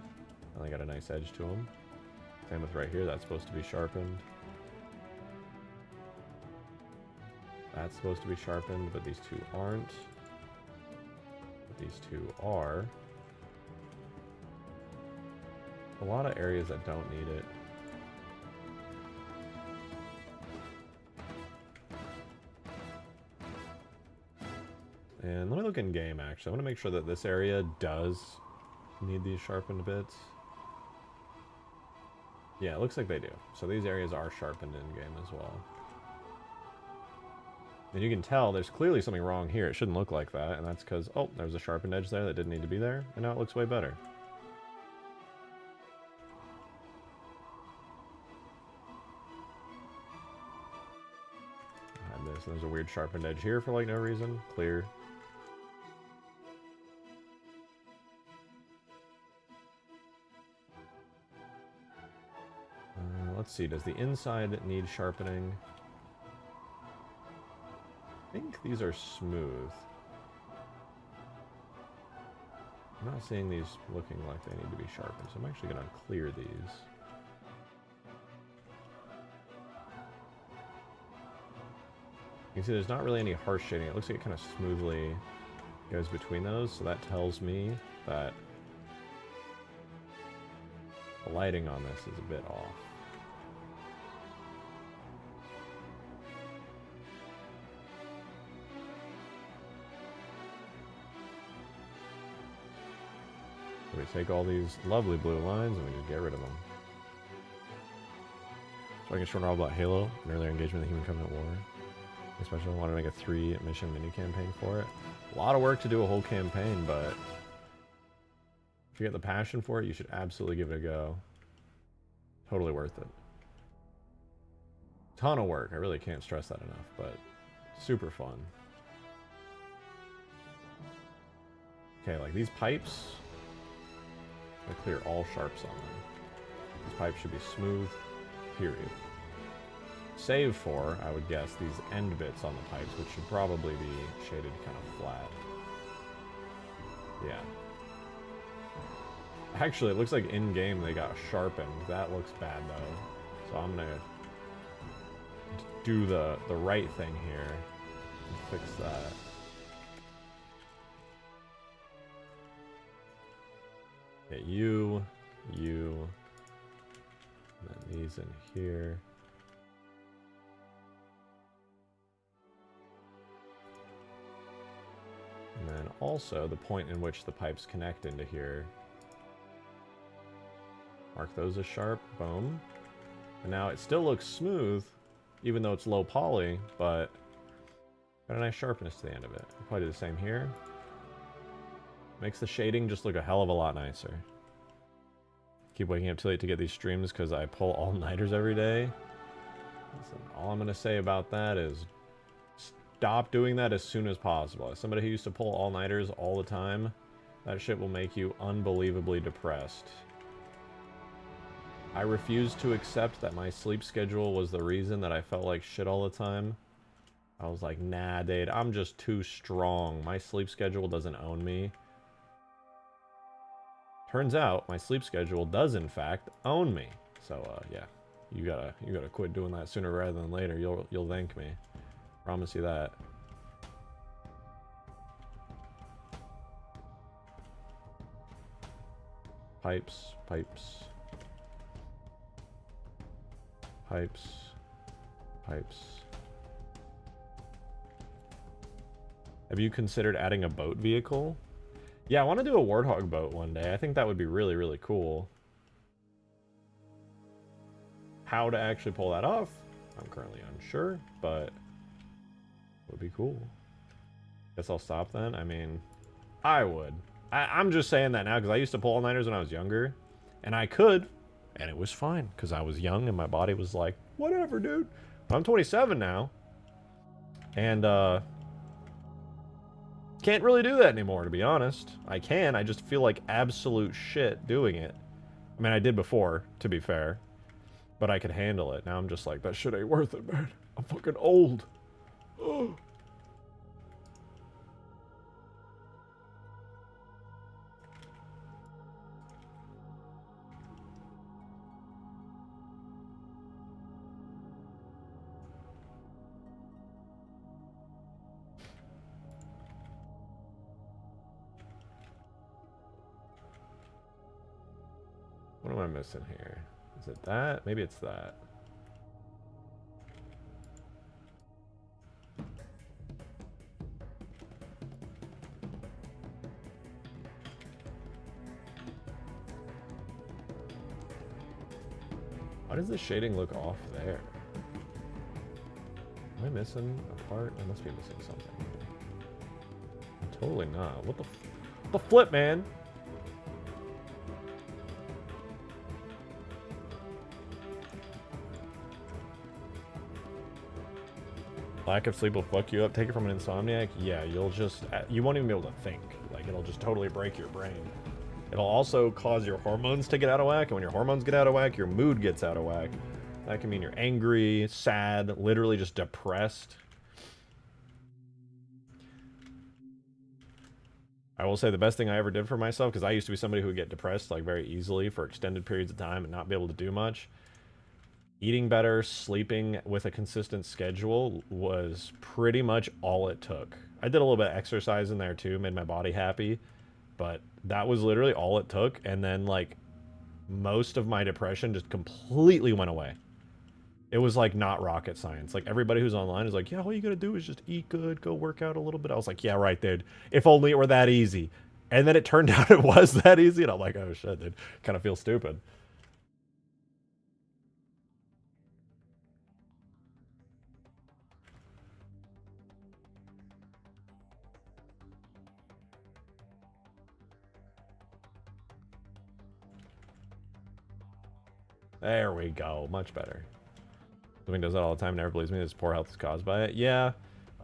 and they got a nice edge to them. Same with right here, that's supposed to be sharpened. That's supposed to be sharpened, but these two aren't. But these two are. A lot of areas that don't need it. And let me look in game, actually. I want to make sure that this area does need these sharpened bits. Yeah, it looks like they do. So these areas are sharpened in game as well. And you can tell there's clearly something wrong here. It shouldn't look like that, and that's because, oh, there was a sharpened edge there that didn't need to be there, and now it looks way better. And there's a weird sharpened edge here for like no reason. Clear. Let's see, does the inside need sharpening? I think these are smooth. I'm not seeing these looking like they need to be sharpened, so I'm actually going to clear these. You can see there's not really any harsh shading. It looks like it kind of smoothly goes between those, so that tells me that the lighting on this is a bit off. So we take all these lovely blue lines and we just get rid of them. So I can show all about Halo, an earlier engagement of the Human Covenant War. Especially want to make a 3-mission mini-campaign for it. A lot of work to do a whole campaign, but if you get the passion for it, you should absolutely give it a go. Totally worth it. Ton of work. I really can't stress that enough, but super fun. Okay, like these pipes, I clear all sharps on them. These pipes should be smooth, period. Save for, I would guess, these end bits on the pipes, which should probably be shaded kind of flat. Yeah. Actually, it looks like in-game they got sharpened. That looks bad, though. So I'm gonna do the right thing here and fix that. Get you, and then these in here. And then also the point in which the pipes connect into here. Mark those as sharp, boom. And now it still looks smooth, even though it's low poly, but got a nice sharpness to the end of it. I'll probably do the same here. Makes the shading just look a hell of a lot nicer. Keep waking up too late to get these streams because I pull all-nighters every day. Listen, all I'm going to say about that is stop doing that as soon as possible. As somebody who used to pull all-nighters all the time, that shit will make you unbelievably depressed. I refuse to accept that my sleep schedule was the reason that I felt like shit all the time. I was like, nah, dude, I'm just too strong. My sleep schedule doesn't own me. Turns out, my sleep schedule does, in fact, own me. So, yeah, you gotta quit doing that sooner rather than later. You'll thank me. Promise you that. Pipes, pipes. Pipes, pipes. Have you considered adding a boat vehicle? Yeah, I want to do a Warthog boat one day. I think that would be really, really cool. How to actually pull that off, I'm currently unsure, but it would be cool. Guess I'll stop then. I mean, I would. I'm just saying that now because I used to pull all-nighters when I was younger, and I could, and it was fine because I was young and my body was like, whatever, dude. But I'm 27 now, and can't really do that anymore, to be honest. I can, I just feel like absolute shit doing it. I mean, I did before, to be fair, but I could handle it. Now I'm just like, that shit ain't worth it, man. I'm fucking old. Oh. What am I missing here? Is it that? Maybe it's that. Why does the shading look off there? Am I missing a part? I must be missing something. I'm totally not. What the flip, man? Lack of sleep will fuck you up. Take it from an insomniac. Yeah, you won't even be able to think. Like, it'll just totally break your brain. It'll also cause your hormones to get out of whack, and when your hormones get out of whack, your mood gets out of whack. That can mean you're angry, sad, literally just depressed. I will say the best thing I ever did for myself, because I used to be somebody who would get depressed like very easily for extended periods of time and not be able to do much. eating better, sleeping with a consistent schedule was pretty much all it took. I did a little bit of exercise in there too, made my body happy, but that was literally all it took. And then like most of my depression just completely went away. It was like not rocket science. Like everybody who's online is like, yeah, all you gotta do is just eat good, go work out a little bit. I was like, yeah, right, dude. If only it were that easy. And then it turned out it was that easy, and I'm like, oh shit, dude. Kind of feel stupid. There we go. Much better. Something does that all the time, never believes me this poor health is caused by it. Yeah.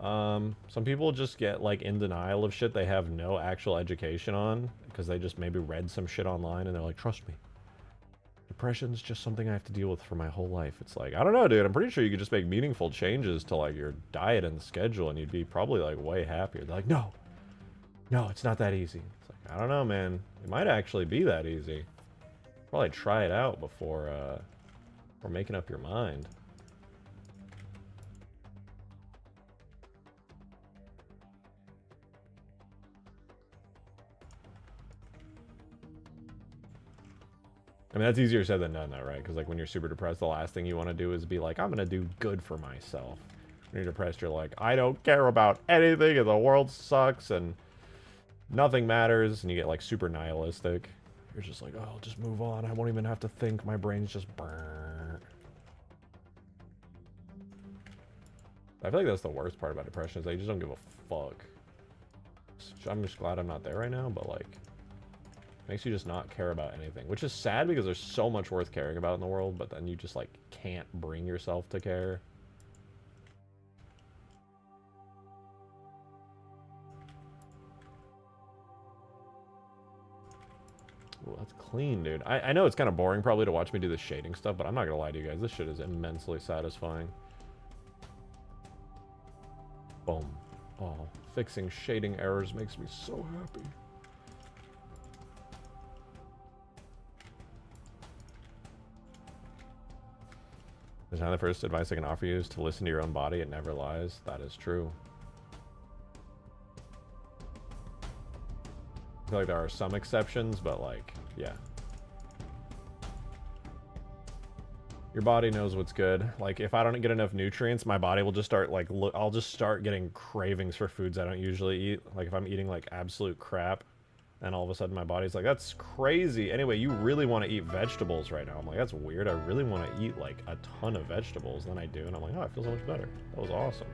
Some people just get like in denial of shit they have no actual education on because they just maybe read some shit online and they're like, trust me. Depression's just something I have to deal with for my whole life. It's like, I don't know, dude. I'm pretty sure you could just make meaningful changes to like your diet and schedule and you'd be probably like way happier. They're like, no, it's not that easy. It's like, I don't know, man. It might actually be that easy. Probably try it out before making up your mind. I mean, that's easier said than done, though, right? Because, like, when you're super depressed, the last thing you want to do is be like, I'm going to do good for myself. When you're depressed, you're like, I don't care about anything, and the world sucks, and nothing matters, and you get, like, super nihilistic. You're just like, oh, I'll just move on. I won't even have to think. My brain's just burnt. I feel like that's the worst part about depression, is that you just don't give a fuck. I'm just glad I'm not there right now, but, like... makes you just not care about anything, which is sad because there's so much worth caring about in the world, but then you just like can't bring yourself to care. Ooh, that's clean, dude. I know it's kind of boring probably to watch me do the shading stuff, but I'm not gonna lie to you guys, this shit is immensely satisfying. Boom. Oh, fixing shading errors makes me so happy. Is now the first advice I can offer you is to listen to your own body. It never lies. That is true. I feel like there are some exceptions, but like, yeah. Your body knows what's good. Like, if I don't get enough nutrients, my body will just start, like, I'll just start getting cravings for foods I don't usually eat. Like, if I'm eating, like, absolute crap, and all of a sudden my body's like, that's crazy. Anyway, you really want to eat vegetables right now. I'm like, that's weird. I really want to eat like a ton of vegetables. Then I do, and I'm like, oh, I feel so much better. That was awesome.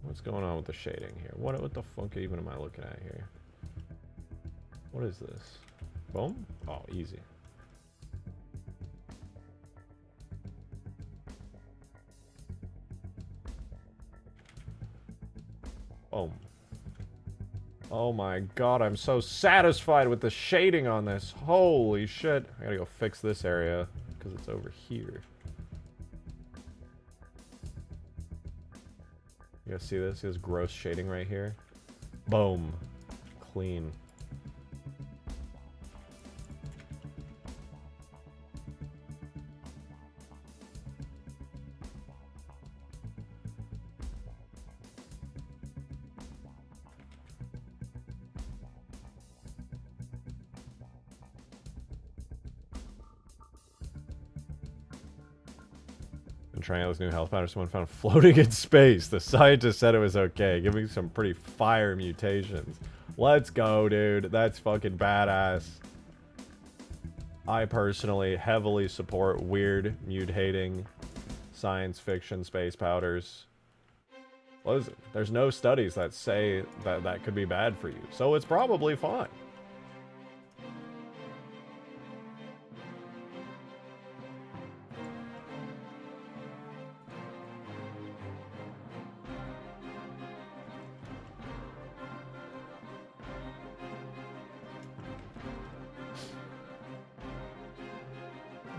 What's going on with the shading here? What the fuck even am I looking at here? What is this? Boom? Oh, easy. Boom. Oh my god, I'm so satisfied with the shading on this. Holy shit. I gotta go fix this area because it's over here. You guys see this? See this gross shading right here? Boom. Clean. Trying out this new health powder someone found floating in space. The scientist said it was okay. Give me some pretty fire mutations. Let's go, dude. That's fucking badass. I personally heavily support weird, mutating, science fiction space powders. Listen, there's no studies that say that that could be bad for you, so it's probably fine.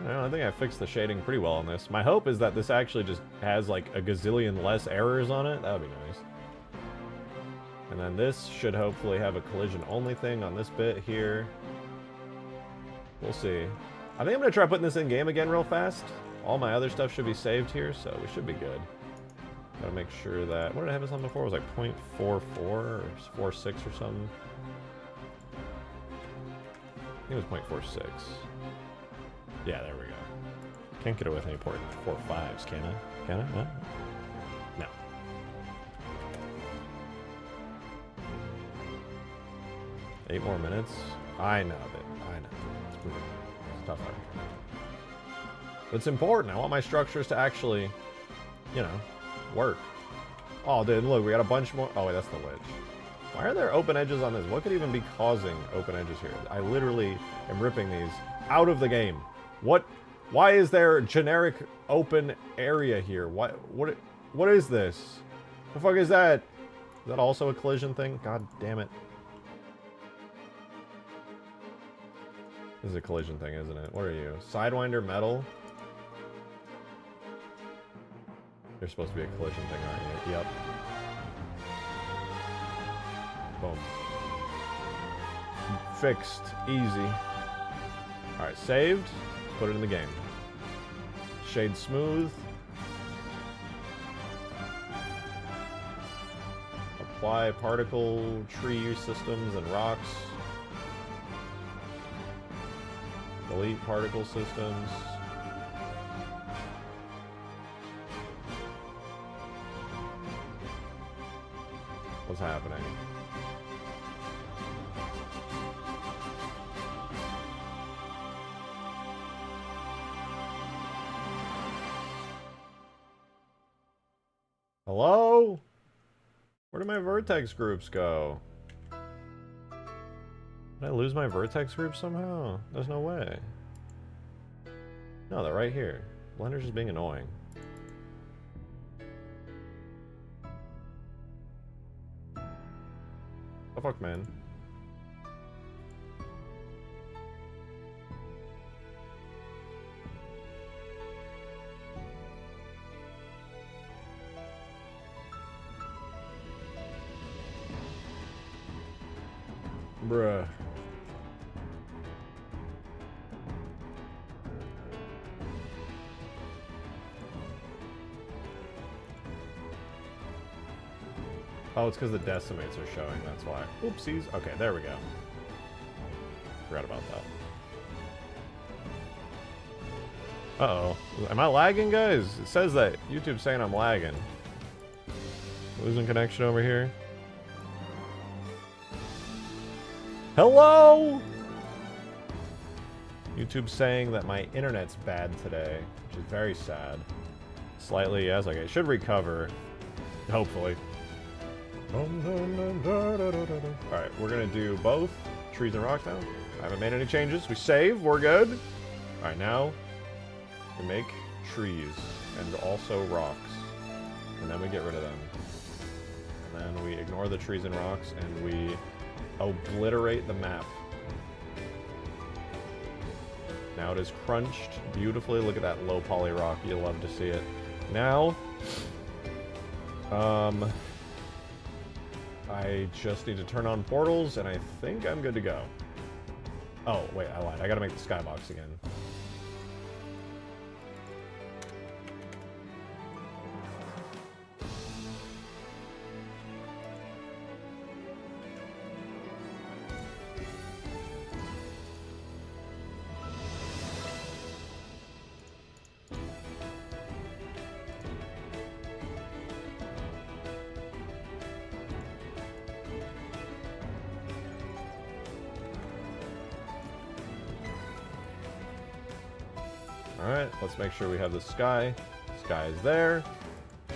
I think I fixed the shading pretty well on this. My hope is that this actually just has like a gazillion less errors on it. That would be nice. And then this should hopefully have a collision only thing on this bit here. We'll see. I think I'm going to try putting this in game again real fast. All my other stuff should be saved here, so we should be good. Gotta make sure that... What did I have this on before? It was like 0.44 or 46 or something. I think it was 0.46. Yeah, there we go. Can't get away with any 4.5s, can I? Can I? No? No. Eight more minutes? I know that. I know. It's tough. But it's important. I want my structures to actually, you know, work. Oh, dude, look, we got a bunch more. Oh, wait, that's the lich. Why are there open edges on this? What could even be causing open edges here? I literally am ripping these out of the game. What? Why is there generic open area here? What is this? What the fuck is that? Is that also a collision thing? God damn it. This is a collision thing, isn't it? What are you? Sidewinder metal? You're supposed to be a collision thing, aren't you? Yep. Boom. Fixed. Easy. Alright, saved. Put it in the game. Shade smooth. Apply particle tree systems and rocks. Delete particle systems. What's happening? Hello? Where did my vertex groups go? Did I lose my vertex group somehow? There's no way. No, they're right here. Blender's just being annoying. Oh fuck, man. Bruh. Oh, it's because the decimates are showing, that's why. Oopsies. Okay, there we go. Forgot about that. Uh-oh. Am I lagging, guys? It says that YouTube's saying I'm lagging. Losing connection over here. Hello? YouTube's saying that my internet's bad today, which is very sad. Slightly, yes, okay. It should recover. Hopefully. Alright, we're gonna do both trees and rocks now. I haven't made any changes. We save, we're good. Alright, now we make trees and also rocks. And then we get rid of them. And then we ignore the trees and rocks and we obliterate the map. Now it is crunched beautifully. Look at that low poly rock. You'll love to see it. Now, I just need to turn on portals, and I think I'm good to go. Oh, wait, I lied. I gotta make the skybox again. Alright, let's make sure we have the sky. Sky is there.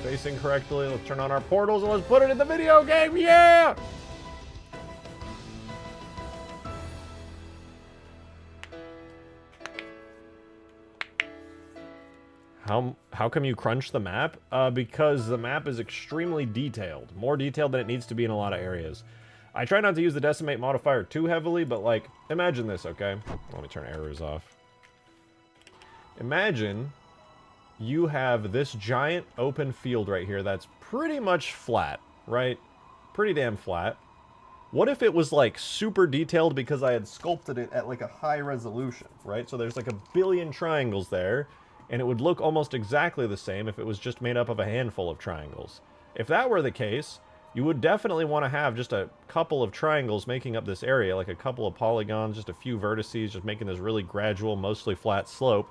facing correctly. Let's turn on our portals and let's put it in the video game. Yeah! How come you crunch the map? Because the map is extremely detailed. More detailed than it needs to be in a lot of areas. I try not to use the decimate modifier too heavily, but like, imagine this, okay? Let me turn errors off. Imagine you have this giant open field right here that's pretty much flat, right? Pretty damn flat. What if it was like super detailed because I had sculpted it at like a high resolution, right? So there's like a billion triangles there, and it would look almost exactly the same if it was just made up of a handful of triangles. If that were the case, you would definitely want to have just a couple of triangles making up this area, like a couple of polygons, just a few vertices, just making this really gradual, mostly flat slope,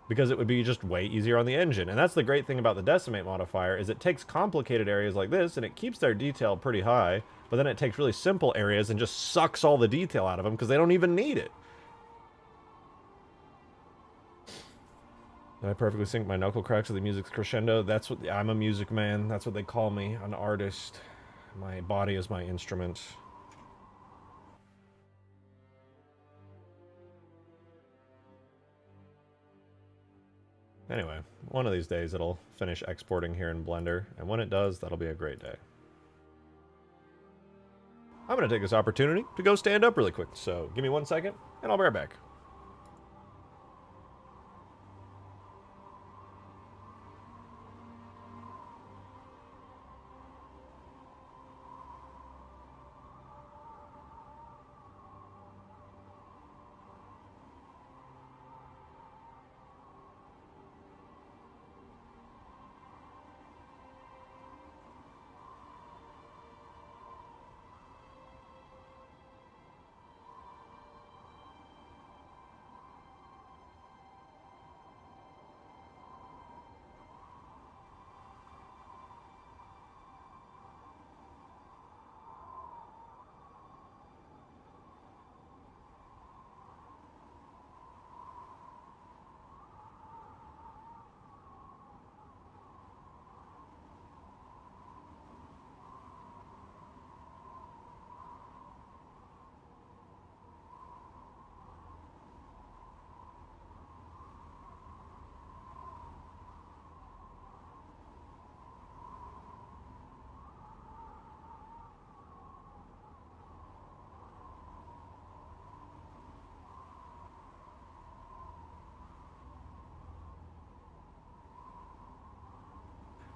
because it would be just way easier on the engine. And that's the great thing about the decimate modifier, is it takes complicated areas like this, and it keeps their detail pretty high, but then it takes really simple areas and just sucks all the detail out of them because they don't even need it. I perfectly sync my knuckle cracks with the music's crescendo. That's what I'm a music man. That's what they call me, an artist. My body is my instrument. Anyway, one of these days it'll finish exporting here in Blender, and when it does, that'll be a great day. I'm going to take this opportunity to go stand up really quick, so give me 1 second, and I'll be right back.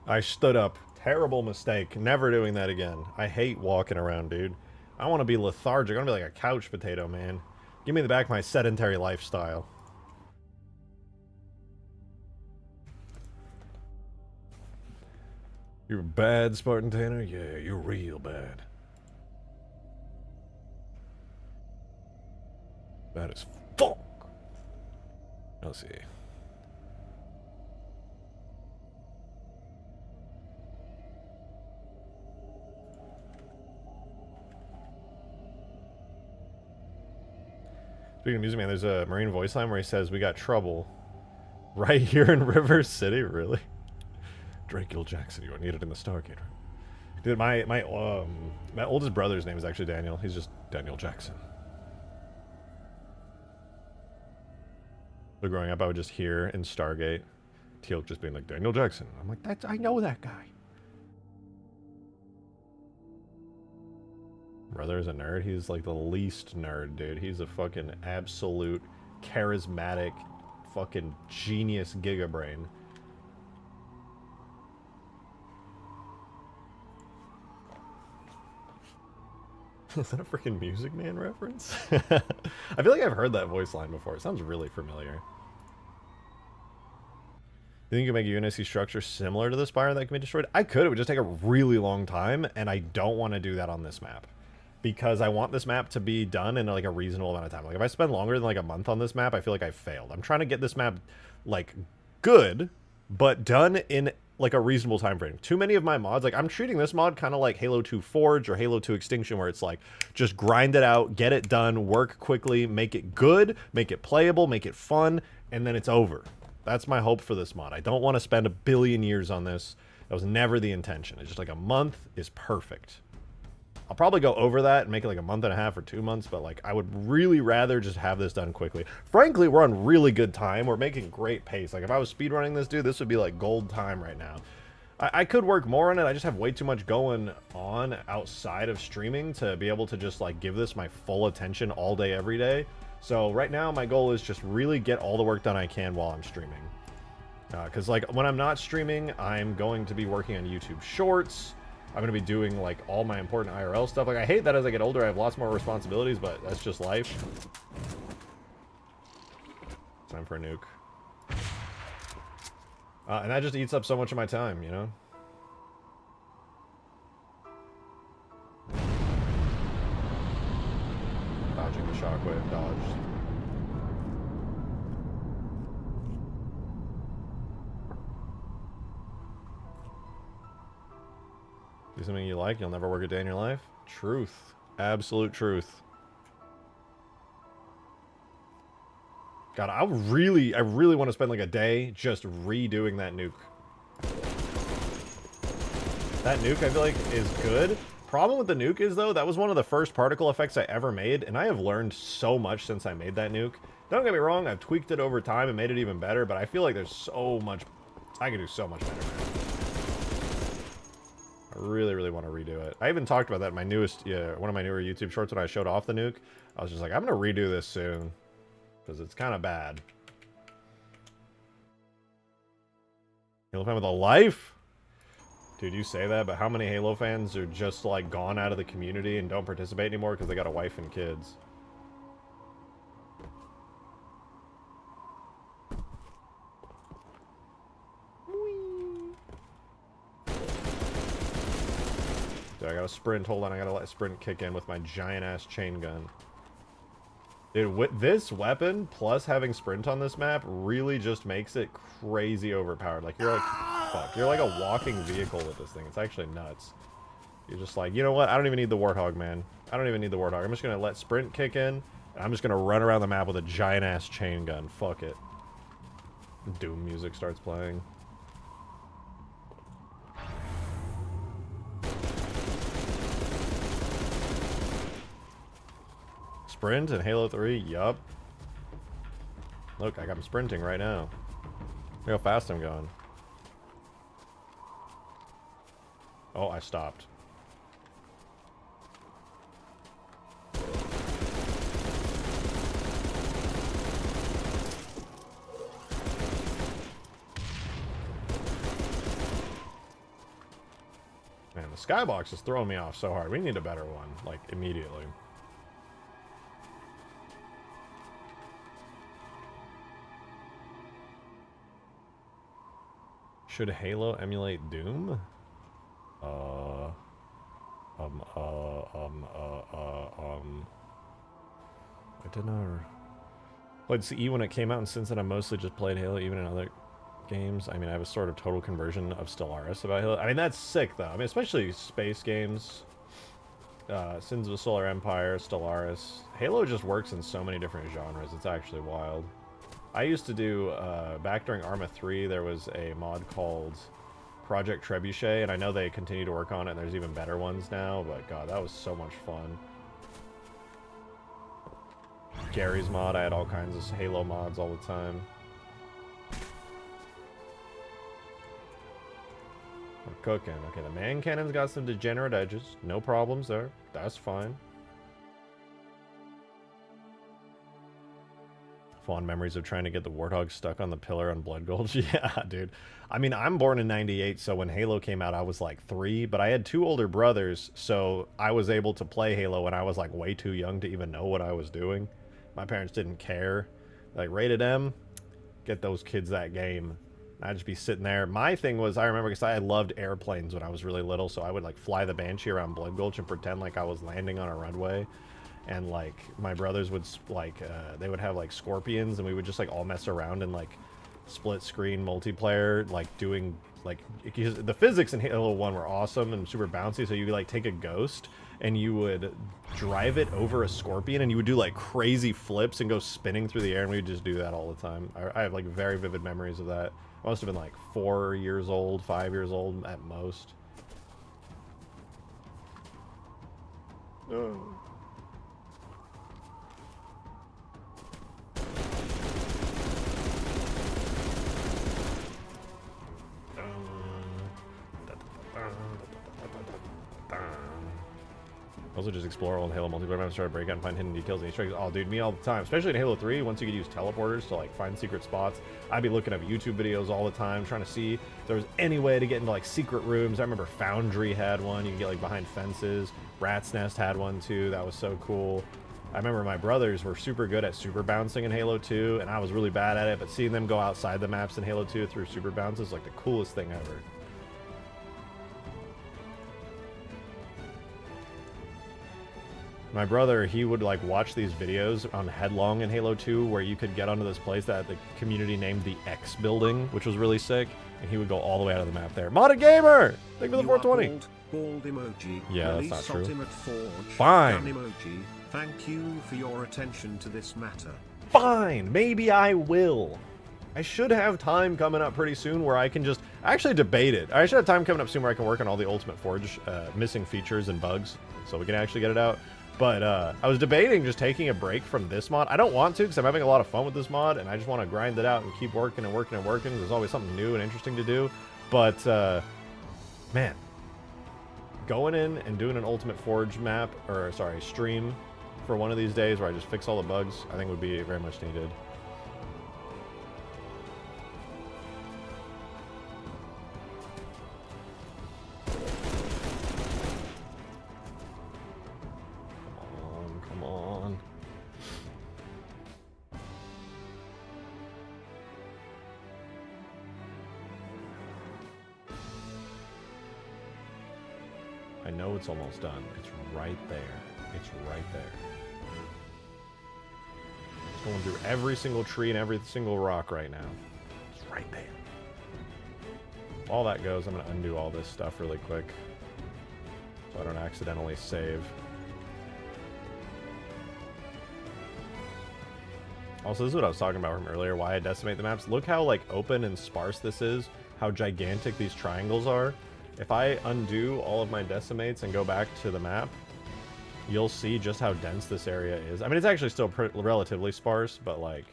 I stood up. Terrible mistake. Never doing that again. I hate walking around, dude. I want to be lethargic. I want to be like a couch potato, man. Give me back my sedentary lifestyle. You're bad, Spartan Tanner? Yeah, you're real bad. Bad as fuck. Let's see. Speaking of music, man, there's a Marine voice line where he says, "We got trouble right here in River City." Really? Drake Jackson, you are needed in the Stargate. Dude, my oldest brother's name is actually Daniel. He's just Daniel Jackson. So growing up, I would just hear in Stargate Teal'c just being like, Daniel Jackson. I'm like, I know that guy. Brother is a nerd. He's like the least nerd, dude. He's a fucking absolute charismatic fucking genius gigabrain. Is that a freaking Music Man reference? I feel like I've heard that voice line before. It sounds really familiar. You think you can make a UNSC structure similar to the Spire that can be destroyed? I could. It would just take a really long time, and I don't want to do that on this map. Because I want this map to be done in like a reasonable amount of time. Like if I spend longer than like a month on this map, I feel like I failed. I'm trying to get this map like good, but done in like a reasonable time frame. Too many of my mods, like I'm treating this mod kind of like Halo 2 Forge or Halo 2 Extinction, where it's like just grind it out, get it done, work quickly, make it good, make it playable, make it fun, and then it's over. That's my hope for this mod. I don't want to spend a billion years on this. That was never the intention. It's just like a month is perfect. I'll probably go over that and make it like a month and a half or 2 months, but like I would really rather just have this done quickly. Frankly, we're on really good time. We're making great pace. Like if I was speedrunning this, dude, this would be like gold time right now. I could work more on it. I just have way too much going on outside of streaming to be able to just like give this my full attention all day, every day. So right now my goal is just really get all the work done I can while I'm streaming. Because like when I'm not streaming, I'm going to be working on YouTube Shorts. I'm going to be doing like all my important IRL stuff. Like I hate that as I get older I have lots more responsibilities, but that's just life. Time for a nuke. And that just eats up so much of my time, you know? Dodging the shockwave, dodged. Do something you like, you'll never work a day in your life? Truth. Absolute truth. God, I really want to spend like a day just redoing that nuke. That nuke, I feel like, is good. Problem with the nuke is, though, that was one of the first particle effects I ever made, and I have learned so much since I made that nuke. Don't get me wrong, I've tweaked it over time and made it even better, but I feel like there's so much... I can do so much better now. I really want to redo it. I even talked about that in my newest, one of my newer YouTube shorts when I showed off the nuke. I was just like, I'm going to redo this soon. Because it's kind of bad. Halo fan with a life? Dude, you say that, but how many Halo fans are just, like, gone out of the community and don't participate anymore because they got a wife and kids? Dude, I gotta sprint. Hold on, I gotta let sprint kick in with my giant-ass chain gun. Dude, with this weapon, plus having sprint on this map, really just makes it crazy overpowered. Like, you're like, fuck, you're like a walking vehicle with this thing. It's actually nuts. You're just like, you know what? I don't even need the Warthog, man. I don't even need the Warthog. I'm just gonna let sprint kick in, and I'm just gonna run around the map with a giant-ass chain gun. Fuck it. Doom music starts playing. Sprint in Halo 3? Yup. Look, I'm sprinting right now. Look how fast I'm going. Oh, I stopped. Man, the skybox is throwing me off so hard. We need a better one, like, immediately. Should Halo emulate Doom? I don't know. Played CE when it came out, and since then I mostly just played Halo, even in other games. I mean, I have a sort of total conversion of Stellaris about Halo. I mean, that's sick, though. I mean, especially space games. Sins of the Solar Empire, Stellaris. Halo just works in so many different genres. It's actually wild. I used to do, back during Arma 3, there was a mod called Project Trebuchet, and I know they continue to work on it, and there's even better ones now, but god, that was so much fun. Gary's mod, I had all kinds of Halo mods all the time. We're cooking. Okay, the man cannon's got some degenerate edges. No problems there. That's fine. Fond memories of trying to get the Warthog stuck on the pillar on Blood Gulch. Yeah, dude. I mean, I'm born in '98, so when Halo came out, I was like 3, but I had 2 older brothers, so I was able to play Halo when I was like way too young to even know what I was doing. My parents didn't care. Like, rated M, get those kids that game. I'd just be sitting there. My thing was, I remember, because I loved airplanes when I was really little, so I would like fly the Banshee around Blood Gulch and pretend like I was landing on a runway. And like my brothers would like they would have like Scorpions, and we would just like all mess around in like split screen multiplayer, like doing like, because the physics in Halo 1 were awesome and super bouncy. So you could like take a ghost and you would drive it over a scorpion, and you would do like crazy flips and go spinning through the air, and we would just do that all the time. I have like very vivid memories of that. I must have been like 4 years old, 5 years old at most. Oh. Also, just explore old Halo multiplayer maps, try to break out and find hidden details and Easter eggs. Oh, dude, me all the time. Especially in Halo 3, once you could use teleporters to, like, find secret spots. I'd be looking up YouTube videos all the time, trying to see if there was any way to get into, like, secret rooms. I remember Foundry had one. You could get, like, behind fences. Rat's Nest had one, too. That was so cool. I remember my brothers were super good at super bouncing in Halo 2, and I was really bad at it, but seeing them go outside the maps in Halo 2 through super bounces is, like, the coolest thing ever. My brother, he would like watch these videos on Headlong in Halo 2 where you could get onto this place that the community named the X building, which was really sick, and he would go all the way out of the map there. Modded Gamer! Thank you for the 420. Bald emoji. Yeah, that's not true. Forge. Fine. Emoji. Thank you for your attention to this matter. Fine. Maybe I will. I should have time coming up pretty soon where I can just actually debate it. I should have time coming up soon where I can work on all the Ultimate Forge missing features and bugs so we can actually get it out. But I was debating just taking a break from this mod. I don't want to because I'm having a lot of fun with this mod, and I just want to grind it out and keep working and working and working. There's always something new and interesting to do. But, man, going in and doing an Ultimate Forge map, or sorry, stream for one of these days where I just fix all the bugs, I think would be very much needed. I know it's almost done. It's right there. It's right there. It's going through every single tree and every single rock right now. It's right there. All that goes, I'm going to undo all this stuff really quick so I don't accidentally save. Also, this is what I was talking about from earlier, why I decimate the maps. Look how, like, open and sparse this is, how gigantic these triangles are. If I undo all of my decimates and go back to the map, you'll see just how dense this area is. I mean, it's actually still relatively sparse, but, like,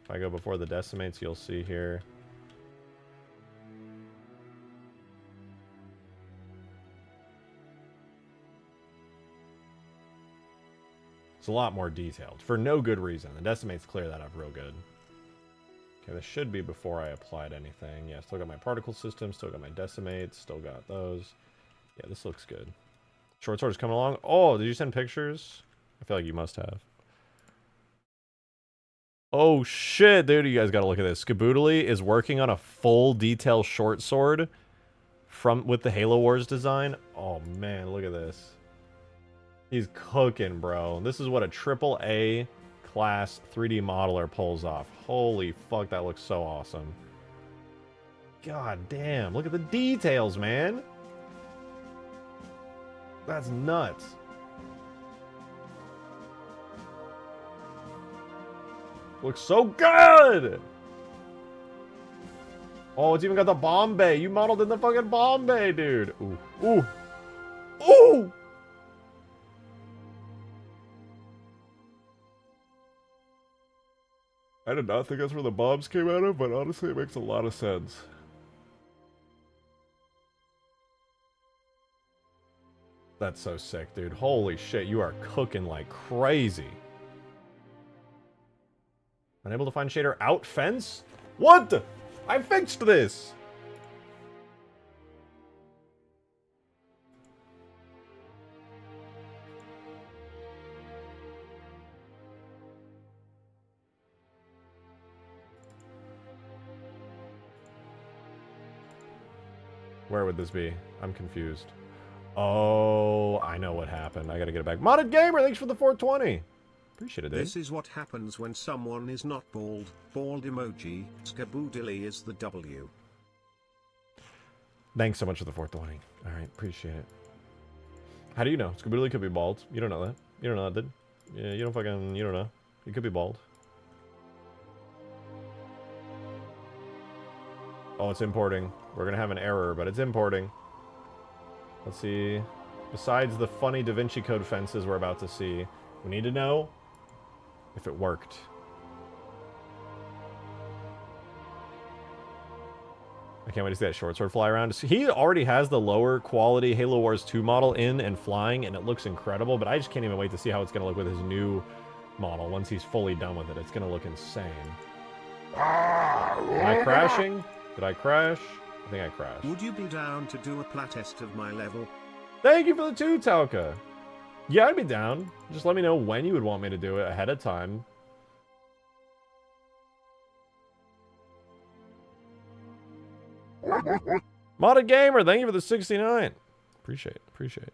if I go before the decimates, you'll see here. It's a lot more detailed, for no good reason. The decimates clear that up real good. Okay, this should be before I applied anything. Yeah, still got my particle system, still got my decimates, still got those. Yeah, this looks good. Short sword is coming along. Oh, did you send pictures? I feel like you must have. Oh shit, dude, you guys gotta look at this. Skaboodly is working on a full detail short sword with the Halo Wars design. Oh man, look at this. He's cooking, bro. This is what a AAA class 3D modeler pulls off. Holy fuck, that looks so awesome. God damn, look at the details, man. That's nuts. Looks so good! Oh, it's even got the bomb bay. You modeled in the fucking bomb bay, dude. Ooh. Ooh. Ooh! I did not think that's where the bombs came out of, but honestly, it makes a lot of sense. That's so sick, dude. Holy shit, you are cooking like crazy. Unable to find shader out fence? What? I fixed this! Where would this be? I'm confused. Oh, I know what happened. I gotta get it back. Modded Gamer, thanks for the 420. Appreciate it, dude. This is what happens when someone is not bald. Bald emoji. Skaboodly is the W. Thanks so much for the 420. Alright, appreciate it. How do you know? Scooby could be bald. You don't know that. You don't know that, dude. Yeah, you don't fucking... You don't know. He could be bald. Oh, it's importing. We're gonna have an error, but it's importing. Let's see. Besides the funny Da Vinci Code fences we're about to see, we need to know if it worked. I can't wait to see that short sword fly around. He already has the lower quality Halo Wars 2 model in and flying, and it looks incredible, but I just can't even wait to see how it's going to look with his new model once he's fully done with it. It's going to look insane. Am I crashing? Did I crash? I think I crashed. Would you be down to do a playtest of my level? Thank you for the 2, Talca. Yeah, I'd be down. Just let me know when you would want me to do it ahead of time. Modded Gamer, thank you for the 69. Appreciate it, appreciate it.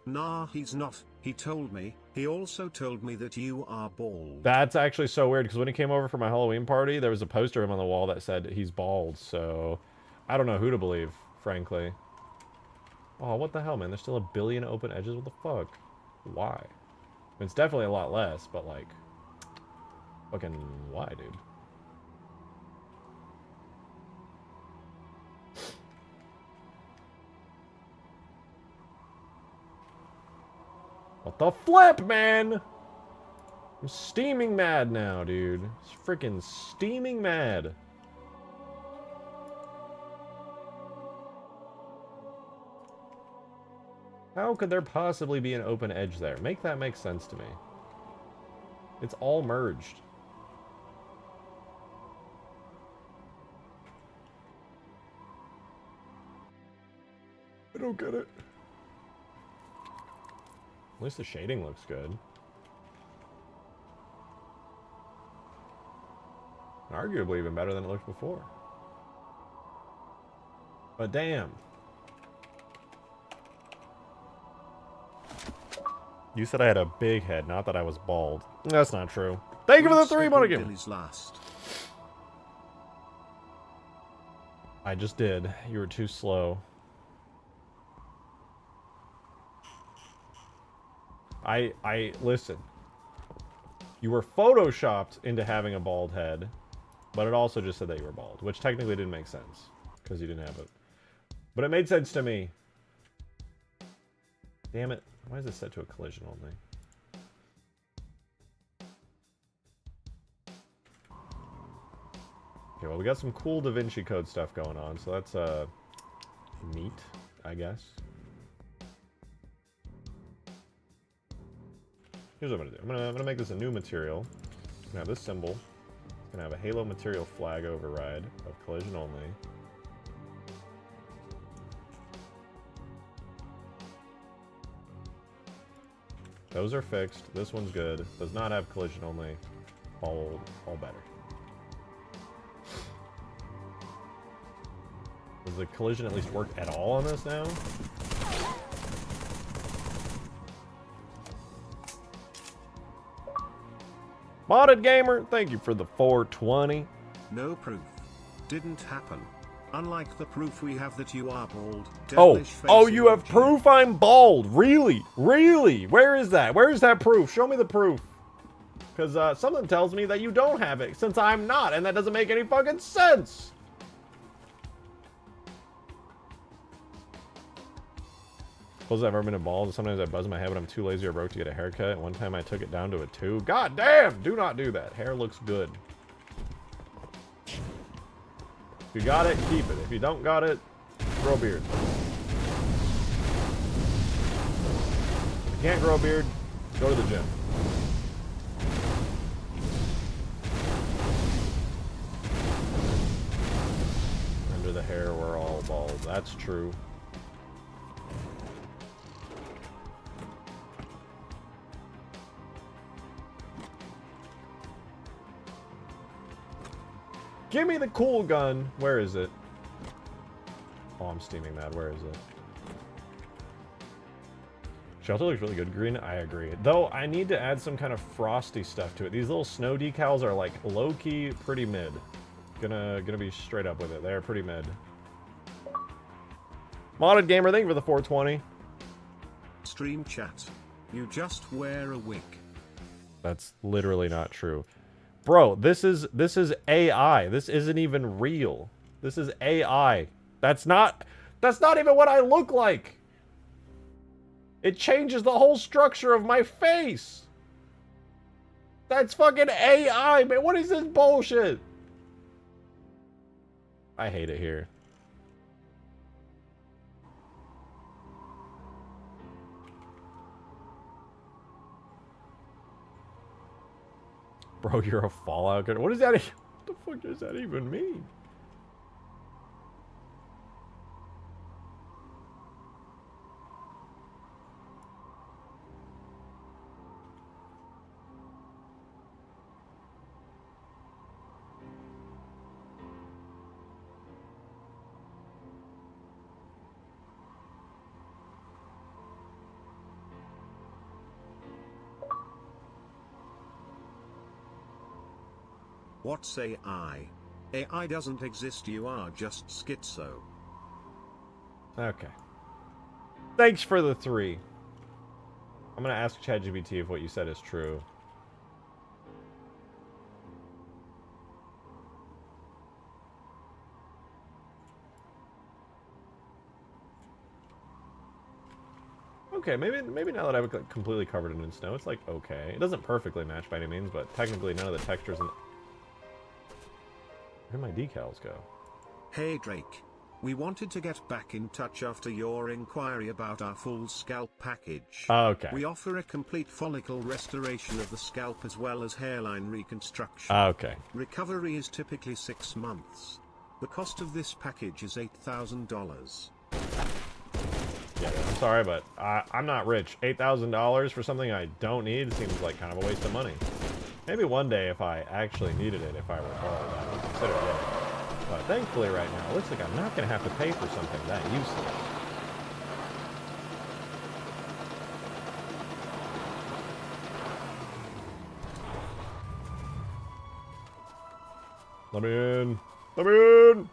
Nah, he's not. He told me. He also told me that you are bald. That's actually so weird, because when he came over for my Halloween party, there was a poster of him on the wall that said he's bald, so... I don't know who to believe, frankly. Oh, what the hell, man? There's still a billion open edges? What the fuck? Why? I mean, it's definitely a lot less, but, like... Fucking why, dude? What the flip, man? I'm steaming mad now, dude. It's freaking steaming mad. How could there possibly be an open edge there? Make that make sense to me. It's all merged. I don't get it. At least the shading looks good. Arguably even better than it looked before. But damn. You said I had a big head, not that I was bald. That's not true. Thank you for the 3 Mulligan! Last. I just did. You were too slow. Listen. You were photoshopped into having a bald head, but it also just said that you were bald, which technically didn't make sense, because you didn't have it. But it made sense to me. Damn it. Why is this set to a collision only? Okay, well, we got some cool Da Vinci Code stuff going on, so that's, neat, I guess. Here's what I'm gonna do. I'm gonna make this a new material. I'm gonna have this symbol. It's gonna have a Halo material flag override of collision only. Those are fixed. This one's good. Does not have collision only. All better. Does the collision at least work at all on this now? Modded Gamer, thank you for the 420. No proof. Didn't happen. Unlike the proof we have that you are bald. Oh, you have proof I'm bald. Really? Really? Where is that? Where is that proof? Show me the proof. Because something tells me that you don't have it, since I'm not, and that doesn't make any fucking sense. Suppose I've ever been a bald. Sometimes I buzz my head when I'm too lazy or broke to get a haircut. One time I took it down to a 2. God damn! Do not do that. Hair looks good. If you got it, keep it. If you don't got it, grow a beard. If you can't grow a beard, go to the gym. Under the hair, we're all bald. That's true. Give me the cool gun. Where is it? Oh, I'm steaming mad. Where is it? Shelter looks really good green. I agree. Though, I need to add some kind of frosty stuff to it. These little snow decals are like low-key pretty mid. Gonna be straight up with it. They're pretty mid. Modded Gamer, thank you for the 420. Stream chat. You just wear a wig. That's literally not true. Bro, this is AI. This isn't even real. This is AI. That's not even what I look like. It changes the whole structure of my face. That's fucking AI, man. What is this bullshit? I hate it here. Bro, you're a Fallout guy. What is that? What the fuck does that even mean? What's AI? AI doesn't exist, you are just schizo. Okay. Thanks for the 3. I'm gonna ask ChatGPT if what you said is true. Okay, maybe now that I've completely covered it in snow, it's like okay. It doesn't perfectly match by any means, but technically none of the textures and... Where'd my decals go? Hey Drake. We wanted to get back in touch after your inquiry about our full scalp package. Okay. We offer a complete follicle restoration of the scalp as well as hairline reconstruction. Okay. Recovery is typically 6 months. The cost of this package is $8,000. Yeah, I'm sorry, but I'm not rich. $8,000 for something I don't need seems like kind of a waste of money. Maybe one day if I actually needed it, if I were to borrow that, I would consider it. But thankfully right now, it looks like I'm not going to have to pay for something that useless. Let me in. Let me in.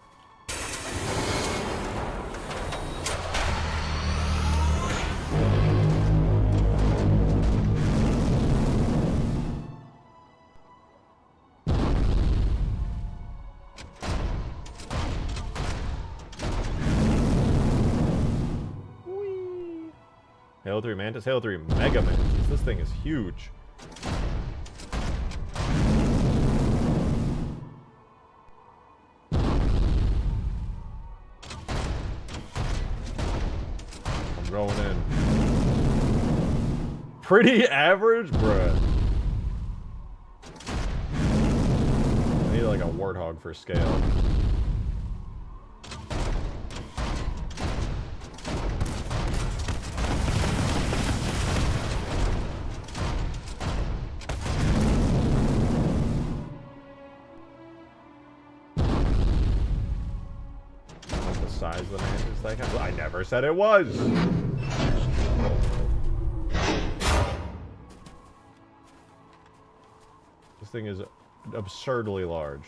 Halo 3 Mantis, Halo 3 Mega Mantis. This thing is huge. I'm going in. Pretty average, bruh. I need like a warthog for scale. Size of the mantis like I never said it was. This thing is absurdly large.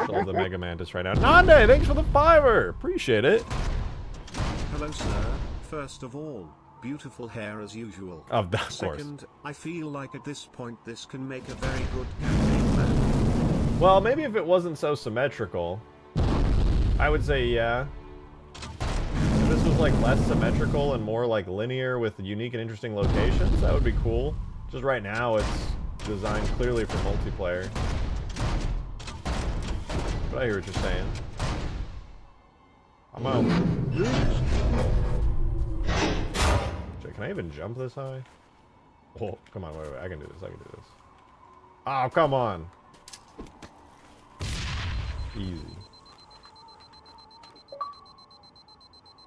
Of the Mega Mantis right now. Nande, thanks for the $5. Appreciate it. Hello, sir. First of all, beautiful hair as usual. Of course. Second, I feel like at this point this can make a very good campaign man. Well, maybe if it wasn't so symmetrical, I would say yeah. If this was like less symmetrical and more like linear with unique and interesting locations, that would be cool. Just right now, it's designed clearly for multiplayer. But I hear what you're saying. I'm out. Can I even jump this high? Oh, come on, wait, I can do this, I can do this. Oh, come on. Easy.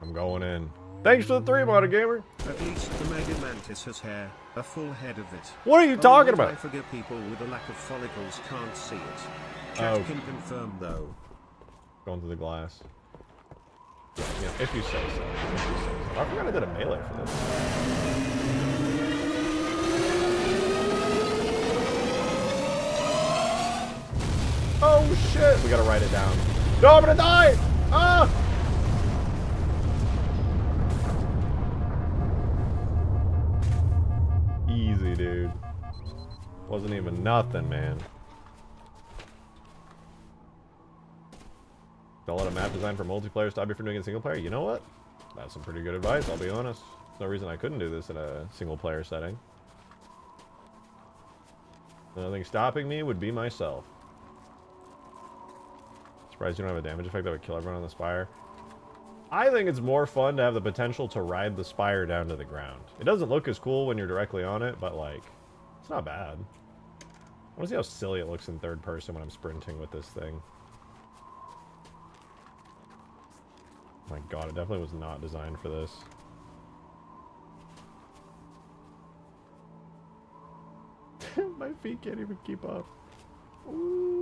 I'm going in. Thanks for the 3, Modern Gamer. At least the Mega Mantis has hair, a full head of it. What are you talking Wait, about? I forget people with a lack of follicles can't see it. Chat can confirm though. Going through the glass. Yeah, if you say so. If you say so. I forgot I did a melee for this. Oh shit! We gotta write it down. No, I'm gonna die! Ah! Easy, dude. Wasn't even nothing, man. Don't let a map design for multiplayer stop you from doing it single player. You know what? That's some pretty good advice, I'll be honest. There's no reason I couldn't do this in a single player setting. The only thing stopping me would be myself. Surprised you don't have a damage effect that would kill everyone on the spire. I think it's more fun to have the potential to ride the spire down to the ground. It doesn't look as cool when you're directly on it, but like, it's not bad. I want to see how silly it looks in third person when I'm sprinting with this thing. My god, it definitely was not designed for this. My feet can't even keep up. Ooh.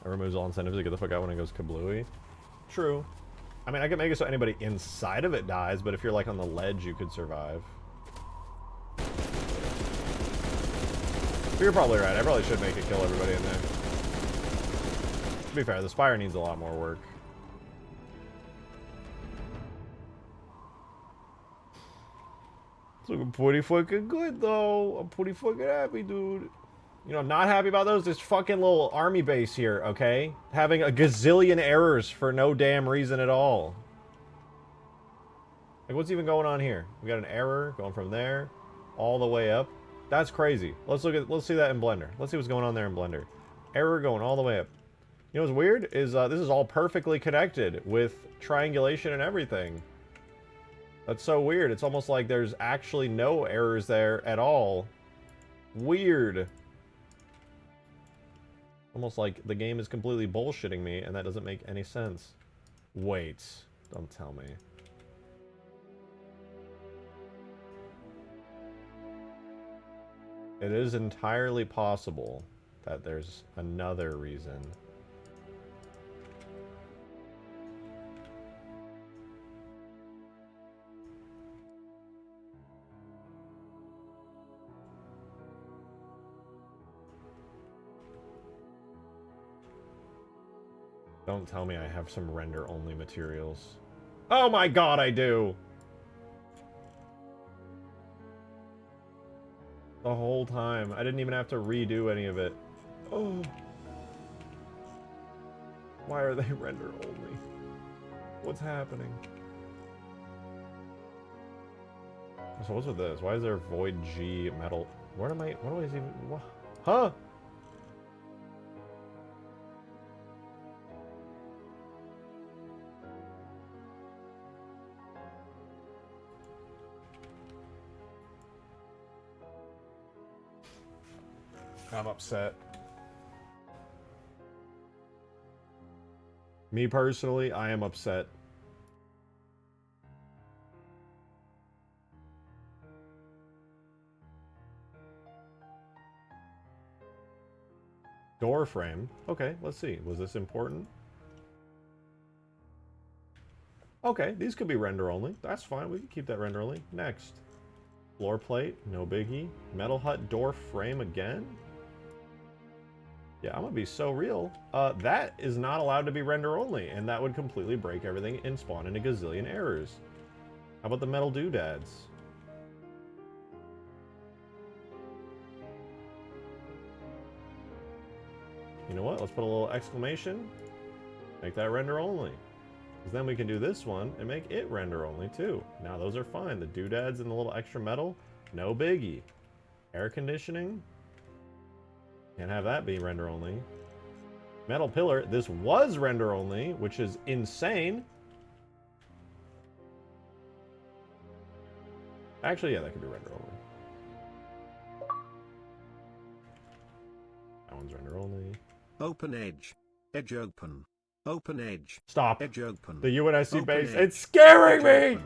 It removes all incentives to get the fuck out when it goes kablooey. True. I mean, I could make it so anybody inside of it dies, but if you're like on the ledge, you could survive. But you're probably right. I probably should make it kill everybody in there. To be fair, the spire needs a lot more work. It's looking pretty fucking good, though. I'm pretty fucking happy, dude. You know, I'm not happy about those. This fucking little army base here, okay? Having a gazillion errors for no damn reason at all. Like, what's even going on here? We got an error going from there all the way up. That's crazy. Let's see that in Blender. Let's see what's going on there in Blender. Error going all the way up. You know what's weird is this is all perfectly connected with triangulation and everything. That's so weird. It's almost like there's actually no errors there at all. Weird. Almost like the game is completely bullshitting me, and that doesn't make any sense. Wait. Don't tell me. It is entirely possible that there's another reason. Don't tell me I have some render-only materials. Oh my god, I do! The whole time. I didn't even have to redo any of it. Oh. Why are they render-only? What's happening? So what's with this? Why is there Void G metal? What do I even... What? Huh? I'm upset. Me personally, I am upset. Door frame. Okay, let's see. Was this important? Okay, these could be render only. That's fine. We can keep that render only. Next. Floor plate. No biggie. Metal hut door frame again? Yeah, I'm gonna be so real. That is not allowed to be render only, and that would completely break everything and spawn in a gazillion errors. How about the metal doodads? You know what? Let's put a little exclamation. Make that render only. Because then we can do this one and make it render only too. Now those are fine. The doodads and the little extra metal, no biggie. Air conditioning. Can't have that be render only. Metal pillar. This was render only, which is insane. Actually, yeah, that could be render only. one's render only. Open edge. Edge open. Open edge. Stop. Edge open. The UNSC Open base. edge. It's scaring Edge me!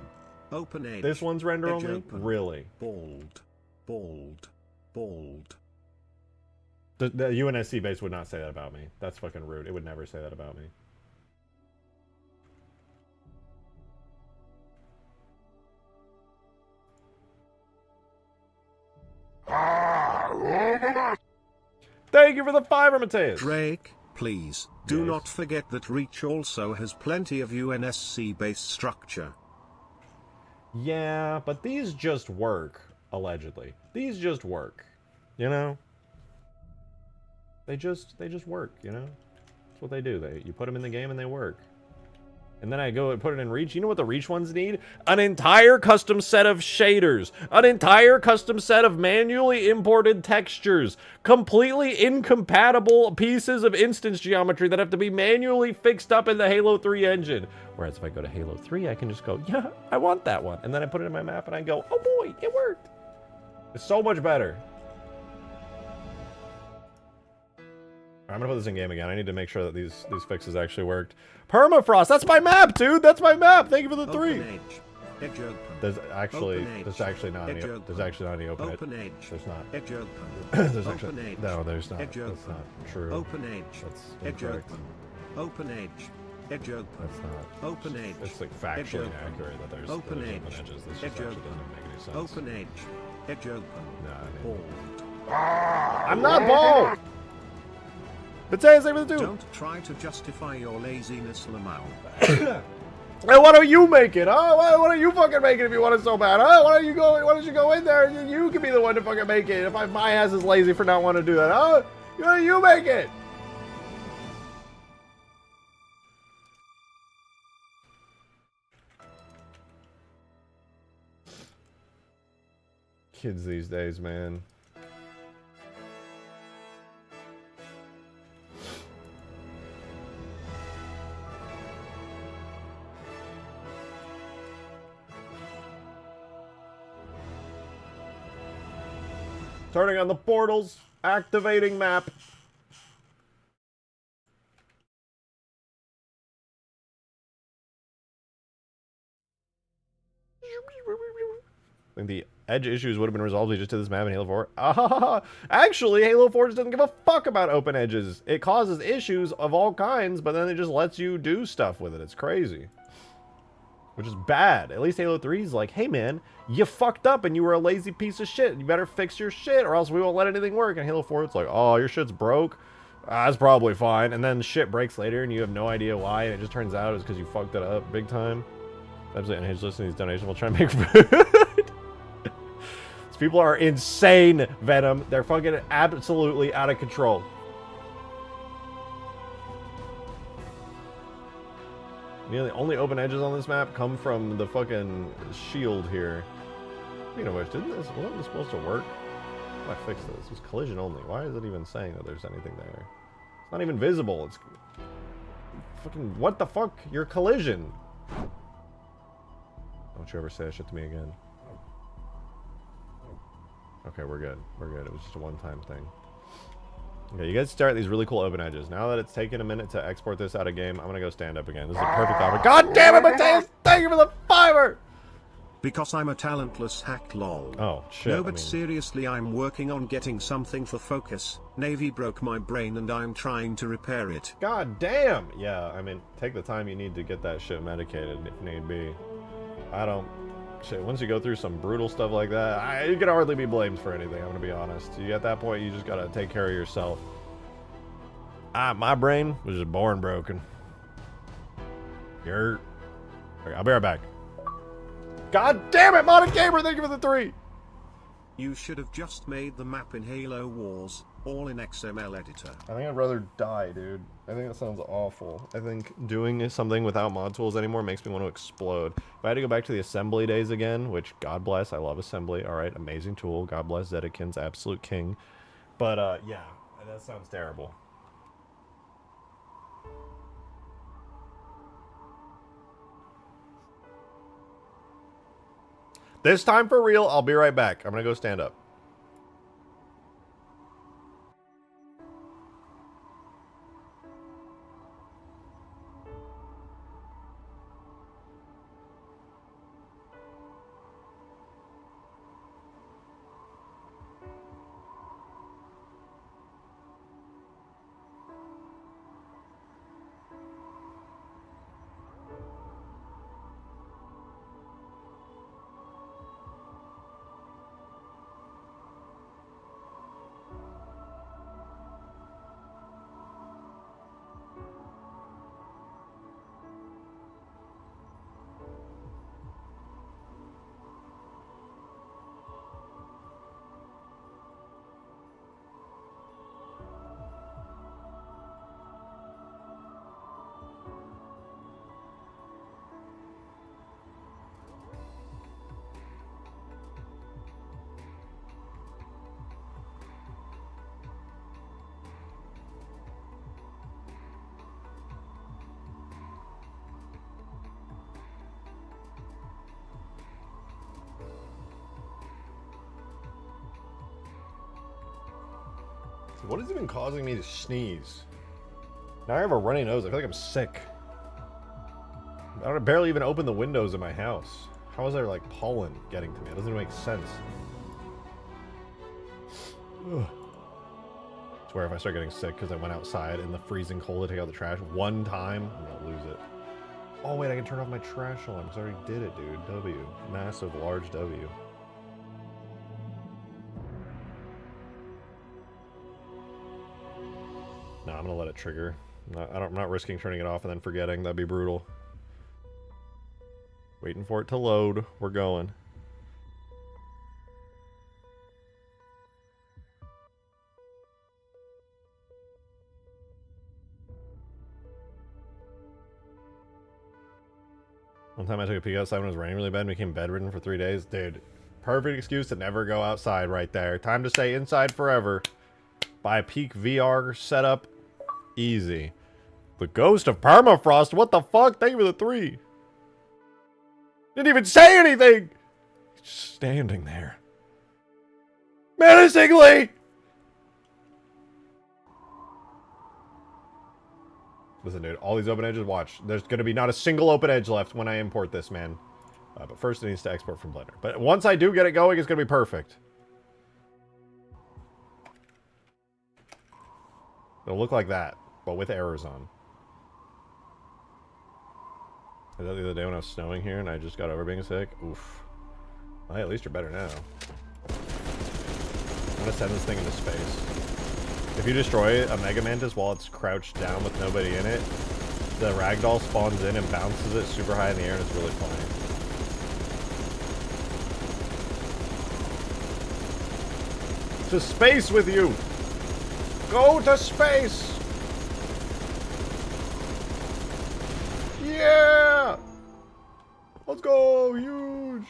open edge. This one's render Edge only? open. Really? Bald. Bald. Bald. The UNSC base would not say that about me. That's fucking rude. It would never say that about me. Thank you for the $5, Mateus. Drake, please, do Yes. not forget that Reach also has plenty of UNSC base structure. Yeah, but these just work, allegedly. These just work, you know? They just work, you know? That's what they do. You put them in the game and they work. And then I go and put it in Reach. You know what the Reach ones need? An entire custom set of shaders. An entire custom set of manually imported textures. Completely incompatible pieces of instance geometry that have to be manually fixed up in the Halo 3 engine. Whereas if I go to Halo 3, I can just go, yeah, I want that one. And then I put it in my map and I go, oh boy, it worked. It's so much better. I'm gonna put this in game again. I need to make sure that these fixes actually worked. Permafrost, that's my map, dude. That's my map. Thank you for the 3. Open edge. Edge open. There's actually Open edge. there's actually not any Edge open. there's actually not any open Open edge. edge. There's not. Edge open. There's Open actually edge. no. There's not. Edge That's open. not true. Open edge. That's Edge incorrect. open. Open edge. Edge open. That's not. Open edge. It's like Edge factually open. inaccurate that there's Open open edge. edges. This just Edge actually open. doesn't make any sense. Open edge. Edge open. No, I mean, Bald. I'm not bald. But say for the 2. Don't try to justify your laziness, Lamau. Hey, why don't you make it? Huh? Why don't you fucking make it if you want it so bad? Huh? Why don't you go in there and you can be the one to fucking make it if my ass is lazy for not wanting to do that? Huh? Why don't you make it? Kids these days, man. Turning on the portals, activating map. I think the edge issues would have been resolved if we just did this map in Halo 4. Ah, actually, Halo 4 just doesn't give a fuck about open edges. It causes issues of all kinds, but then it just lets you do stuff with it. It's crazy. Which is bad. At least Halo 3 is like, hey man, you fucked up and you were a lazy piece of shit. You better fix your shit or else we won't let anything work. And Halo 4, it's like, oh, your shit's broke? That's probably fine. And then shit breaks later and you have no idea why. And it just turns out it's because you fucked it up big time. Absolutely unhinged. Listening to these donations. We'll try and make food. These people are insane, Venom. They're fucking absolutely out of control. You know, the only open edges on this map come from the fucking shield here. Speaking of which, wasn't this supposed to work? How do I fix this? It was collision only. Why is it even saying that there's anything there? It's not even visible. It's fucking, what the fuck? Your collision. Don't you ever say that shit to me again. Okay, we're good. We're good. It was just a one-time thing. Okay, you guys start these really cool open edges. Now that it's taken a minute to export this out of game, I'm gonna go stand up again. This is a perfect opportunity. God damn it, Mateus! Thank you for the $5! Because I'm a talentless hack lol. Oh, shit. No, but seriously, I'm working on getting something for focus. Navy broke my brain and I'm trying to repair it. God damn! Yeah, I mean, take the time you need to get that shit medicated if need be. I don't... Shit, once you go through some brutal stuff like that, you can hardly be blamed for anything, I'm gonna be honest. You at that point, you just gotta take care of yourself. My brain was just born broken. Okay, I'll be right back. God damn it, Modern Gamer, thank you for the 3! You should have just made the map in Halo Wars, all in XML editor. I think I'd rather die, dude. I think that sounds awful. I think doing something without mod tools anymore makes me want to explode. If I had to go back to the assembly days again, which, God bless, I love assembly, alright, amazing tool, God bless Zedekins, absolute king. But, yeah, that sounds terrible. This time for real, I'll be right back. I'm gonna go stand up. What is even causing me to sneeze? Now I have a runny nose. I feel like I'm sick. I barely even open the windows in my house. How is there like pollen getting to me? It doesn't even make sense. Ugh. I swear if I start getting sick because I went outside in the freezing cold to take out the trash one time, I'm gonna lose it. Oh wait, I can turn off my trash alarm because I already did it, dude. W. Massive, large W. No, I'm gonna let it trigger. I'm not risking turning it off and then forgetting. That'd be brutal. Waiting for it to load. We're going. One time I took a peek outside when it was raining really bad and became bedridden for 3 days. Dude, perfect excuse to never go outside right there. Time to stay inside forever. Buy a peak VR setup. Easy. The ghost of Permafrost? What the fuck? Thank you for the 3. Didn't even say anything! Just standing there. Menacingly! Listen, dude, all these open edges, watch. There's going to be not a single open edge left when I import this, man. But first it needs to export from Blender. But once I do get it going, it's going to be perfect. It'll look like that, but with errors on. I thought the other day when I was snowing here and I just got over being sick. Oof. Well, hey, at least you're better now. I'm going to send this thing into space. If you destroy a Mega Mantis while it's crouched down with nobody in it, the ragdoll spawns in and bounces it super high in the air and it's really funny. To space with you! Go to space! Yeah! Let's go! Huge!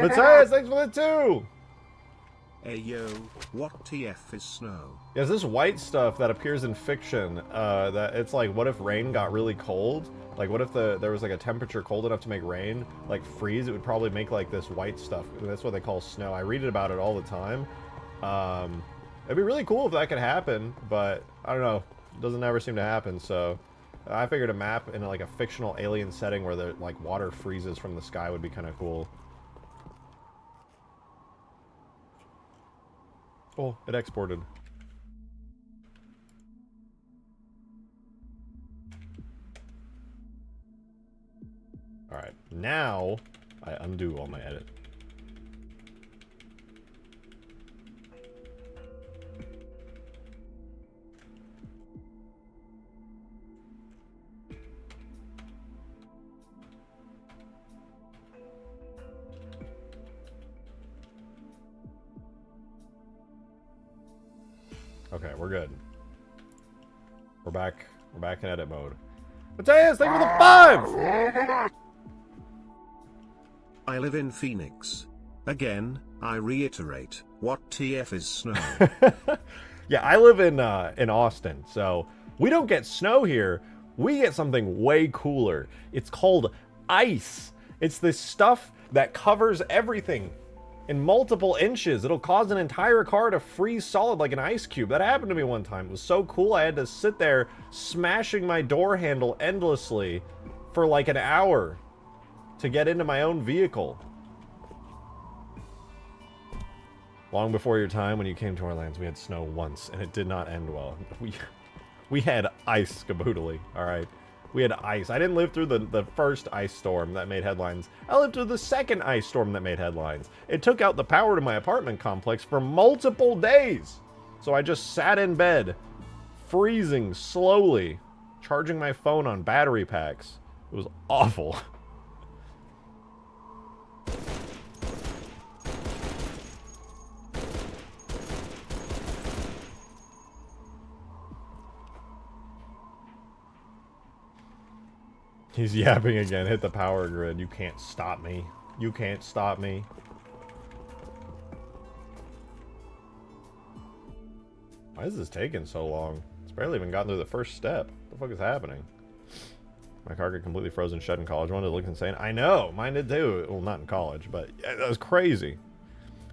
Matthias, thanks for the 2! Hey yo, what TF is snow? Yeah, it's this white stuff that appears in fiction, that it's like, what if rain got really cold? Like, what if there was like a temperature cold enough to make rain, like freeze? It would probably make like this white stuff. That's what they call snow. I read about it all the time. It'd be really cool if that could happen, but I don't know. It doesn't ever seem to happen, so I figured a map in like a fictional alien setting where the like water freezes from the sky would be kind of cool. Oh, it exported. Alright, now I undo all my edit. Okay, we're good. We're back in edit mode. Matthias, thank you for the 5! I live in Phoenix. Again, I reiterate, what TF is snow? Yeah, I live in Austin, so we don't get snow here. We get something way cooler. It's called ice. It's this stuff that covers everything in multiple inches. It'll cause an entire car to freeze solid like an ice cube. That happened to me one time. It was so cool I had to sit there smashing my door handle endlessly for like an hour to get into my own vehicle. Long before your time, when you came to our lands, we had snow once, and it did not end well. We had ice, caboodly, alright? We had ice. I didn't live through the first ice storm that made headlines. I lived through the second ice storm that made headlines. It took out the power to my apartment complex for multiple days. So I just sat in bed, freezing slowly, charging my phone on battery packs. It was awful. He's yapping again. Hit the power grid. You can't stop me. You can't stop me. Why is this taking so long? It's barely even gotten through the first step. What the fuck is happening? My car got completely frozen shut in college. One, it looked insane. I know, mine did too. Well, not in college, but yeah, that was crazy.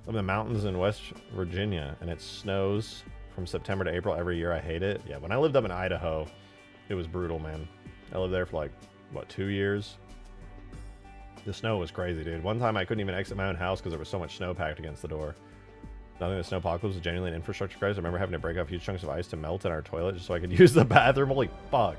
I'm in the mountains in West Virginia, and it snows from September to April every year. I hate it. Yeah, when I lived up in Idaho, it was brutal, man. I lived there for like, what, 2 years? The snow was crazy, dude. One time I couldn't even exit my own house because there was so much snow packed against the door. Nothing, the snowpocalypse was genuinely an infrastructure crisis. I remember having to break off huge chunks of ice to melt in our toilet just so I could use the bathroom. Holy fuck.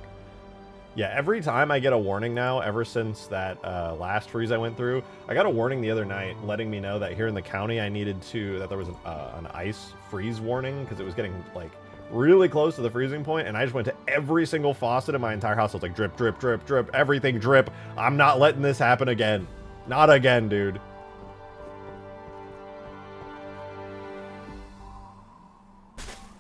Yeah, every time I get a warning now, ever since that last freeze I went through, I got a warning the other night letting me know that here in the county I needed to, that there was an ice freeze warning because it was getting like really close to the freezing point, and I just went to every single faucet in my entire house. I was like, drip, drip, drip, drip, everything drip. I'm not letting this happen again. Not again, dude.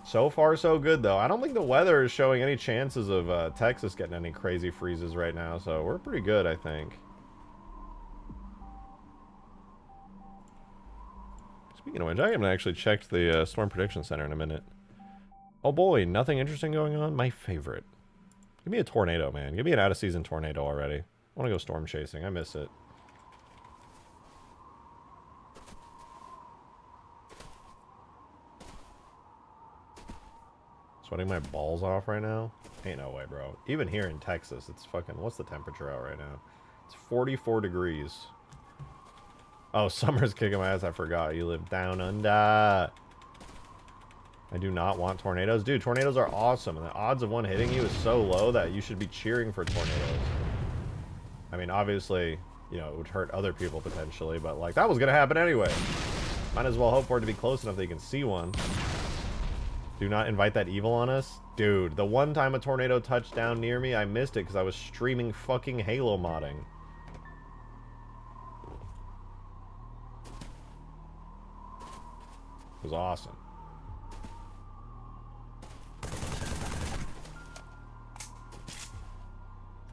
So far, so good, though. I don't think the weather is showing any chances of Texas getting any crazy freezes right now, so we're pretty good, I think. Speaking of which, I haven't actually checked the Storm Prediction Center in a minute. Oh boy, nothing interesting going on? My favorite. Give me a tornado, man. Give me an out-of-season tornado already. I want to go storm chasing. I miss it. Sweating my balls off right now? Ain't no way, bro. Even here in Texas, it's fucking... What's the temperature out right now? It's 44 degrees. Oh, summer's kicking my ass. I forgot. You live down under. I do not want tornadoes. Dude, tornadoes are awesome. And the odds of one hitting you is so low that you should be cheering for tornadoes. I mean, obviously, you know, it would hurt other people potentially. But, like, that was going to happen anyway. Might as well hope for it to be close enough that you can see one. Do not invite that evil on us. Dude, the one time a tornado touched down near me, I missed it because I was streaming fucking Halo modding. It was awesome.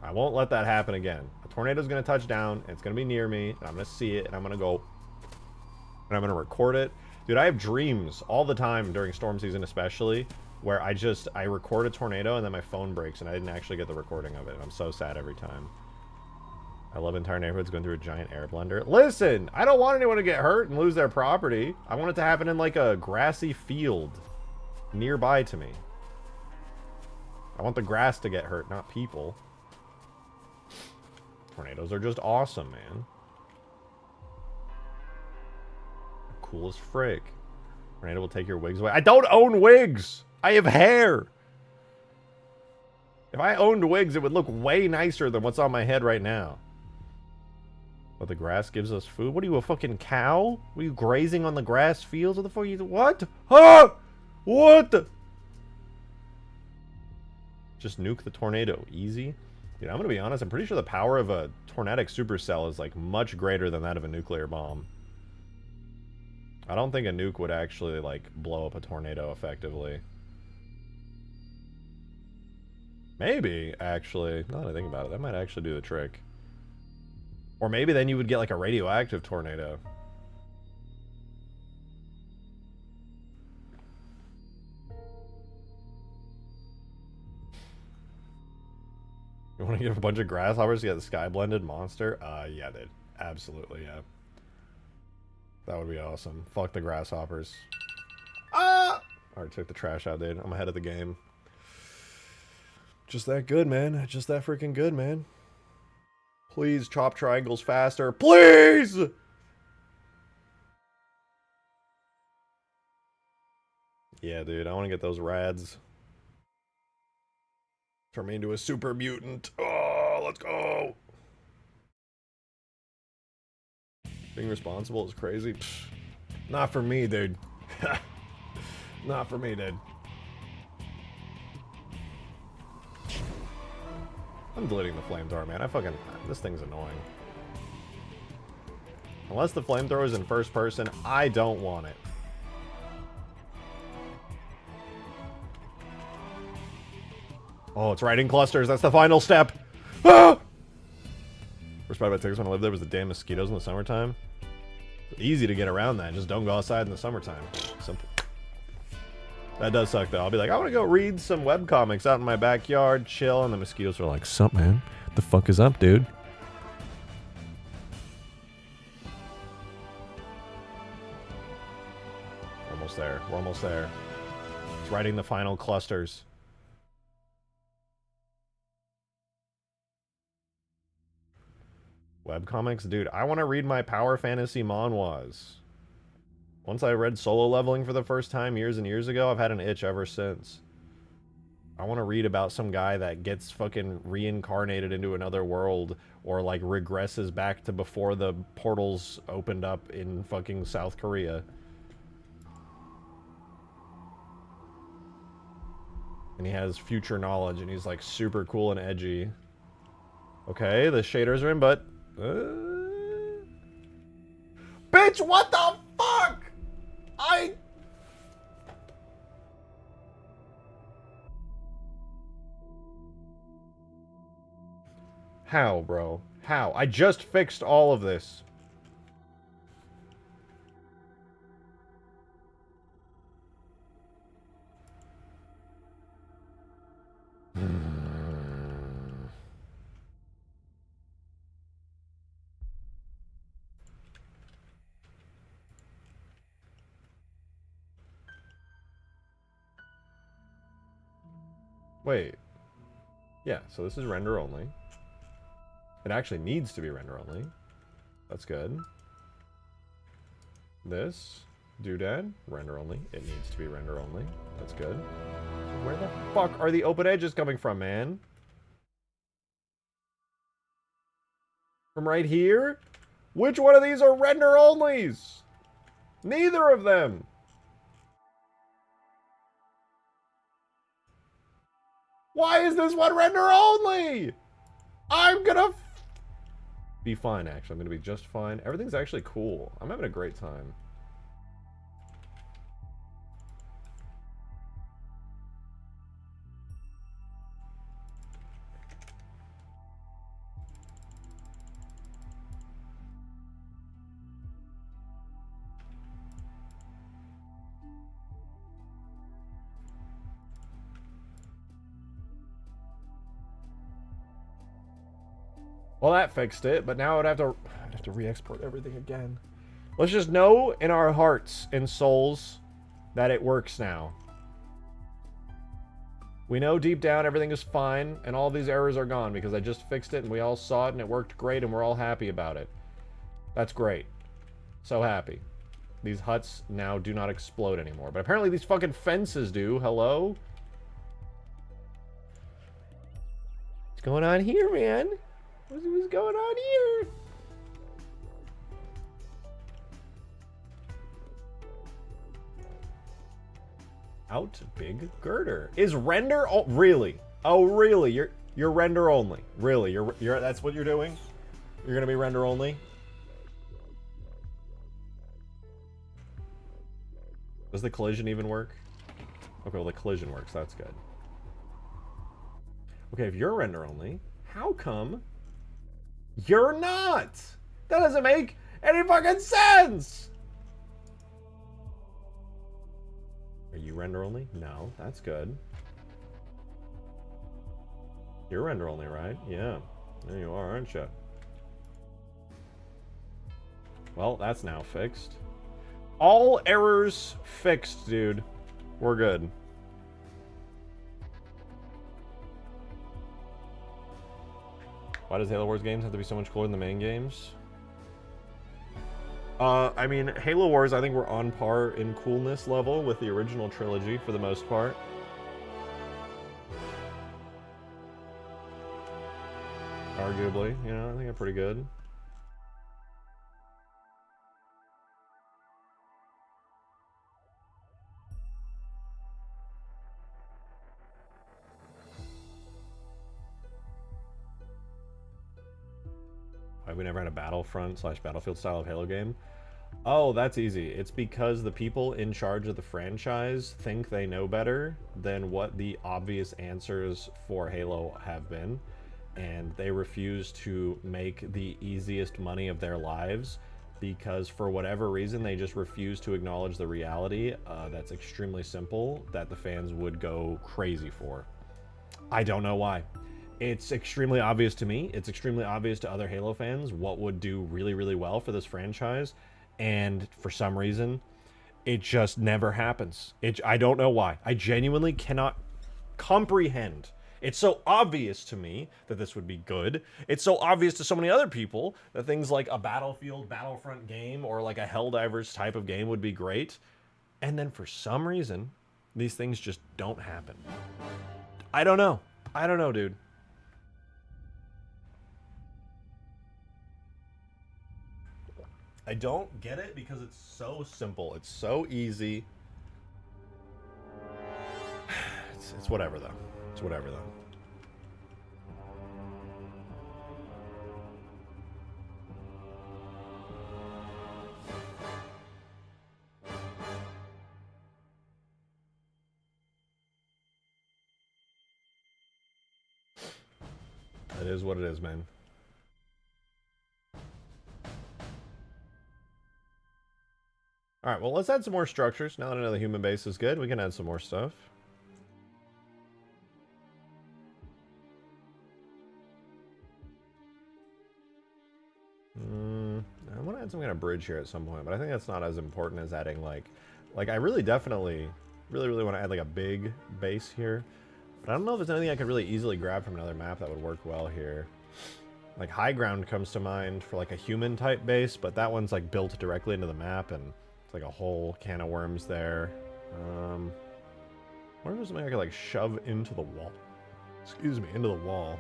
I won't let that happen again. A tornado's going to touch down, and it's going to be near me, and I'm going to see it, and I'm going to go, and I'm going to record it. Dude, I have dreams all the time during storm season especially, where I record a tornado and then my phone breaks and I didn't actually get the recording of it. I'm so sad every time. I love entire neighborhoods going through a giant air blender. Listen, I don't want anyone to get hurt and lose their property. I want it to happen in like a grassy field nearby to me. I want the grass to get hurt, not people. Tornadoes are just awesome, man. Cool as frick. Tornado will take your wigs away. I don't own wigs! I have hair! If I owned wigs, it would look way nicer than what's on my head right now. But the grass gives us food? What are you, a fucking cow? Were you grazing on the grass fields? What the fuck are you... What? Huh? What the... Just nuke the tornado. Easy. Dude, I'm gonna be honest. I'm pretty sure the power of a tornadic supercell is, like, much greater than that of a nuclear bomb. I don't think a nuke would actually, like, blow up a tornado effectively. Maybe, actually. Now that I think about it, that might actually do the trick. Or maybe then you would get, like, a radioactive tornado. You want to give a bunch of grasshoppers to get the sky-blended monster? Yeah, dude. Absolutely, yeah. That would be awesome. Fuck the grasshoppers. Ah! Alright, took the trash out, dude. I'm ahead of the game. Just that good, man. Just that freaking good, man. Please chop triangles faster. Please! Yeah, dude. I want to get those rads. Turn me into a super mutant. Oh, let's go! Being responsible is crazy. Pfft. Not for me, dude. Not for me, dude. I'm deleting the flamethrower, man. This thing's annoying. Unless the flamethrower is in first person, I don't want it. Oh, it's right in clusters. That's the final step. Ah! Worst part about Texas when I lived there was the damn mosquitoes in the summertime. Easy to get around that. Just don't go outside in the summertime. Simple. That does suck, though. I'll be like, I want to go read some webcomics out in my backyard, chill, and the mosquitoes are like, sup, man? The fuck is up, dude? We're almost there. We're almost there. It's writing the final clusters. Webcomics? Dude, I want to read my Power Fantasy manhwas. Once I read Solo Leveling for the first time years and years ago, I've had an itch ever since. I want to read about some guy that gets fucking reincarnated into another world or like regresses back to before the portals opened up in fucking South Korea. And he has future knowledge and he's like super cool and edgy. Okay, the shaders are in, but... Bitch, what the fuck? How, bro? How? I just fixed all of this. Wait. Yeah, so this is render only. It actually needs to be render only. That's good. This, doodad, render only. It needs to be render only. That's good. So where the fuck are the open edges coming from, man? From right here? Which one of these are render onlys? Neither of them. Why is this one render only? I'm gonna be fine, actually. I'm gonna be just fine. Everything's actually cool. I'm having a great time. Well, that fixed it, but now I'd have to re-export everything again. Let's just know in our hearts and souls that it works now. We know deep down everything is fine and all these errors are gone because I just fixed it and we all saw it and it worked great and we're all happy about it. That's great. So happy. These huts now do not explode anymore, but apparently these fucking fences do. Hello? What's going on here, man? What's going on here? Out big girder. Is render really? Oh really? You're render only. Really? You're that's what you're doing? You're gonna be render only? Does the collision even work? Okay, well the collision works, that's good. Okay, if you're render only, how come you're not? That doesn't make any fucking sense! Are you render only? No, that's good. You're render only, right? Yeah. There you are, aren't you? Well, that's now fixed. All errors fixed, dude. We're good. Why does Halo Wars games have to be so much cooler than the main games? I mean, Halo Wars, I think we're on par in coolness level with the original trilogy for the most part. Arguably, you know, I think I'm pretty good. Why we never had a Battlefront/Battlefield style of Halo game? Oh, that's easy. It's because the people in charge of the franchise think they know better than what the obvious answers for Halo have been, and they refuse to make the easiest money of their lives because for whatever reason they just refuse to acknowledge the reality that's extremely simple that the fans would go crazy for. I don't know why. It's extremely obvious to me. It's extremely obvious to other Halo fans what would do really, really well for this franchise. And for some reason, it just never happens. I don't know why. I genuinely cannot comprehend. It's so obvious to me that this would be good. It's so obvious to so many other people that things like a Battlefield, Battlefront game or like a Helldivers type of game would be great. And then for some reason, these things just don't happen. I don't know. I don't know, dude. I don't get it because it's so simple. It's so easy. It's whatever, though. It's whatever, though. It is what it is, man. Alright, well, let's add some more structures. Now that another human base is good, we can add some more stuff. I want to add some kind of bridge here at some point, but I think that's not as important as adding, like I really definitely, really want to add, like, a big base here. But I don't know if there's anything I could really easily grab from another map that would work well here. Like, High Ground comes to mind for, like, a human-type base, but that one's, like, built directly into the map, and it's like a whole can of worms there. I wonder if there's something I could, like, shove into the wall. Excuse me, into the wall.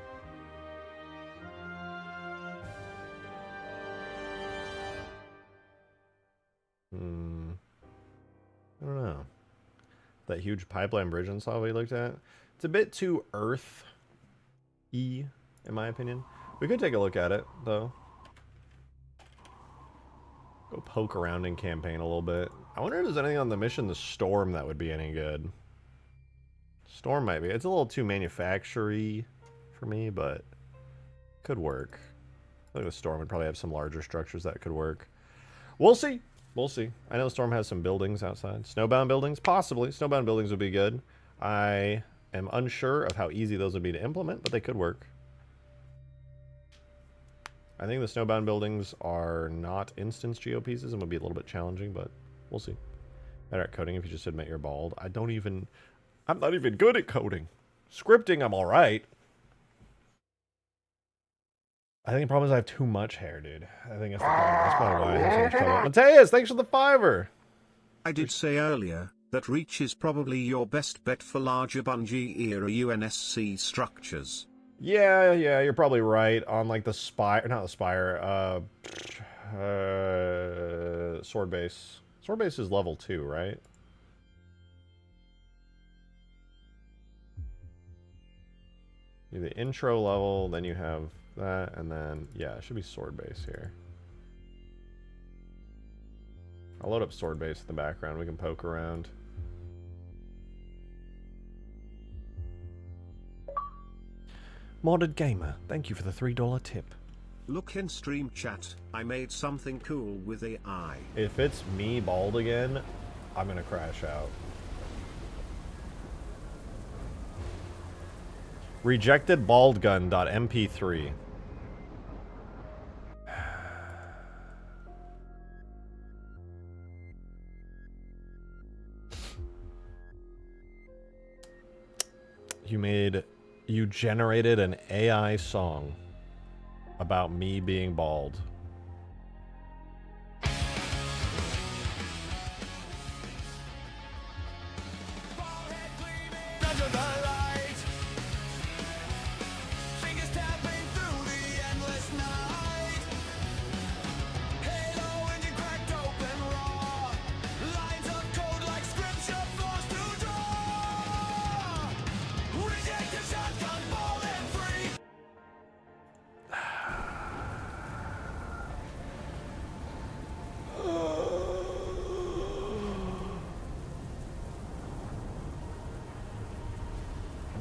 I don't know. That huge pipeline bridge and saw we looked at. It's a bit too Earth-y, in my opinion. We could take a look at it, though. Go poke around in campaign a little bit. I wonder if there's anything on the mission, the Storm, that would be any good. Storm might be. It's a little too manufacturing for me, but could work. I think the Storm would probably have some larger structures that could work. We'll see. We'll see. I know the Storm has some buildings outside. Snowbound buildings? Possibly. Snowbound buildings would be good. I am unsure of how easy those would be to implement, but they could work. I think the snowbound buildings are not instance geo pieces and would be a little bit challenging, but we'll see. Better at coding if you just admit you're bald. I'm not even good at coding. Scripting, I'm alright. I think the problem is I have too much hair, dude. I think that's the problem. That's probably why I have so much trouble. Mateus, thanks for the $5. I did say earlier that Reach is probably your best bet for larger Bungie-era UNSC structures. Yeah, you're probably right on, like, the Spire, not the Spire, Sword Base. Sword Base is level 2, right? You have the intro level, then you have that, and then, yeah, it should be Sword Base here. I'll load up Sword Base in the background. We can poke around. Modded Gamer, thank you for the $3 tip. Look in stream chat, I made something cool with AI. If it's me bald again, I'm gonna crash out. Rejected baldgun.mp3. You generated an AI song about me being bald.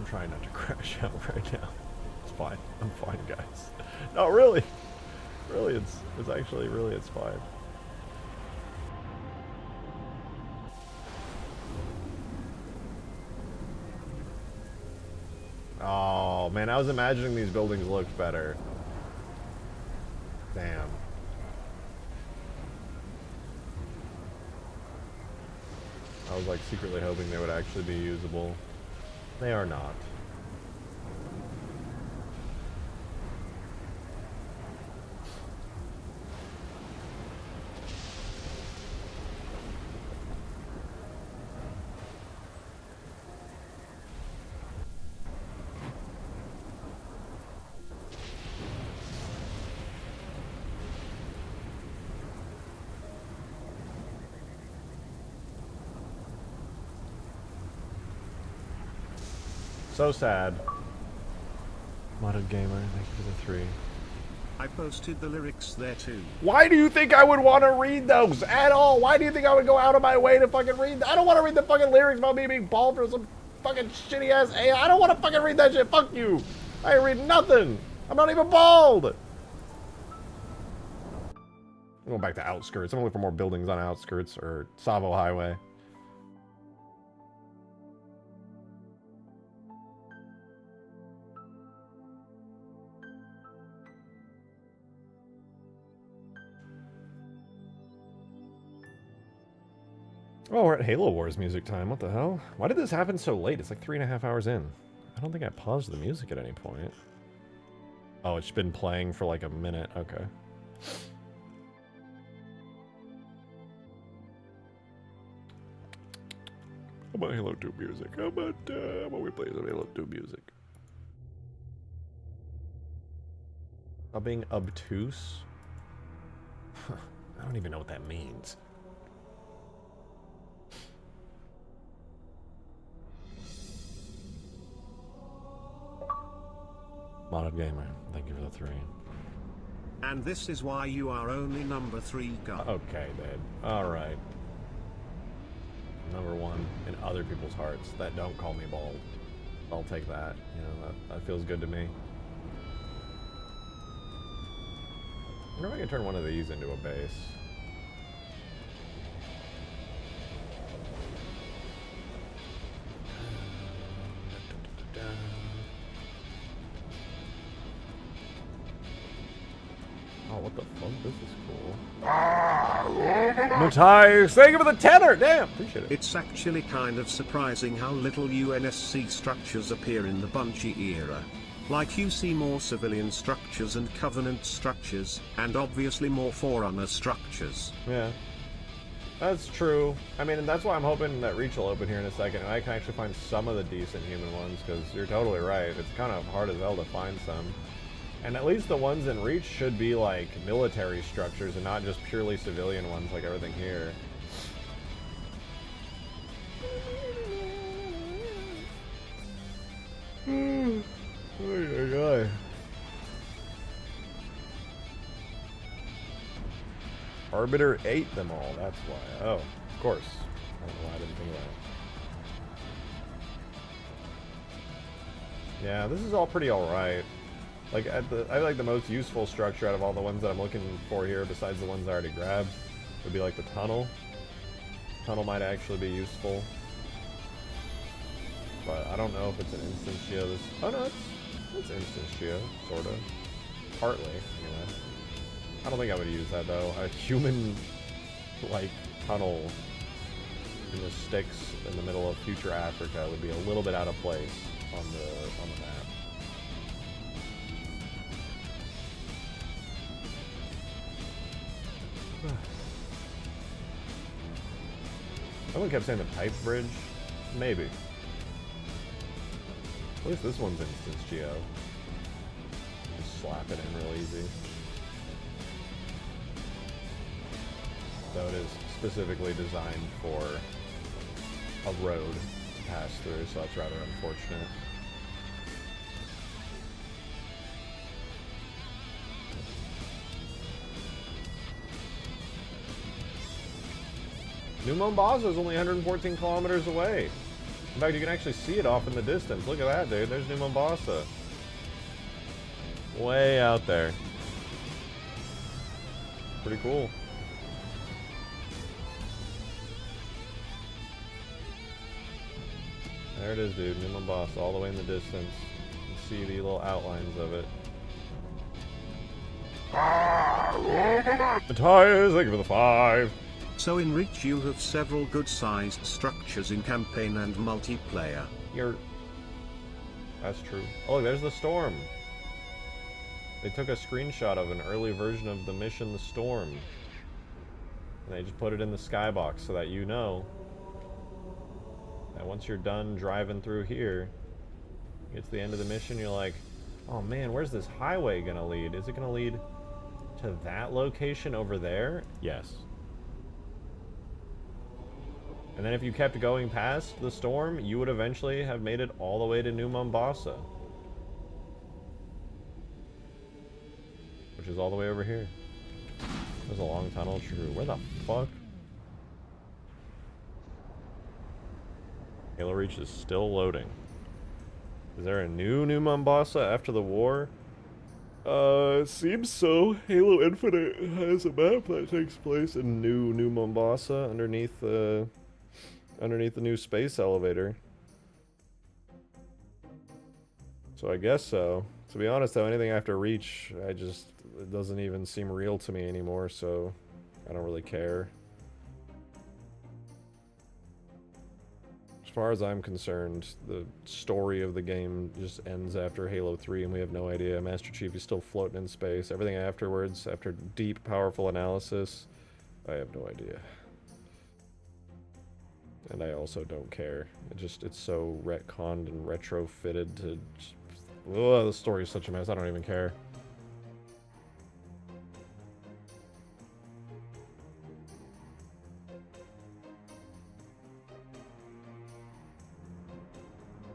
Trying not to crash out right now. It's fine. I'm fine, guys. No, really. Really, it's actually, really, it's fine. Oh, man, I was imagining these buildings looked better. Damn. I was like secretly hoping they would actually be usable. They are not. So sad. Modded Gamer, thank you for the 3. I posted the lyrics there too. Why do you think I would want to read those at all? Why do you think I would go out of my way to fucking read? I don't want to read the fucking lyrics about me being bald for some fucking shitty ass AI. I don't want to fucking read that shit. Fuck you. I ain't reading nothing. I'm not even bald. I'm going back to outskirts. I'm looking for more buildings on outskirts or Savo Highway. Oh, we're at Halo Wars music time. What the hell? Why did this happen so late? It's like 3.5 hours in. I don't think I paused the music at any point. Oh, it's been playing for like a minute. Okay. How about Halo 2 music? How about we play some Halo 2 music? About being obtuse? I don't even know what that means. Modded Gamer, thank you for the 3. And this is why you are only number 3 guy. Okay, then. Alright. Number 1 in other people's hearts that don't call me bald. I'll take that. You know, that feels good to me. I wonder if I can turn one of these into a base. Oh, what the fuck? This is cool. Matthias, thank you for the tenor! Damn, appreciate it. It's actually kind of surprising how little UNSC structures appear in the Bungie era. Like you see more civilian structures and Covenant structures, and obviously more Forerunner structures. Yeah. That's true. I mean, and that's why I'm hoping that Reach will open here in a second, and I can actually find some of the decent human ones, because you're totally right. It's kind of hard as hell to find some. And at least the ones in Reach should be like military structures and not just purely civilian ones like everything here. Arbiter ate them all, that's why. Oh, of course. I don't know why I didn't think of that. Yeah, this is all pretty alright. Like, I like the most useful structure out of all the ones that I'm looking for here, besides the ones I already grabbed, would be like the tunnel. Tunnel might actually be useful. But I don't know if it's an instantio. Oh no, it's instantio, sort of. Partly, anyway. I don't think I would use that though. A human, like, tunnel in the sticks in the middle of future Africa would be a little bit out of place on the map. Someone kept saying the pipe bridge. Maybe. At least this one's instance geo. Just slap it in real easy. So it is specifically designed for a road to pass through, so that's rather unfortunate. New Mombasa is only 114 kilometers away. In fact, you can actually see it off in the distance. Look at that, dude. There's New Mombasa. Way out there. Pretty cool. There it is, dude. New Mombasa, all the way in the distance. see the little outlines of it. Matthias, thank you for the 5. So in Reach you have several good-sized structures in campaign and multiplayer. That's true. Oh, look, there's the storm. They took a screenshot of an early version of the mission, the Storm. And they just put it in the skybox so that you know that once you're done driving through here, you get to the end of the mission, you're like, oh man, where's this highway gonna lead? Is it gonna lead to that location over there? Yes. And then if you kept going past the storm, you would eventually have made it all the way to New Mombasa. Which is all the way over here. There's a long tunnel, true. Where the fuck? Halo Reach is still loading. Is there a New Mombasa after the war? It seems so. Halo Infinite has a map that takes place in New Mombasa underneath the new space elevator. So I guess so. To be honest though, anything after Reach, it doesn't even seem real to me anymore, so I don't really care. As far as I'm concerned, the story of the game just ends after Halo 3 and we have no idea. Master Chief is still floating in space. Everything afterwards, after deep, powerful analysis, I have no idea. And I also don't care. It's so retconned and retrofitted to... Ugh, the story is such a mess, I don't even care.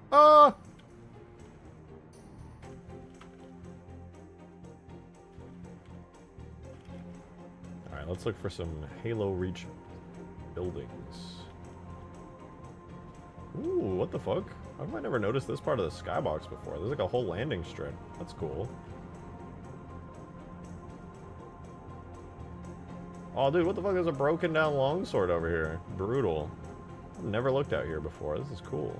Ah! Alright, let's look for some Halo Reach buildings. Ooh, what the fuck? How have I never noticed this part of the skybox before? There's like a whole landing strip. That's cool. Oh, dude, what the fuck? There's a broken down longsword over here. Brutal. I've never looked out here before. This is cool.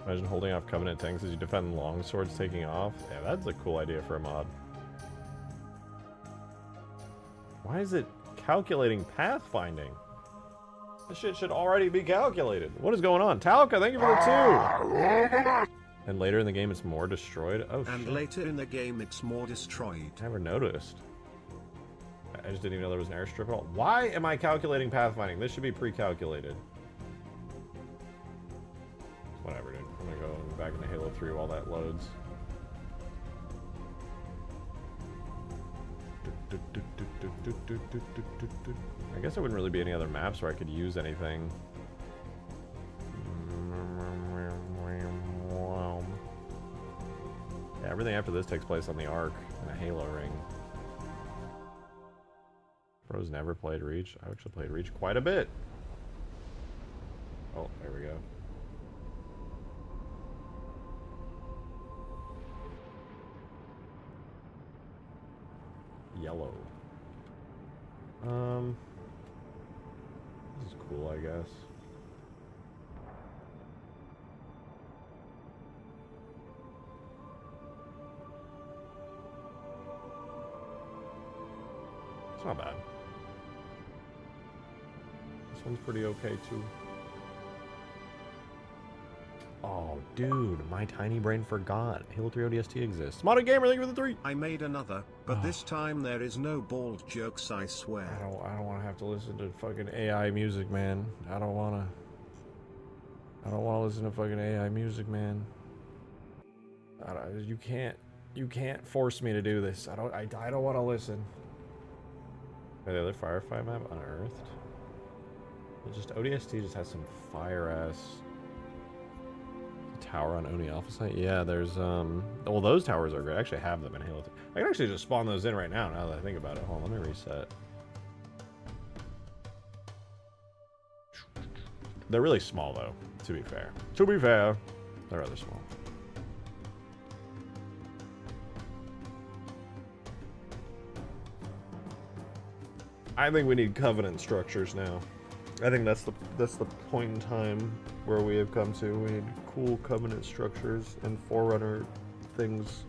Imagine holding off Covenant tanks as you defend longswords taking off. Yeah, that's a cool idea for a mod. Why is it calculating pathfinding? This shit should already be calculated. What is going on? Talca, thank you for the 2! And later in the game it's more destroyed? Oh, and shit. Later in the game it's more destroyed. Never noticed. I just didn't even know there was an airstrip at all. Why am I calculating pathfinding? This should be pre-calculated. Whatever, dude. I'm gonna go back into Halo 3 while that loads. I guess there wouldn't really be any other maps where I could use anything. Yeah, everything after this takes place on the Ark and a Halo ring. Bro's never played Reach. I actually played Reach quite a bit. Oh, there we go. Yellow. This is cool, I guess. It's not bad. This one's pretty okay too. Oh, dude, my tiny brain forgot. Halo 3 ODST exists. Modern Gamer, thank you for the 3. I made another, but this time there is no bald jokes, I swear. I don't want to have to listen to fucking AI music, man. I don't want to listen to fucking AI music, man. You can't force me to do this. I don't want to listen. The other Firefight map unearthed. ODST just has some fire ass tower on Oni Alpha site. Yeah, there's well, those towers are great. I actually have them in Halo 3. I can actually just spawn those in right now that I think about it. Hold on, let me reset. They're really small, though, to be fair. To be fair, they're rather small. I think we need covenant structures now. I think that's the point in time where we have come to. We need cool covenant structures and forerunner things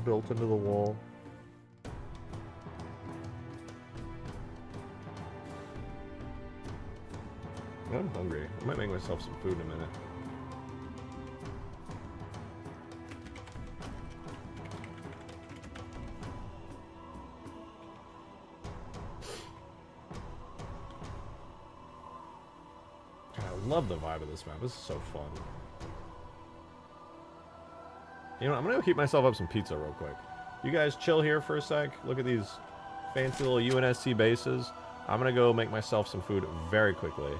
built into the wall. I'm hungry. I might make myself some food in a minute. God, I love the vibe of this map. This is so fun. You know, I'm gonna go heat myself up some pizza real quick. You guys chill here for a sec. Look at these fancy little UNSC bases. I'm gonna go make myself some food very quickly.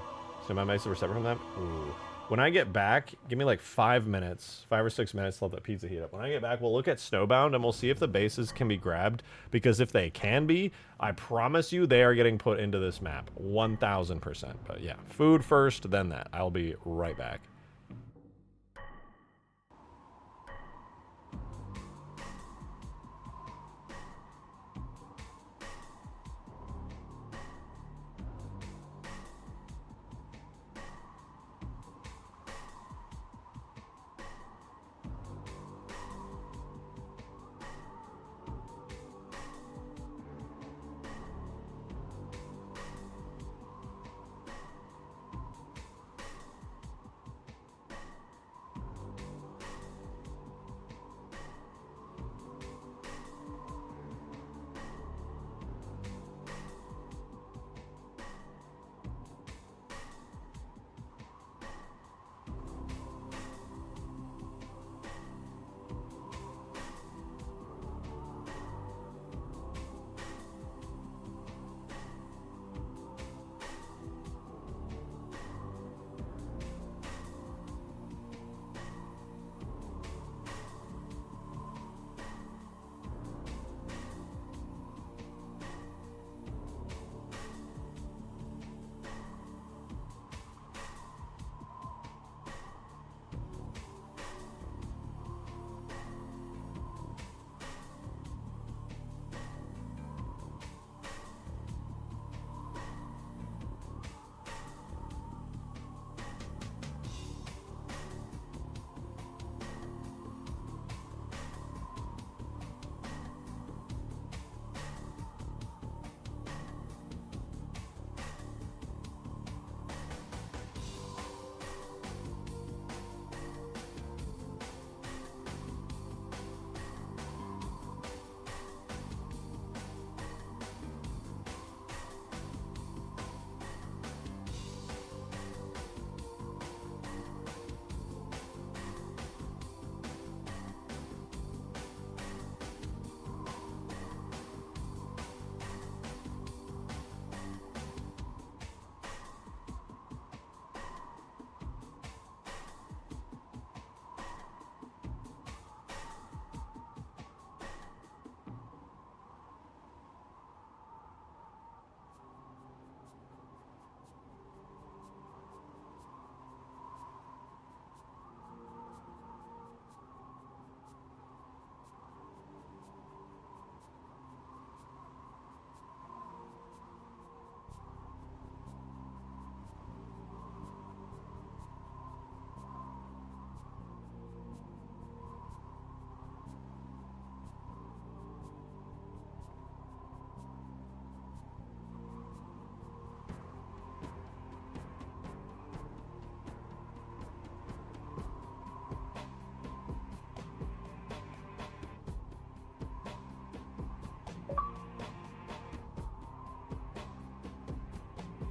So my bases were separate from them. Ooh. When I get back, give me like 5 minutes, 5 or 6 minutes to let that pizza heat up. When I get back, we'll look at Snowbound and we'll see if the bases can be grabbed. Because if they can be, I promise you they are getting put into this map. 1000%. But yeah, food first, then that. I'll be right back.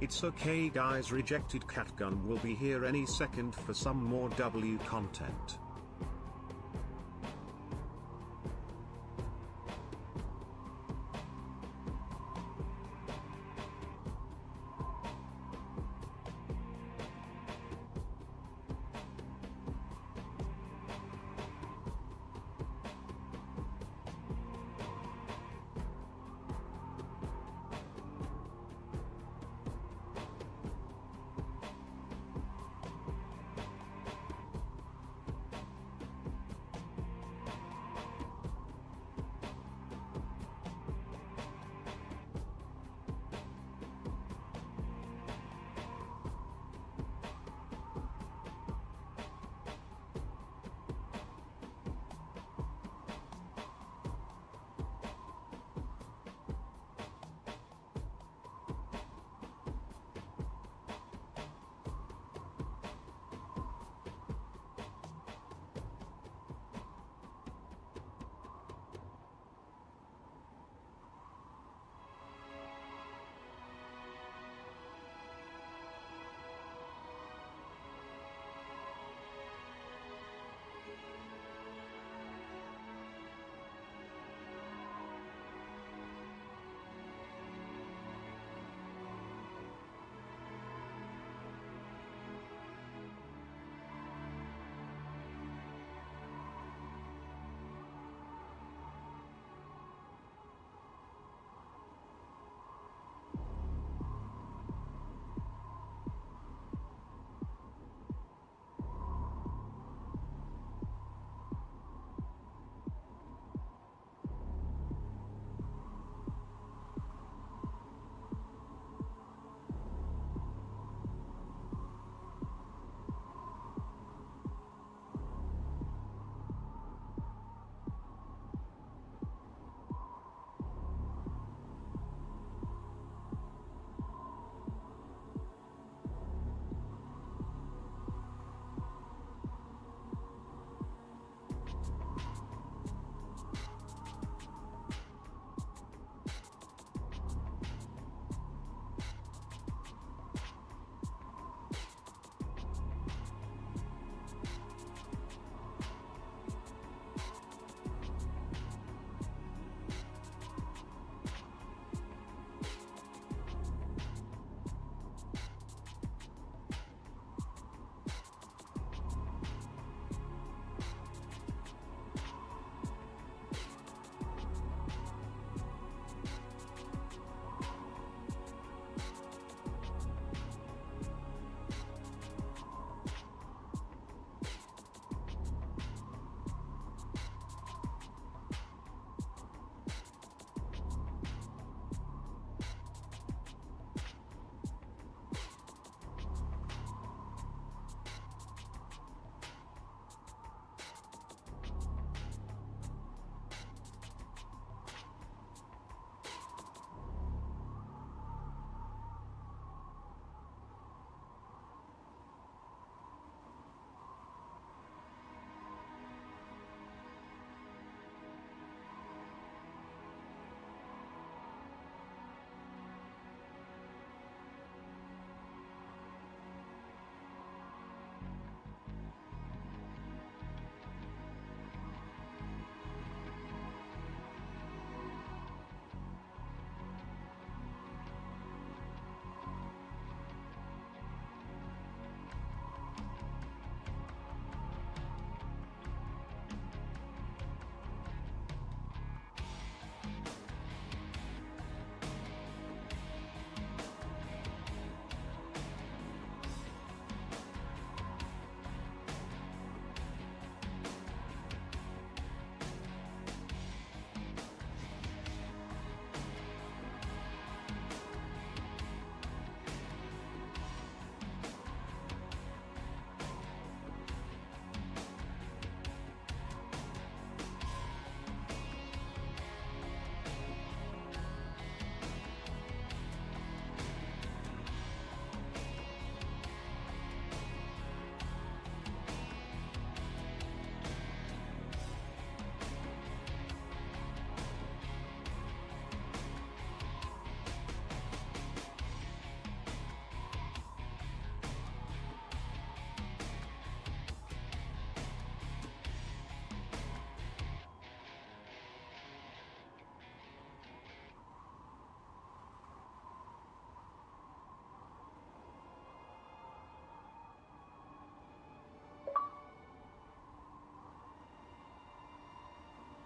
It's okay guys, Rejected Catgun will be here any second for some more W content.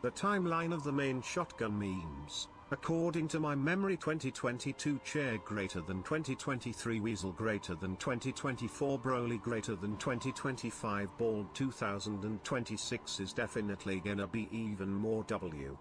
The timeline of the main shotgun memes. According to my memory, 2022 chair greater than 2023 weasel greater than 2024 Broly greater than 2025 bald 2026 is definitely gonna be even more W.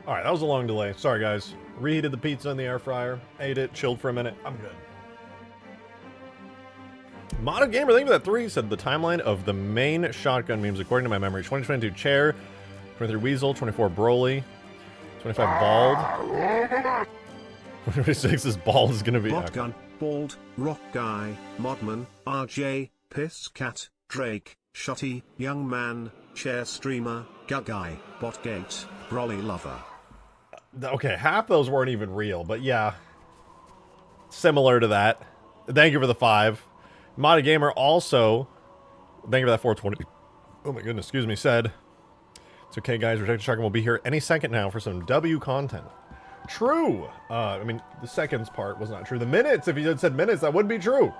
Alright, that was a long delay. Sorry, guys. Reheated the pizza in the air fryer, ate it, chilled for a minute. I'm good. Modded Gamer, thank you for that 3. Said the timeline of the main shotgun memes, according to my memory. 2022 Chair, 23 Weasel, 24 Broly, 25 Bald. 2026 is Bald is going to be... Botgun, Bald, Rock Guy, Modman, RJ, Piss Cat, Drake, Shotty, Young Man, Chair Streamer, Guy, Botgate, Broly Lover. Okay, half those weren't even real, but yeah. Similar to that. Thank you for the 5. Modded Gamer also, thank you for that 420. Oh my goodness, excuse me, said, it's okay guys, Rejected Shotgun will be here any second now for some W content. True! I mean, the seconds part was not true. The minutes, if you had said minutes, that would be true.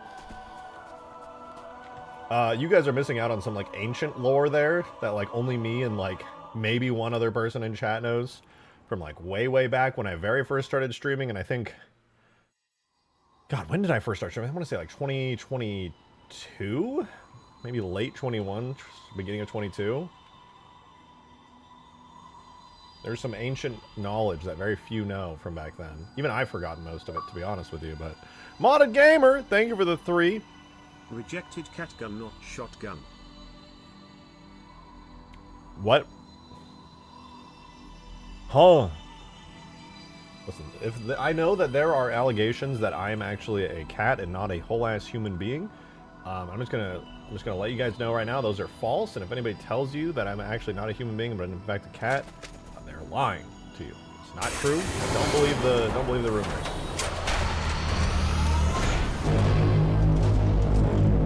You guys are missing out on some, like, ancient lore there that, like, only me and, like, maybe one other person in chat knows from, like, way, way back when I very first started streaming, and I think... God, when did I first start streaming? I want to say, like, 2022? Maybe late 21, beginning of 22? There's some ancient knowledge that very few know from back then. Even I've forgotten most of it, to be honest with you, but... Modded Gamer, thank you for the 3. Rejected catgun, not shotgun. What? Huh. Listen, I know that there are allegations that I am actually a cat and not a whole-ass human being. I'm just gonna let you guys know right now those are false, and if anybody tells you that I'm actually not a human being but in fact a cat, they're lying to you. It's not true. Don't believe the rumors.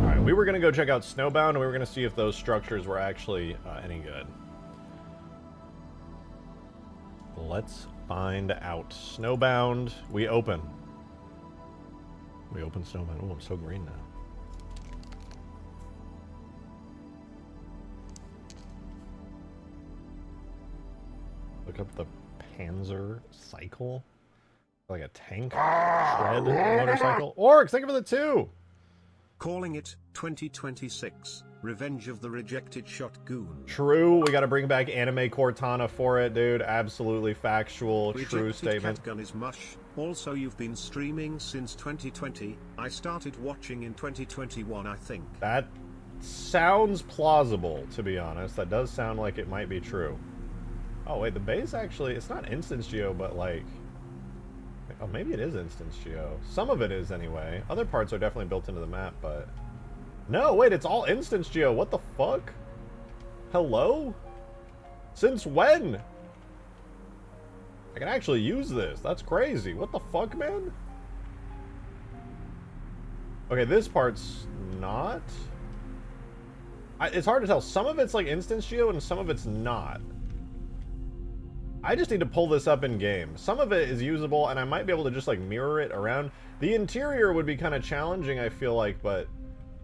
All right, we were gonna go check out Snowbound, and we were gonna see if those structures were actually any good. Let's find out. Snowbound, we open. We open Snowbound. Oh, I'm so green now. Look up the Panzer Cycle. Like a tank shred motorcycle. Orcs, thank you for the 2. Calling it 2026. Revenge of the Rejected Shotgun. True, we gotta bring back Anime Cortana for it, dude. Absolutely factual, true statement. Catgun is mush. Also, you've been streaming since 2020. I started watching in 2021, I think. That sounds plausible, to be honest. That does sound like it might be true. Oh, wait, the base actually, it's not instance geo, but like... Oh, maybe it is instance geo. Some of it is, anyway. Other parts are definitely built into the map, but... No, wait, it's all instance geo. What the fuck? Hello? Since when? I can actually use this. That's crazy. What the fuck, man? Okay, this part's not. It's hard to tell. Some of it's like instance geo and some of it's not. I just need to pull this up in game. Some of it is usable and I might be able to just like mirror it around. The interior would be kind of challenging, I feel like, but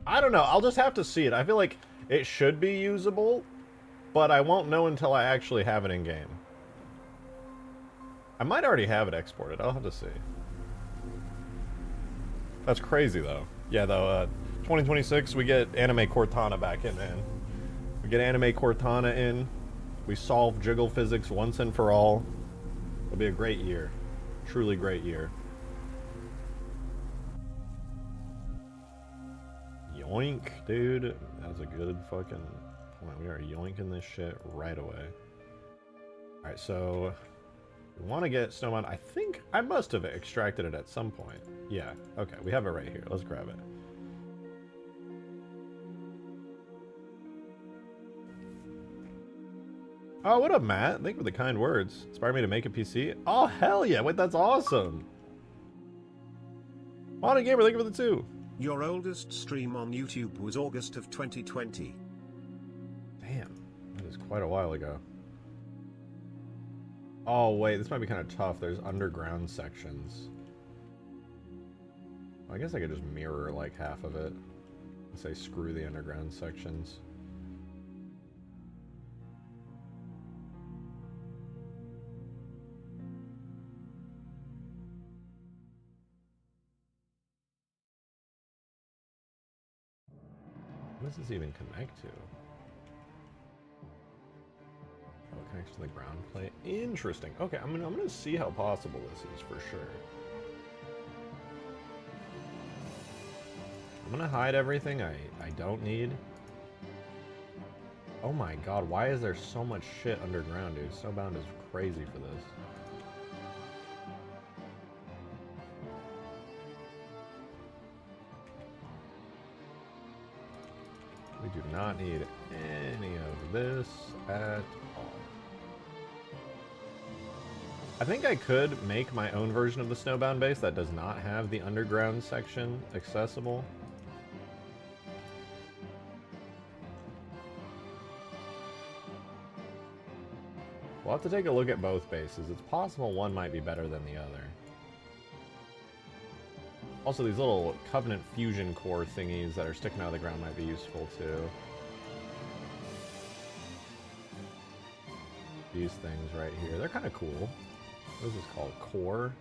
I don't know. I'll just have to see it. I feel like it should be usable, but I won't know until I actually have it in game. I might already have it exported. I'll have to see. That's crazy, though. Yeah, though, 2026, we get Anime Cortana back in, man. We get Anime Cortana in. We solve jiggle physics once and for all. It'll be a great year. Truly great year. Yoink, dude. That's a good fucking point. We are yoinking this shit right away. Alright, so we want to get Snowbound. I think I must have extracted it at some point. Yeah, okay, we have it right here. Let's grab it. Oh, what up, Matt? Thank you for the kind words. Inspired me to make a PC. Oh, hell yeah. Wait, that's awesome. Modern Gamer, thank you for the 2. Your oldest stream on YouTube was August of 2020. Damn, that is quite a while ago. Oh, wait, this might be kind of tough. There's underground sections. I guess I could just mirror, like, half of it. And say, screw the underground sections. What does this even connect to? Oh, it connects to the ground plate. Interesting. Okay, I'm gonna see how possible this is for sure. I'm gonna hide everything I don't need. Oh my god, why is there so much shit underground, dude? Snowbound is crazy for this. We do not need any of this at all. I think I could make my own version of the Snowbound base that does not have the underground section accessible. We'll have to take a look at both bases. It's possible one might be better than the other. Also, these little Covenant fusion core thingies that are sticking out of the ground might be useful too. These things right here, they're kind of cool. What is this called? Core?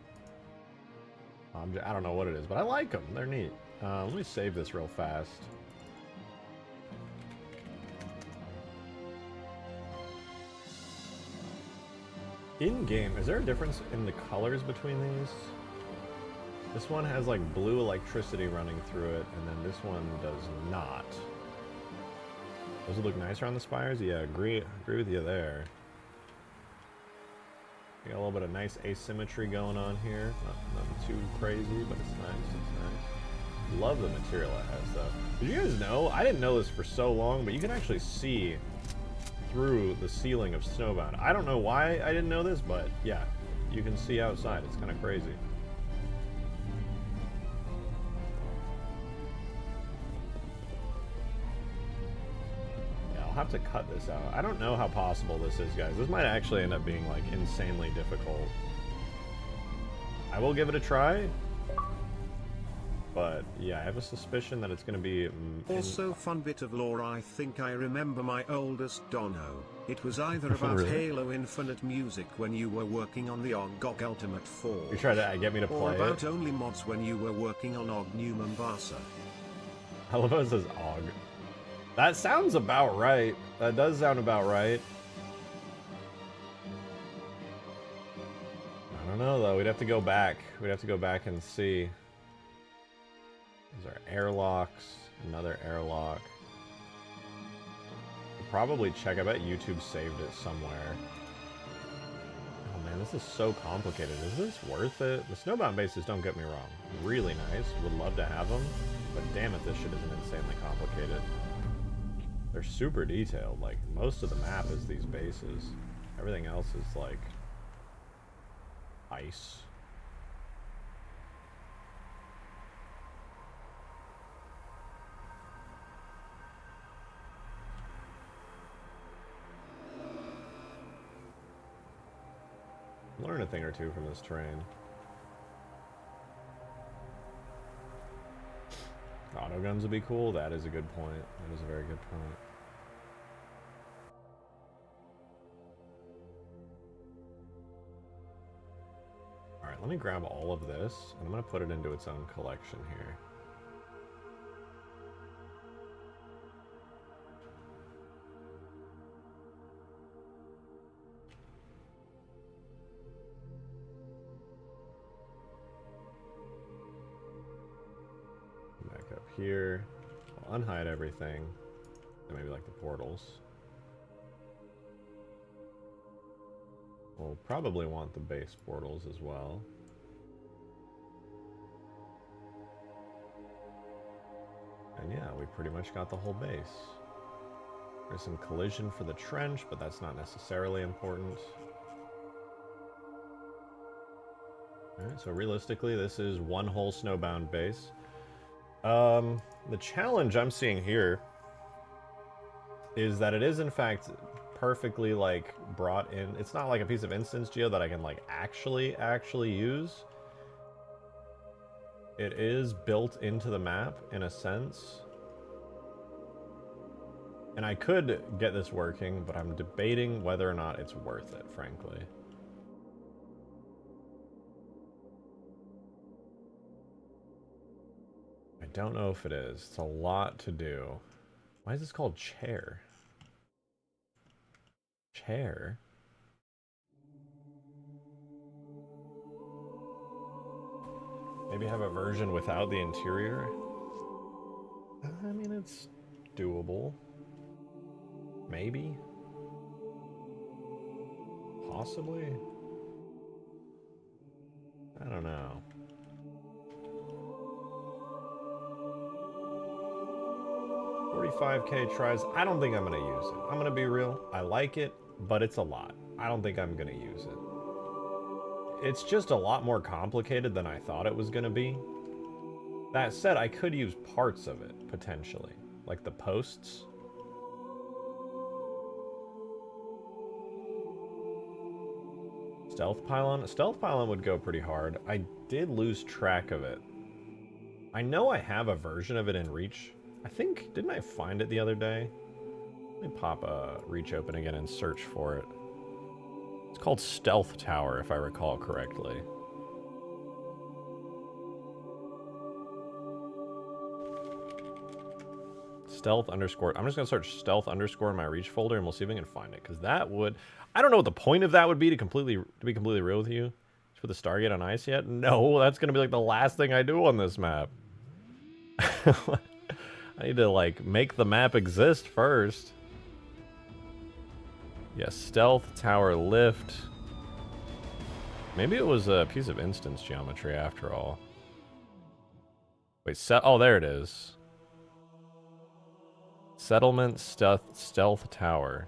I don't know what it is, but I like them. They're neat. Let me save this real fast. In-game, is there a difference in the colors between these? This one has like blue electricity running through it, and then this one does not. Does it look nicer on the spires? Yeah, agree with you there. We got a little bit of nice asymmetry going on here. Nothing too crazy, but it's nice. It's nice. Love the material it has, though. Did you guys know? I didn't know this for so long, but you can actually see through the ceiling of Snowbound. I don't know why I didn't know this, but yeah, you can see outside. It's kind of crazy. I'll have to cut this out. I don't know how possible this is, guys. This might actually end up being, like, insanely difficult. I will give it a try. But, yeah, I have a suspicion that it's going to be... Also, fun bit of lore, I think I remember my oldest Dono. It was either about Really? Halo Infinite music when you were working on the OG Ultimate 4. You tried to get me to play or about it? only mods when you were working on OG New Mombasa. I love how it says OG. That sounds about right. That does sound about right. I don't know, though. We'd have to go back. We'd have to go back and see. These are airlocks. Another airlock. We'll probably check. I bet YouTube saved it somewhere. Oh man, this is so complicated. Is this worth it? The Snowbound bases, don't get me wrong, really nice. Would love to have them. But damn it, this shit isn't insanely complicated. They're super detailed. Like, most of the map is these bases. Everything else is, like, ice. Learn a thing or two from this terrain. Auto guns would be cool. That is a good point. That is a very good point. Alright, let me grab all of this, and I'm going to put it into its own collection here. Back up here. We'll unhide everything. And maybe like the portals. We'll probably want the base portals as well. And yeah, we pretty much got the whole base. There's some collision for the trench, but that's not necessarily important. Alright, so realistically, this is one whole snowbound base. The challenge I'm seeing here is that it is, in fact, perfectly, like, brought in. It's not like a piece of instance geo that I can, like, actually use. It is built into the map, in a sense. And I could get this working, but I'm debating whether or not it's worth it, frankly. I don't know if it is. It's a lot to do. Why is this called chair? Chair? Maybe have a version without the interior? I mean, it's doable. Maybe? Possibly? I don't know. 45k tries. I don't think I'm going to use it. I'm going to be real. I like it, but it's a lot. I don't think I'm going to use it. It's just a lot more complicated than I thought it was going to be. That said, I could use parts of it, potentially. Like the posts. Stealth pylon? A stealth pylon would go pretty hard. I did lose track of it. I know I have a version of it in Reach. I think, didn't I find it the other day? Let me pop Reach open again and search for it. It's called Stealth Tower, if I recall correctly. Stealth underscore. I'm just going to search stealth underscore in my Reach folder, and we'll see if we can find it. Because that would... I don't know what the point of that would be, to be completely real with you. Just put the Stargate on ice yet? No, that's going to be like the last thing I do on this map. I need to, like, make the map exist first. Yes, stealth, tower, lift. Maybe it was a piece of instance geometry after all. Wait, oh, there it is. Settlement, stealth tower.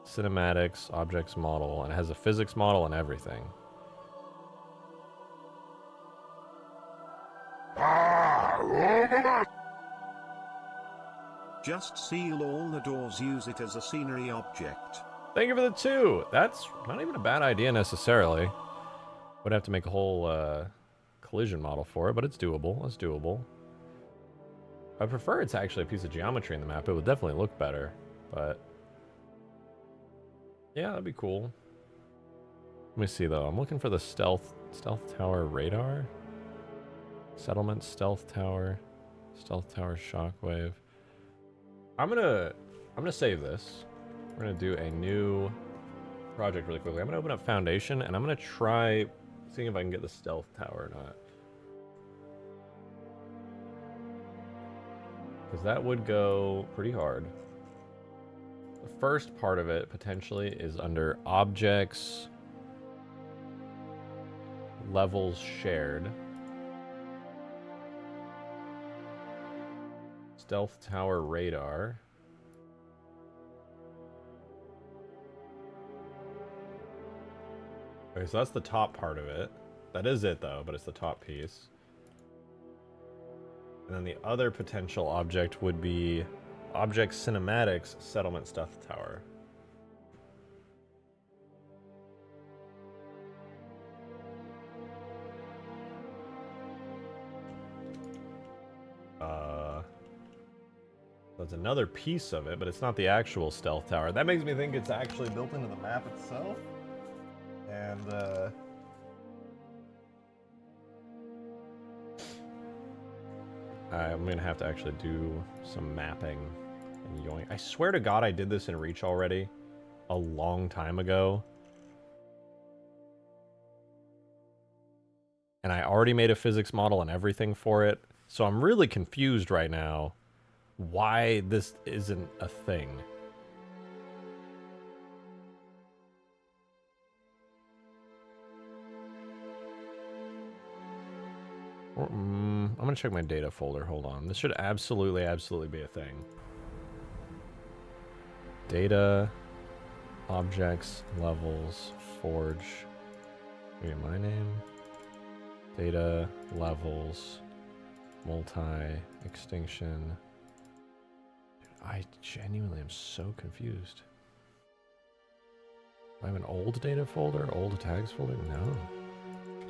Cinematics, objects model, and it has a physics model and everything. Just seal all the doors, use it as a scenery object. Thank you for the 2. That's not even a bad idea necessarily. Would have to make a whole collision model for it, but it's doable. It's doable. I prefer it's actually a piece of geometry in the map. It would definitely look better, but yeah, that'd be cool. Let me see though. I'm looking for the stealth tower radar. Settlement, stealth tower shockwave. I'm gonna save this. We're gonna do a new project really quickly. I'm gonna open up Foundation and I'm gonna try seeing if I can get the stealth tower or not. Because that would go pretty hard. The first part of it potentially is under objects, levels shared. Stealth tower radar. Okay, so that's the top part of it. That is it though, but it's the top piece. And then the other potential object would be Object Cinematics Settlement Stealth Tower. That's another piece of it, but it's not the actual stealth tower. That makes me think it's actually built into the map itself. And, I'm gonna have to actually do some mapping and yoink. I swear to God I did this in Reach already a long time ago. And I already made a physics model and everything for it. So I'm really confused right now why this isn't a thing. I'm going to check my data folder. Hold on. This should absolutely be a thing. Data, objects, levels, forge. Maybe my name. Data, levels, multi-extinction. I genuinely am so confused. Do I have an old data folder? Old tags folder? No.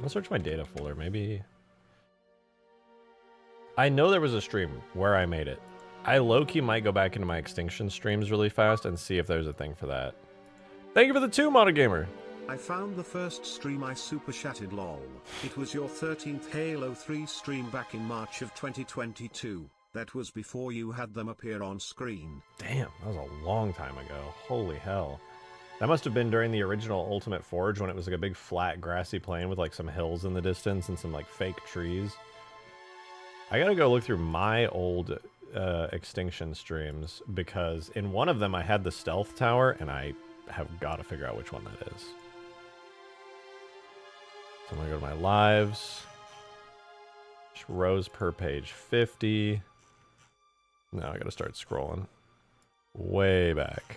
Let's search my data folder. Maybe... I know there was a stream where I made it. I low-key might go back into my extinction streams really fast and see if there's a thing for that. Thank you for the 2, Modded Gamer! I found the first stream I super chatted lol. It was your 13th Halo 3 stream back in March of 2022. That was before you had them appear on screen. Damn, that was a long time ago. Holy hell. That must have been during the original Ultimate Forge when it was like a big flat grassy plain with like some hills in the distance and some like fake trees. I gotta go look through my old extinction streams because in one of them I had the stealth tower and I have got to figure out which one that is. So I'm gonna go to my lives. Rows per page 50. Now I gotta start scrolling. Way back.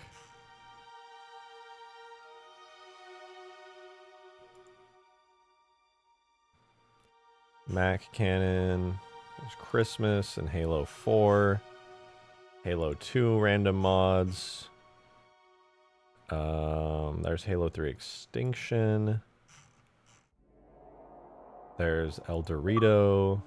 Mac Cannon. There's Christmas and Halo 4. Halo 2 random mods. There's Halo 3 Extinction. There's El Dorito.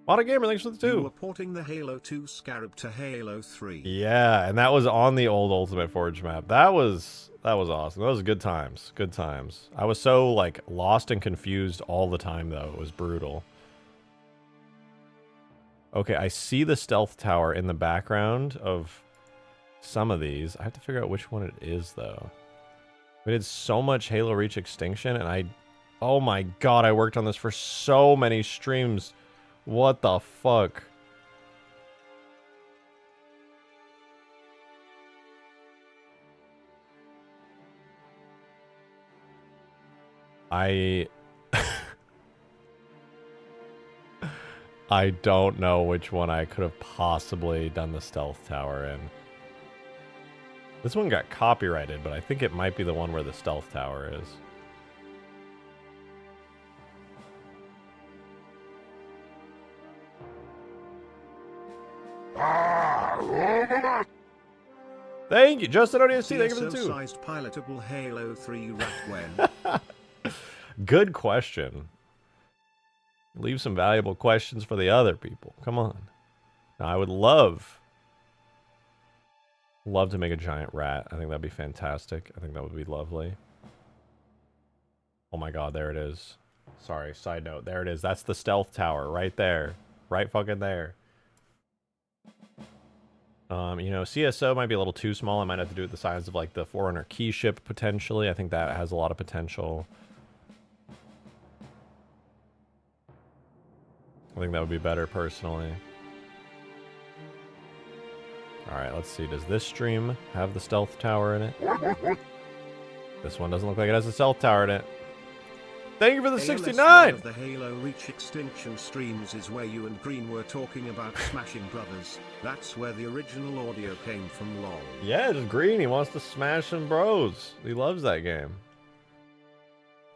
Modded Gamer, thanks for the 2. You were porting the Halo 2 Scarab to Halo 3. Yeah, and that was on the old Ultimate Forge map. That was awesome. That was good times. Good times. I was so like lost and confused all the time though. It was brutal. Okay, I see the stealth tower in the background of some of these. I have to figure out which one it is though. We did so much Halo Reach Extinction and oh my god, I worked on this for so many streams. What the fuck? I don't know which one I could have possibly done the stealth tower in. This one got copyrighted, but I think it might be the one where the stealth tower is. Thank you, Justin ODST. Thank you for the 2. CSO-sized pilotable Halo 3 rat when? Good question. Leave some valuable questions for the other people. Come on. Now, I would love to make a giant rat. I think that'd be fantastic. I think that would be lovely. Oh my god, there it is. Sorry, side note. There it is. That's the stealth tower right there. Right fucking there. You know, CSO might be a little too small. I might have to do it the size of like the Forerunner key ship potentially. I think that has a lot of potential. I think that would be better personally. Alright, let's see. Does this stream have the stealth tower in it? This one doesn't look like it has a stealth tower in it. Thank you for the 69! Of the Halo Reach Extinction streams is where you and Green were talking about Smashing Brothers. That's where the original audio came from, lol. Yeah, just Green. He wants to smash some bros. He loves that game.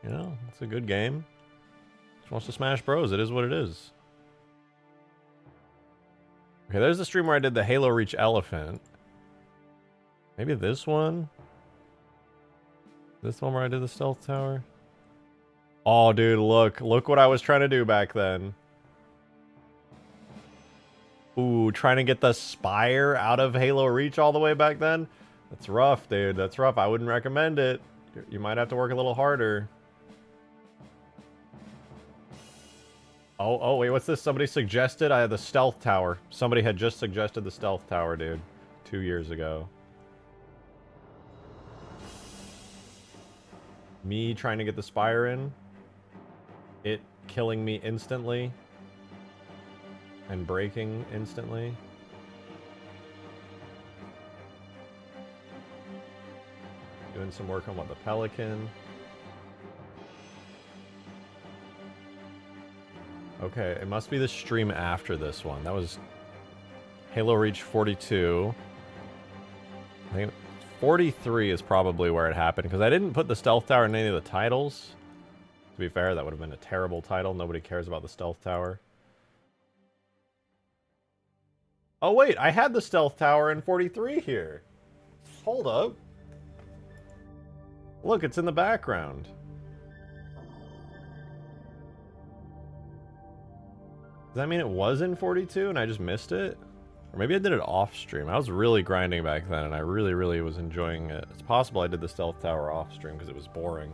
You know, it's a good game. Just wants to smash bros. It is what it is. Okay, there's the stream where I did the Halo Reach Elephant. Maybe this one? This one where I did the stealth tower? Oh, dude, look what I was trying to do back then. Ooh, trying to get the spire out of Halo Reach all the way back then? That's rough, dude. That's rough. I wouldn't recommend it. You might have to work a little harder. Oh, wait, what's this? Somebody suggested I had the stealth tower. Somebody had just suggested the stealth tower, dude. 2 years ago. Me trying to get the spire in? it killing me instantly and breaking instantly. Doing some work on what, the Pelican. Okay, it must be the stream after this one. That was Halo Reach 42. I think 43 is probably where it happened, because I didn't put the Stealth Tower in any of the titles. To be fair, that would have been a terrible title. Nobody cares about the Stealth Tower. Oh wait, I had the Stealth Tower in 43 here. Hold up. Look, it's in the background. Does that mean it was in 42 and I just missed it? Or maybe I did it off stream. I was really grinding back then and I really, really was enjoying it. It's possible I did the Stealth Tower off stream because it was boring.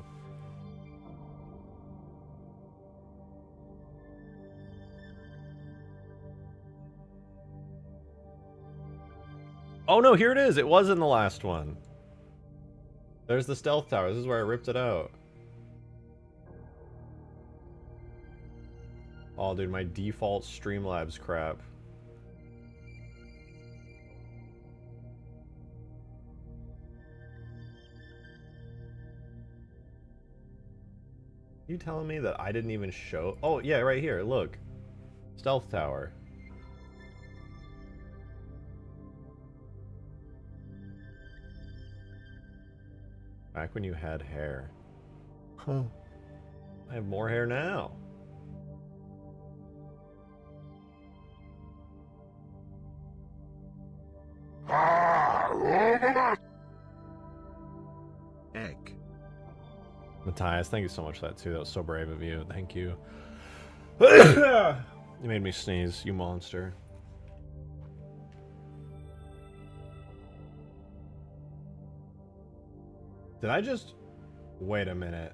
Oh no, here it is. It was in the last one. There's the Stealth Tower. This is where I ripped it out. Oh, dude, my default Streamlabs crap. You telling me that I didn't even show? Oh, yeah, right here. Look. Stealth Tower. Back when you had hair. Huh. I have more hair now. Egg. Matthias, thank you so much for that too. That was so brave of you. Thank you. You made me sneeze, you monster. Did I just... Wait a minute.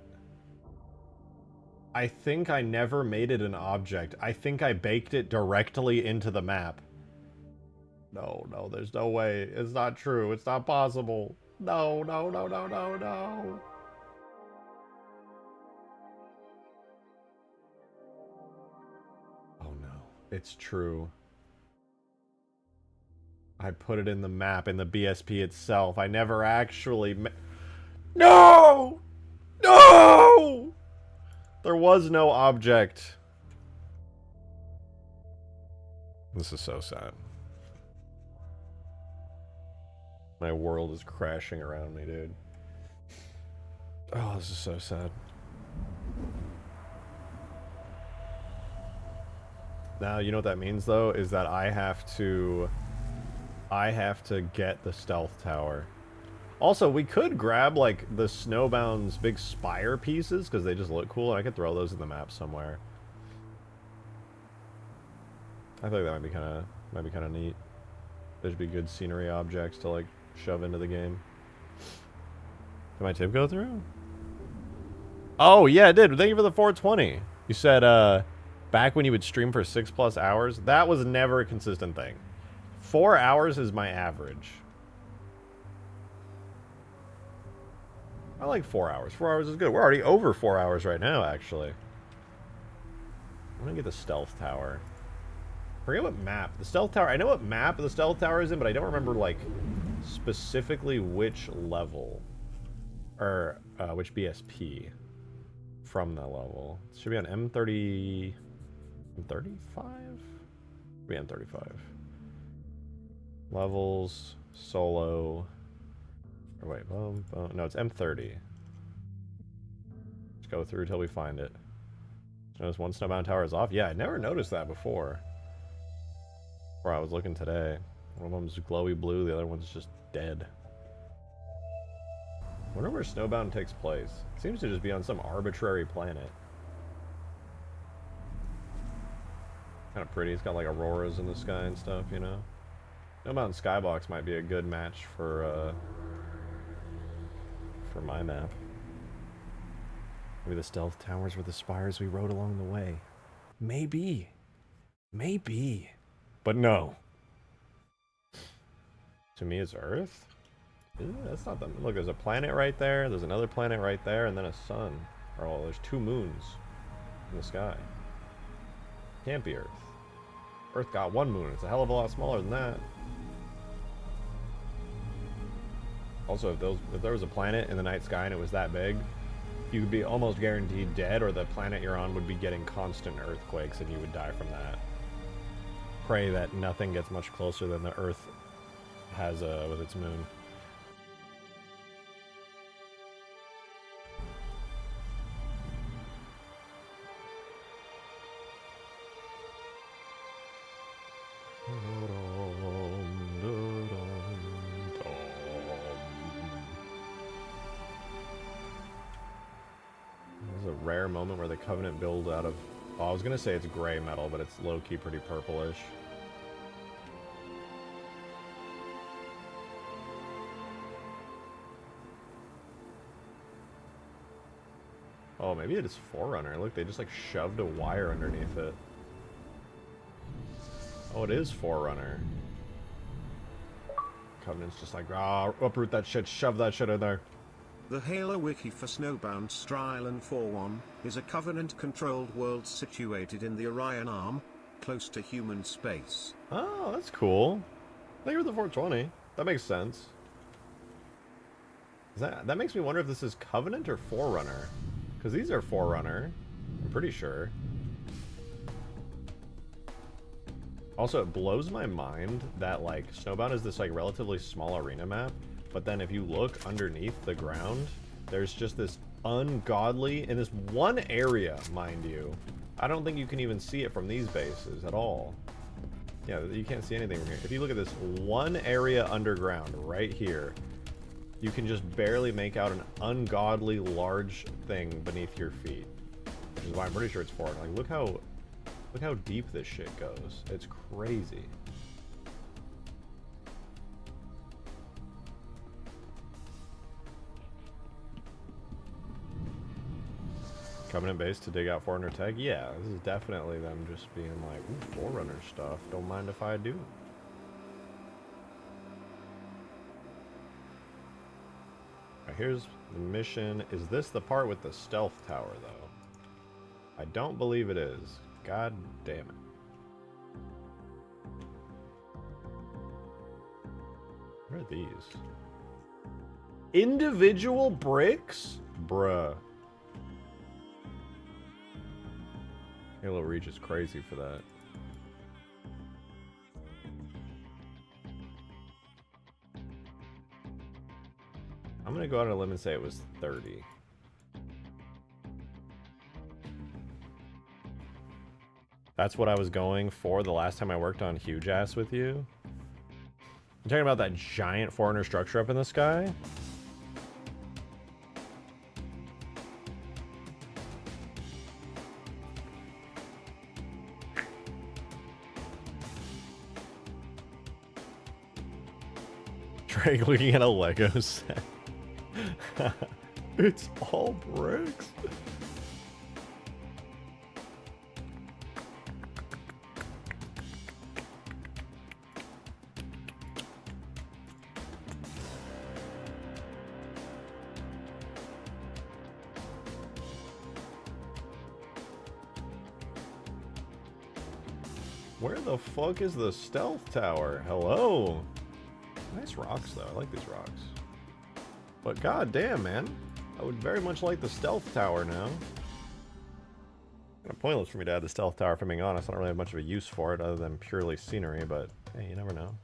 I think I never made it an object. I think I baked it directly into the map. No, no, there's no way. It's not true. It's not possible. No, no, no, no, no, no. Oh no, it's true. I put it in the map, in the BSP itself. I never actually... No! No! There was no object. This is so sad. My world is crashing around me, dude. Oh, this is so sad. Now, you know what that means, though? Is that I have to get the Stealth Tower. Also, we could grab, like, the Snowbound's big spire pieces, because they just look cool, and I could throw those in the map somewhere. I feel like that might be kind of neat. There'd be good scenery objects to, like, shove into the game. Did my tip go through? Oh, yeah, it did. Thank you for the 420. You said, back when you would stream for 6+ hours, that was never a consistent thing. 4 hours is my average. I like 4 hours. 4 hours is good. We're already over 4 hours right now, actually. I'm gonna get the Stealth Tower. Forget what map. The Stealth Tower, I know what map the Stealth Tower is in, but I don't remember, like, specifically which level. Or, which BSP from that level. It should be on M30... M35? Be M35. Levels, solo... Or wait, no, it's M30. Let's go through till we find it. Notice one Snowbound Tower is off? Yeah, I never noticed that before. Where I was looking today. One of them's glowy blue, the other one's just dead. I wonder where Snowbound takes place. It seems to just be on some arbitrary planet. Kind of pretty. It's got like auroras in the sky and stuff, you know? Snowbound Skybox might be a good match for my map. Maybe the Stealth Towers were the spires we rode along the way. Maybe. Maybe. But no. To me, it's Earth? That's not the... Look, there's a planet right there, there's another planet right there, and then a sun. Oh, there's 2 moons. in the sky. Can't be Earth. Earth got one moon. It's a hell of a lot smaller than that. Also, if there was a planet in the night sky and it was that big, you would be almost guaranteed dead, or the planet you're on would be getting constant earthquakes and you would die from that. Pray that nothing gets much closer than the Earth has with its moon. Rare moment where the Covenant build out of... Oh, I was gonna say it's gray metal, but it's low-key pretty purplish. Oh, maybe it is Forerunner. Look, they just like shoved a wire underneath it. Oh, it is Forerunner. Covenant's just like, ah, uproot that shit, shove that shit in there. The Halo Wiki for Snowbound Strilen 4.1 is a Covenant-controlled world situated in the Orion Arm, close to human space. Oh, that's cool. Thank you for the 420. That makes sense. That makes me wonder if this is Covenant or Forerunner. Because these are Forerunner, I'm pretty sure. Also, it blows my mind that, like, Snowbound is this, like, relatively small arena map. But then if you look underneath the ground, there's just this ungodly, in this one area, mind you. I don't think you can even see it from these bases at all. Yeah, you can't see anything from here. If you look at this one area underground right here, you can just barely make out an ungodly large thing beneath your feet. Which is why I'm pretty sure it's forward. Like, look how deep this shit goes. It's crazy. Covenant base to dig out Forerunner tag? Yeah, this is definitely them just being like, ooh, Forerunner stuff. Don't mind if I do. Alright, here's the mission. Is this the part with the stealth tower, though? I don't believe it is. God damn it. What are these? Individual bricks? Bruh. Halo Reach is crazy for that. I'm gonna go out on a limb and say it was 30. That's what I was going for the last time I worked on Huge Ass with you. I'm talking about that giant Forerunner structure up in the sky. Drake looking at a Lego set. It's all bricks. Where the fuck is the stealth tower? Hello? Nice rocks, though. I like these rocks. But goddamn, man. I would very much like the stealth tower now. Kind of pointless for me to add the stealth tower, if I'm being honest. I don't really have much of a use for it other than purely scenery, but hey, you never know.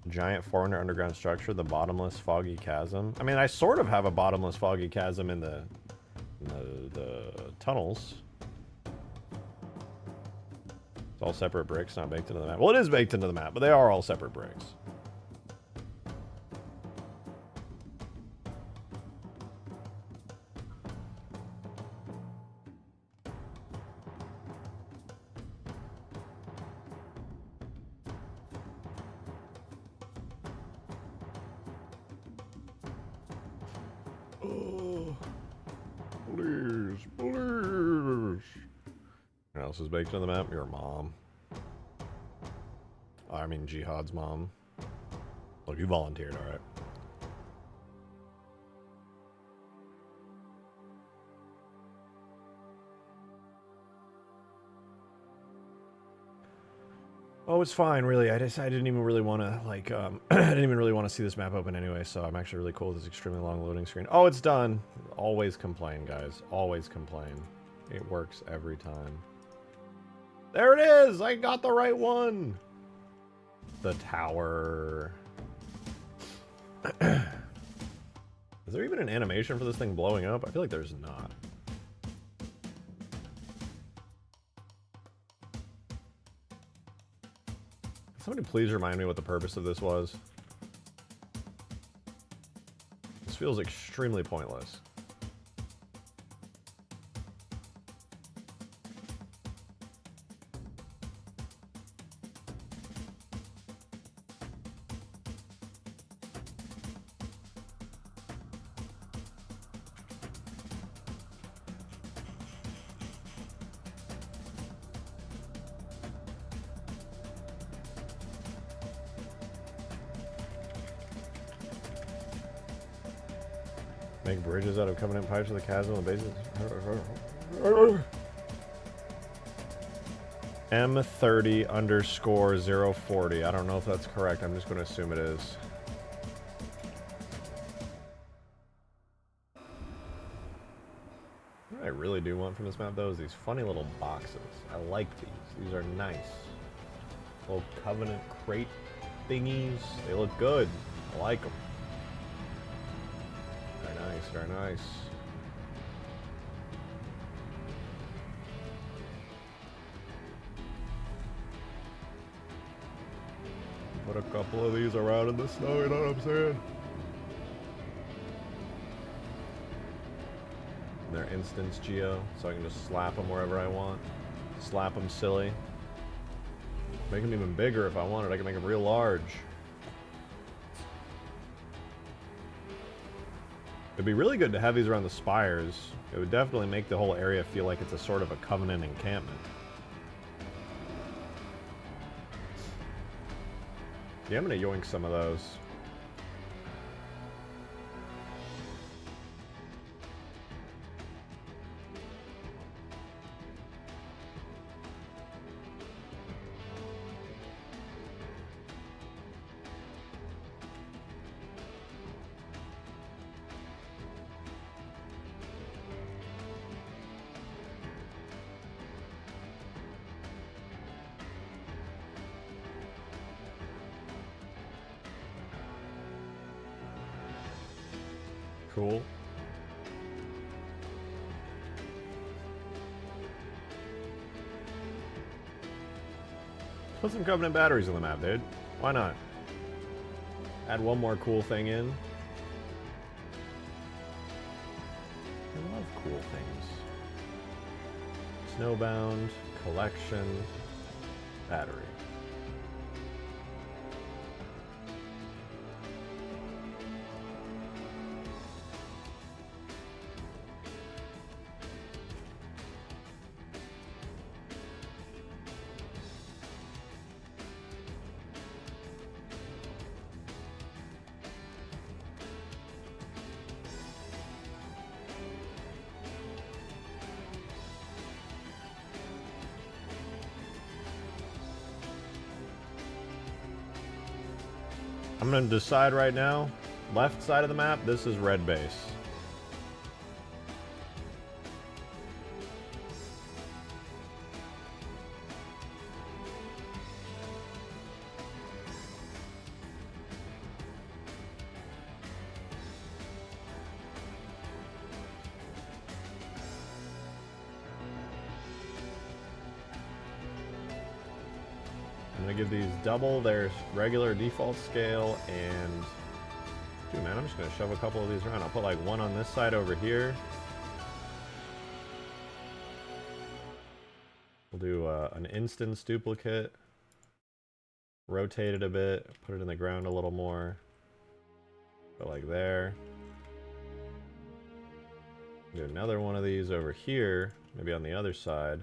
Giant Forerunner underground structure, the bottomless foggy chasm. I mean, I sort of have a bottomless foggy chasm in the tunnels. It's all separate bricks, not baked into the map. Well, it is baked into the map, but they are all separate bricks. Oh, please, please. What else is baked into the map? Your mom. I mean, Jihad's mom. Look, you volunteered, alright. Oh, it's fine, really. I didn't even really want to, like, I didn't even really want to see this map open anyway, so I'm actually really cool with this extremely long loading screen. Oh, it's done. Always complain, guys. Always complain. It works every time. There it is! I got the right one! The tower. Is there even an animation for this thing blowing up? I feel like there's not. Somebody please remind me what the purpose of this was. This feels extremely pointless. Make bridges out of covenant pipes in the chasm on the bases. M30_040. I don't know if that's correct. I'm just going to assume it is. What I really do want from this map, though, is these funny little boxes. I like these. These are nice. Little covenant crate thingies. They look good. I like them. Nice, very nice. Put a couple of these around in the snow, you know what I'm saying? And they're instance geo, so I can just slap them wherever I want. Slap them silly. Make them even bigger if I wanted. I can make them real large. It'd be really good to have these around the spires. It would definitely make the whole area feel like it's a sort of a covenant encampment. Yeah, I'm gonna yoink some of those. Cool. Put some Covenant batteries on the map, dude. Why not? Add one more cool thing in. I love cool things. Snowbound, collection, battery. I'm going to decide right now, left side of the map, this is red base. I'm gonna give these double their regular default scale, and dude, man, I'm just gonna shove a couple of these around. I'll put like one on this side over here. We'll do an instance duplicate, rotate it a bit, put it in the ground a little more, put like there. Do another one of these over here, maybe on the other side.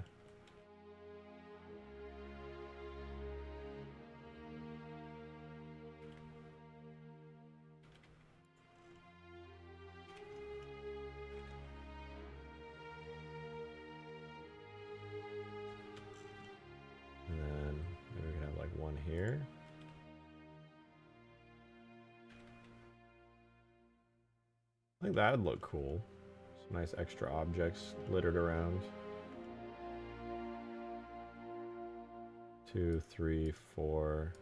here. I think that would look cool. Some nice extra objects littered around. 2, 3, 4.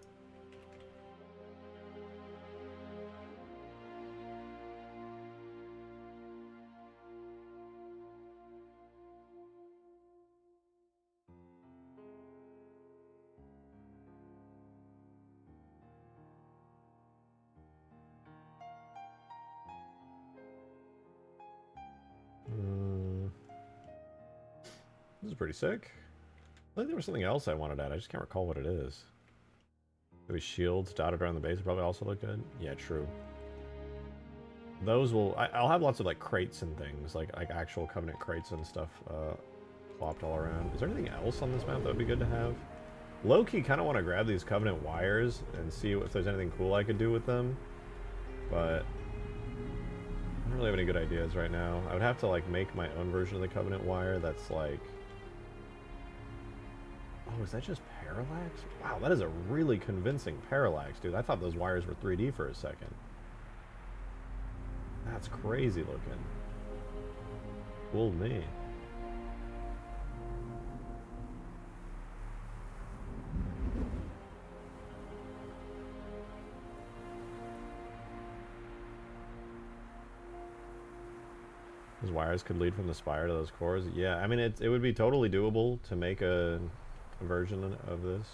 This is pretty sick. I think there was something else I wanted to add. I just can't recall what it is. Maybe shields dotted around the base would probably also look good. Yeah, true. Those will... I'll have lots of like crates and things, like actual Covenant crates and stuff plopped all around. Is there anything else on this map that would be good to have? Low-key kind of want to grab these Covenant wires and see if there's anything cool I could do with them. But I don't really have any good ideas right now. I would have to like make my own version of the Covenant wire that's like... Oh, is that just parallax? Wow, that is a really convincing parallax, dude. I thought those wires were 3D for a second. That's crazy looking. Fooled me. Those wires could lead from the spire to those cores. Yeah, I mean, it would be totally doable to make a version of this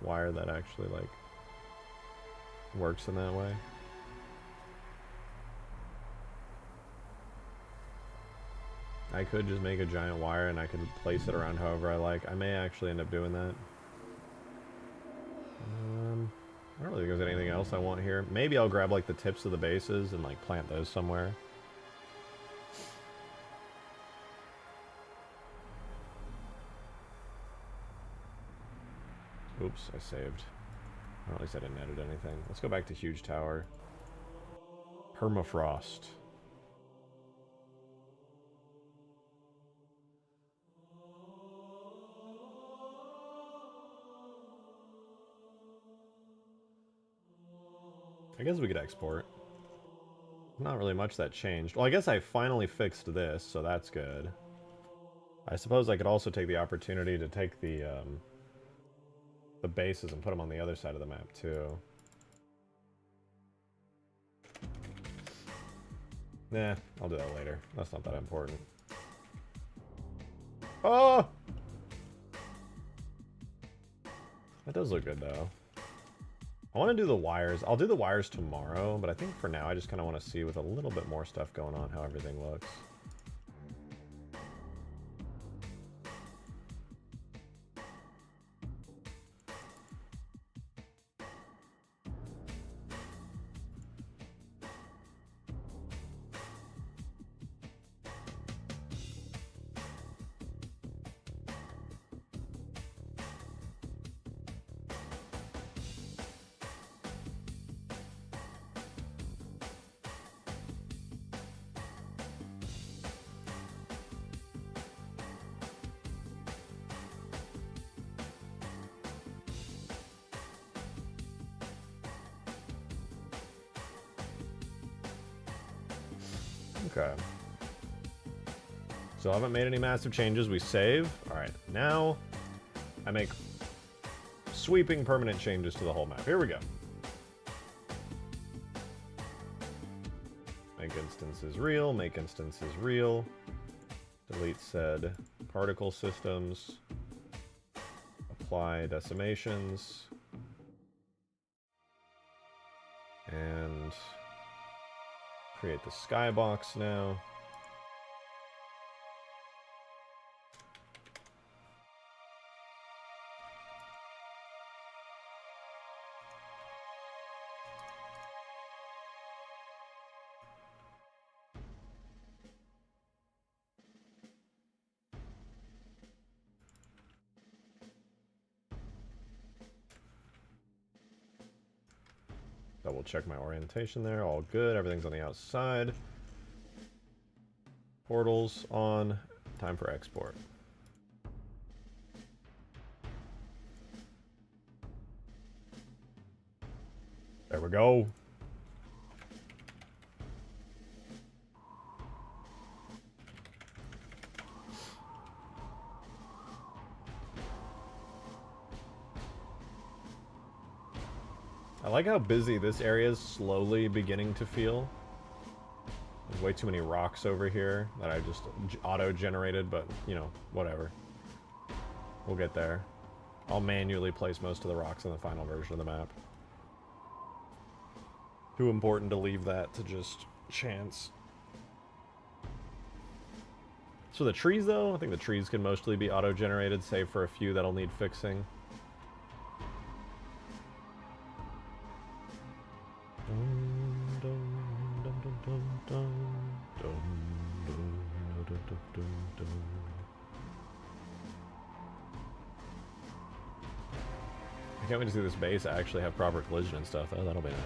wire that actually like works in that way. I could just make a giant wire and I could place it around however I like. I may actually end up doing that. I don't really think there's anything else I want here. Maybe I'll grab like the tips of the bases and like plant those somewhere. Oops, I saved. Or at least I didn't edit anything. Let's go back to Huge Tower. Permafrost. I guess we could export. Not really much that changed. Well, I guess I finally fixed this, so that's good. I suppose I could also take the opportunity to take the bases and put them on the other side of the map, too. Nah, I'll do that later. That's not that important. Oh! That does look good, though. I want to do the wires. I'll do the wires tomorrow, but I think for now I just kind of want to see with a little bit more stuff going on how everything looks. Okay. So I haven't made any massive changes. We save. Alright, now I make sweeping permanent changes to the whole map. Here we go. Make instances real, make instances real. Delete said particle systems. Apply decimations. And create the skybox now. Double check my orientation there. All good. Everything's on the outside. Portals on. Time for export. There we go. I like how busy this area is slowly beginning to feel. There's way too many rocks over here that I just auto-generated, but, you know, whatever. We'll get there. I'll manually place most of the rocks in the final version of the map. Too important to leave that to just chance. So the trees, though, I think the trees can mostly be auto-generated, save for a few that'll need fixing. I can't wait to see this base actually have proper collision and stuff. Oh, that'll be nice.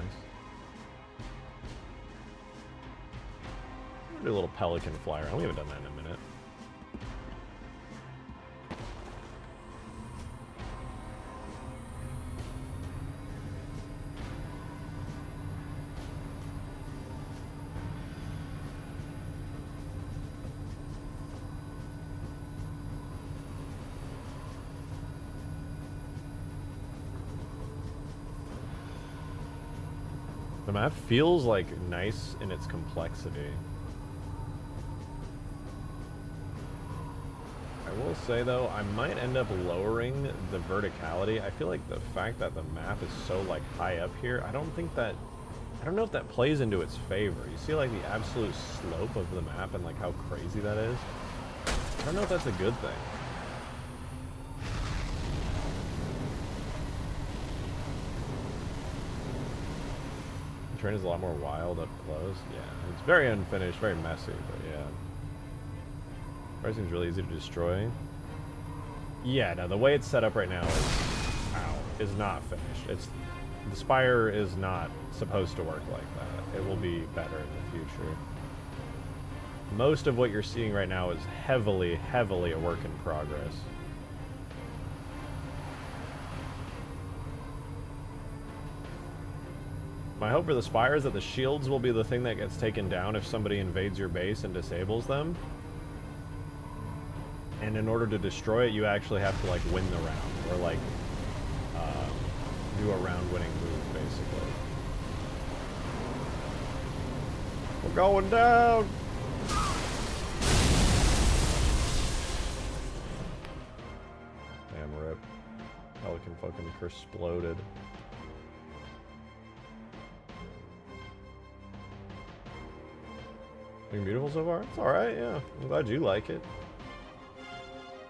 I'm gonna do a little Pelican flyer. We haven't done that in a minute. The map feels like nice in its complexity. I will say though, I might end up lowering the verticality. I feel like the fact that the map is so like high up here, I don't know if that plays into its favor. You see like the absolute slope of the map and like how crazy that is? I don't know if that's a good thing. Terrain is a lot more wild up close. Yeah, it's very unfinished, very messy, but yeah. Everything's really easy to destroy. Yeah, no, the way it's set up right now is not finished. The spire is not supposed to work like that. It will be better in the future. Most of what you're seeing right now is heavily, heavily a work in progress. My hope for the spire is that the shields will be the thing that gets taken down if somebody invades your base and disables them. And in order to destroy it, you actually have to, like, win the round. Or, like, do a round-winning move, basically. We're going down! Damn, rip. Pelican fucking exploded. Looking beautiful so far? It's alright, yeah. I'm glad you like it.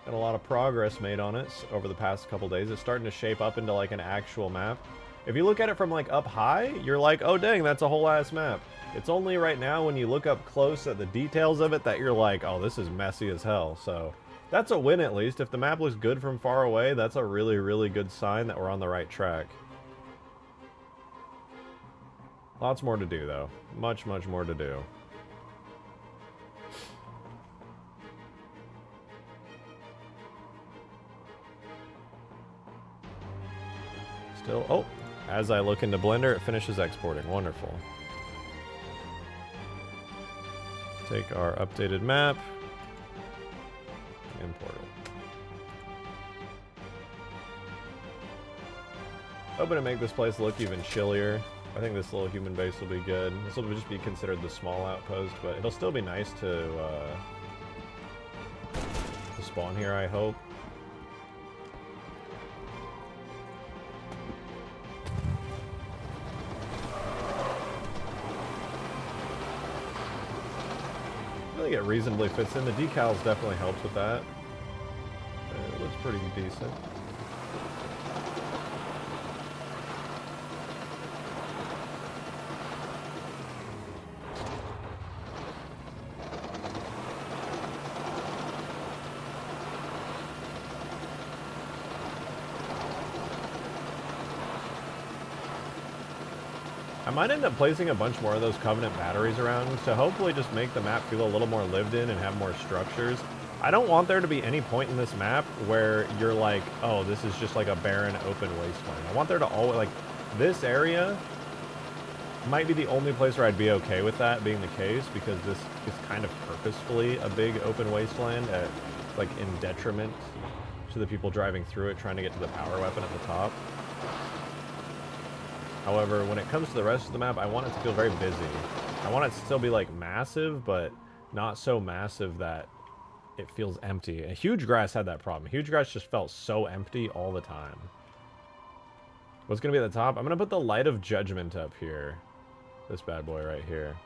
Got a lot of progress made on it over the past couple days. It's starting to shape up into like an actual map. If you look at it from like up high, you're like, oh dang, that's a whole ass map. It's only right now when you look up close at the details of it that you're like, oh, this is messy as hell. So that's a win at least. If the map looks good from far away, that's a really, really good sign that we're on the right track. Lots more to do though. Much, much more to do. Still, oh, as I look into Blender, it finishes exporting. Wonderful. Take our updated map, import it. Hoping to make this place look even chillier. I think this little human base will be good. This will just be considered the small outpost, but it'll still be nice to spawn here, I hope. I think it reasonably fits in. The decals definitely helps with that. It looks pretty decent. I might end up placing a bunch more of those Covenant batteries around to hopefully just make the map feel a little more lived in and have more structures. I don't want there to be any point in this map where you're like, oh, this is just like a barren open wasteland. I want there to always, like, this area Might be the only place where I'd be okay with that being the case, because this is kind of purposefully a big open wasteland, like in detriment to the people driving through it trying to get to the power weapon at the top. However, when it comes to the rest of the map, I want it to feel very busy. I want it to still be like massive, but not so massive that it feels empty. And Huge Grass had that problem. Huge Grass just felt so empty all the time. What's going to be at the top? I'm going to put the Light of Judgment up here. This bad boy right here.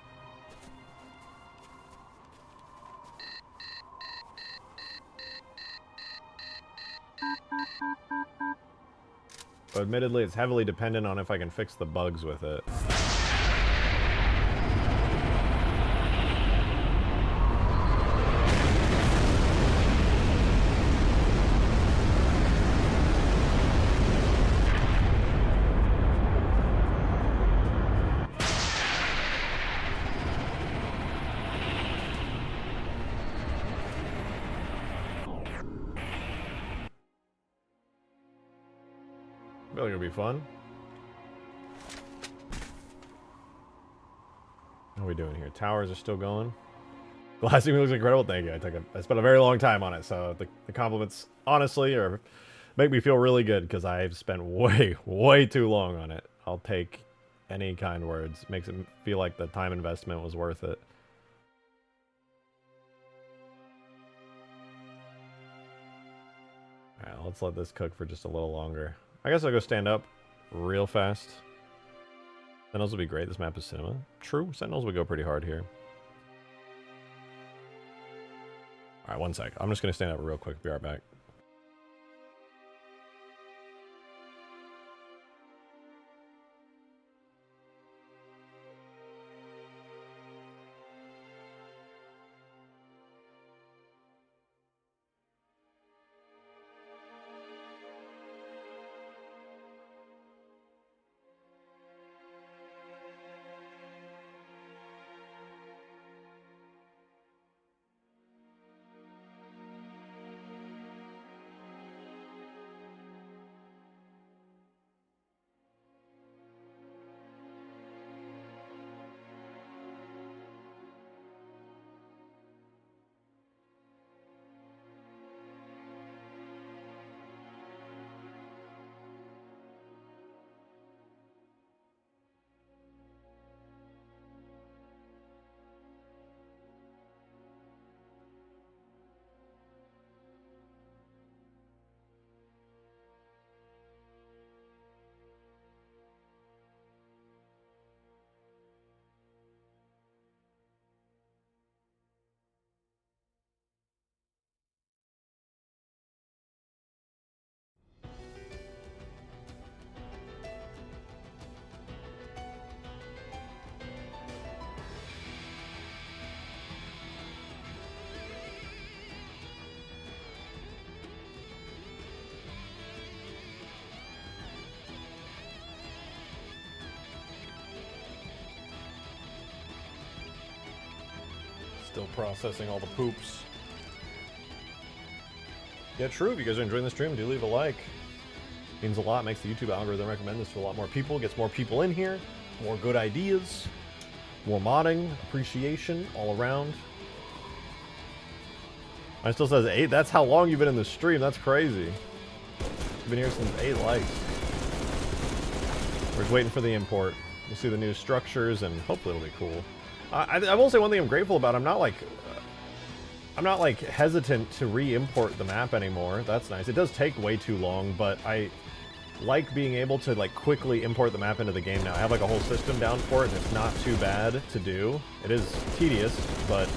But admittedly, it's heavily dependent on if I can fix the bugs with it. I feel like it'll be fun. What are we doing here? Towers are still going. Glassing looks incredible. Thank you. I spent a very long time on it, so the compliments, honestly, make me feel really good, because I've spent way too long on it. I'll take any kind words. Makes it feel like the time investment was worth it. Alright, let's let this cook for just a little longer. I guess I'll go stand up real fast. Sentinels will be great. This map is cinema. True. Sentinels would go pretty hard here. Alright, one sec. I'm just going to stand up real quick. Be right back. Still processing all the poops. Yeah, true. If you guys are enjoying the stream, do leave a like. Means a lot. Makes the YouTube algorithm recommend this to a lot more people. Gets more people in here. More good ideas. More modding. Appreciation all around. Mine still says 8. That's how long you've been in the stream. That's crazy. You've been here since 8 likes. We're just waiting for the import. We'll see the new structures, and hopefully it'll be cool. I will say one thing I'm grateful about. I'm not like hesitant to re-import the map anymore. That's nice. It does take way too long, but I like being able to like quickly import the map into the game now. I have like a whole system down for it, and it's not too bad to do. It is tedious, but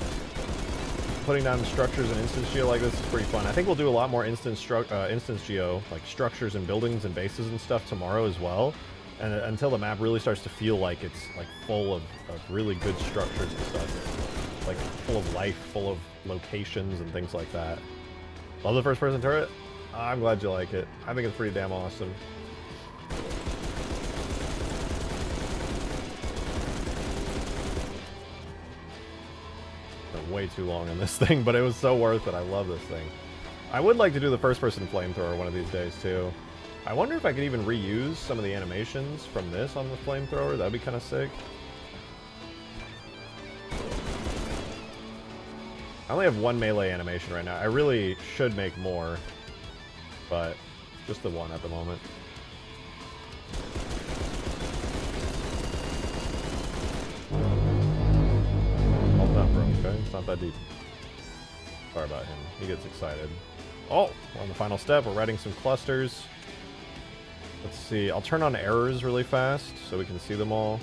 putting down structures and instance geo like this is pretty fun. I think we'll do a lot more instance geo, like structures and buildings and bases and stuff tomorrow as well. And until the map really starts to feel like it's like full of really good structures and stuff. Like full of life, full of locations and things like that. Love the first person turret. I'm glad you like it. I think it's pretty damn awesome. Spent way too long on this thing, but it was so worth it. I love this thing. I would like to do the first person flamethrower one of these days too. I wonder if I could even reuse some of the animations from this on the flamethrower. That'd be kind of sick. I only have one melee animation right now. I really should make more, but just the one at the moment. Hold up, bro. Okay, it's not that deep. Sorry about him. He gets excited. Oh, we're on the final step. We're writing some clusters. Let's see. I'll turn on errors really fast so we can see them all.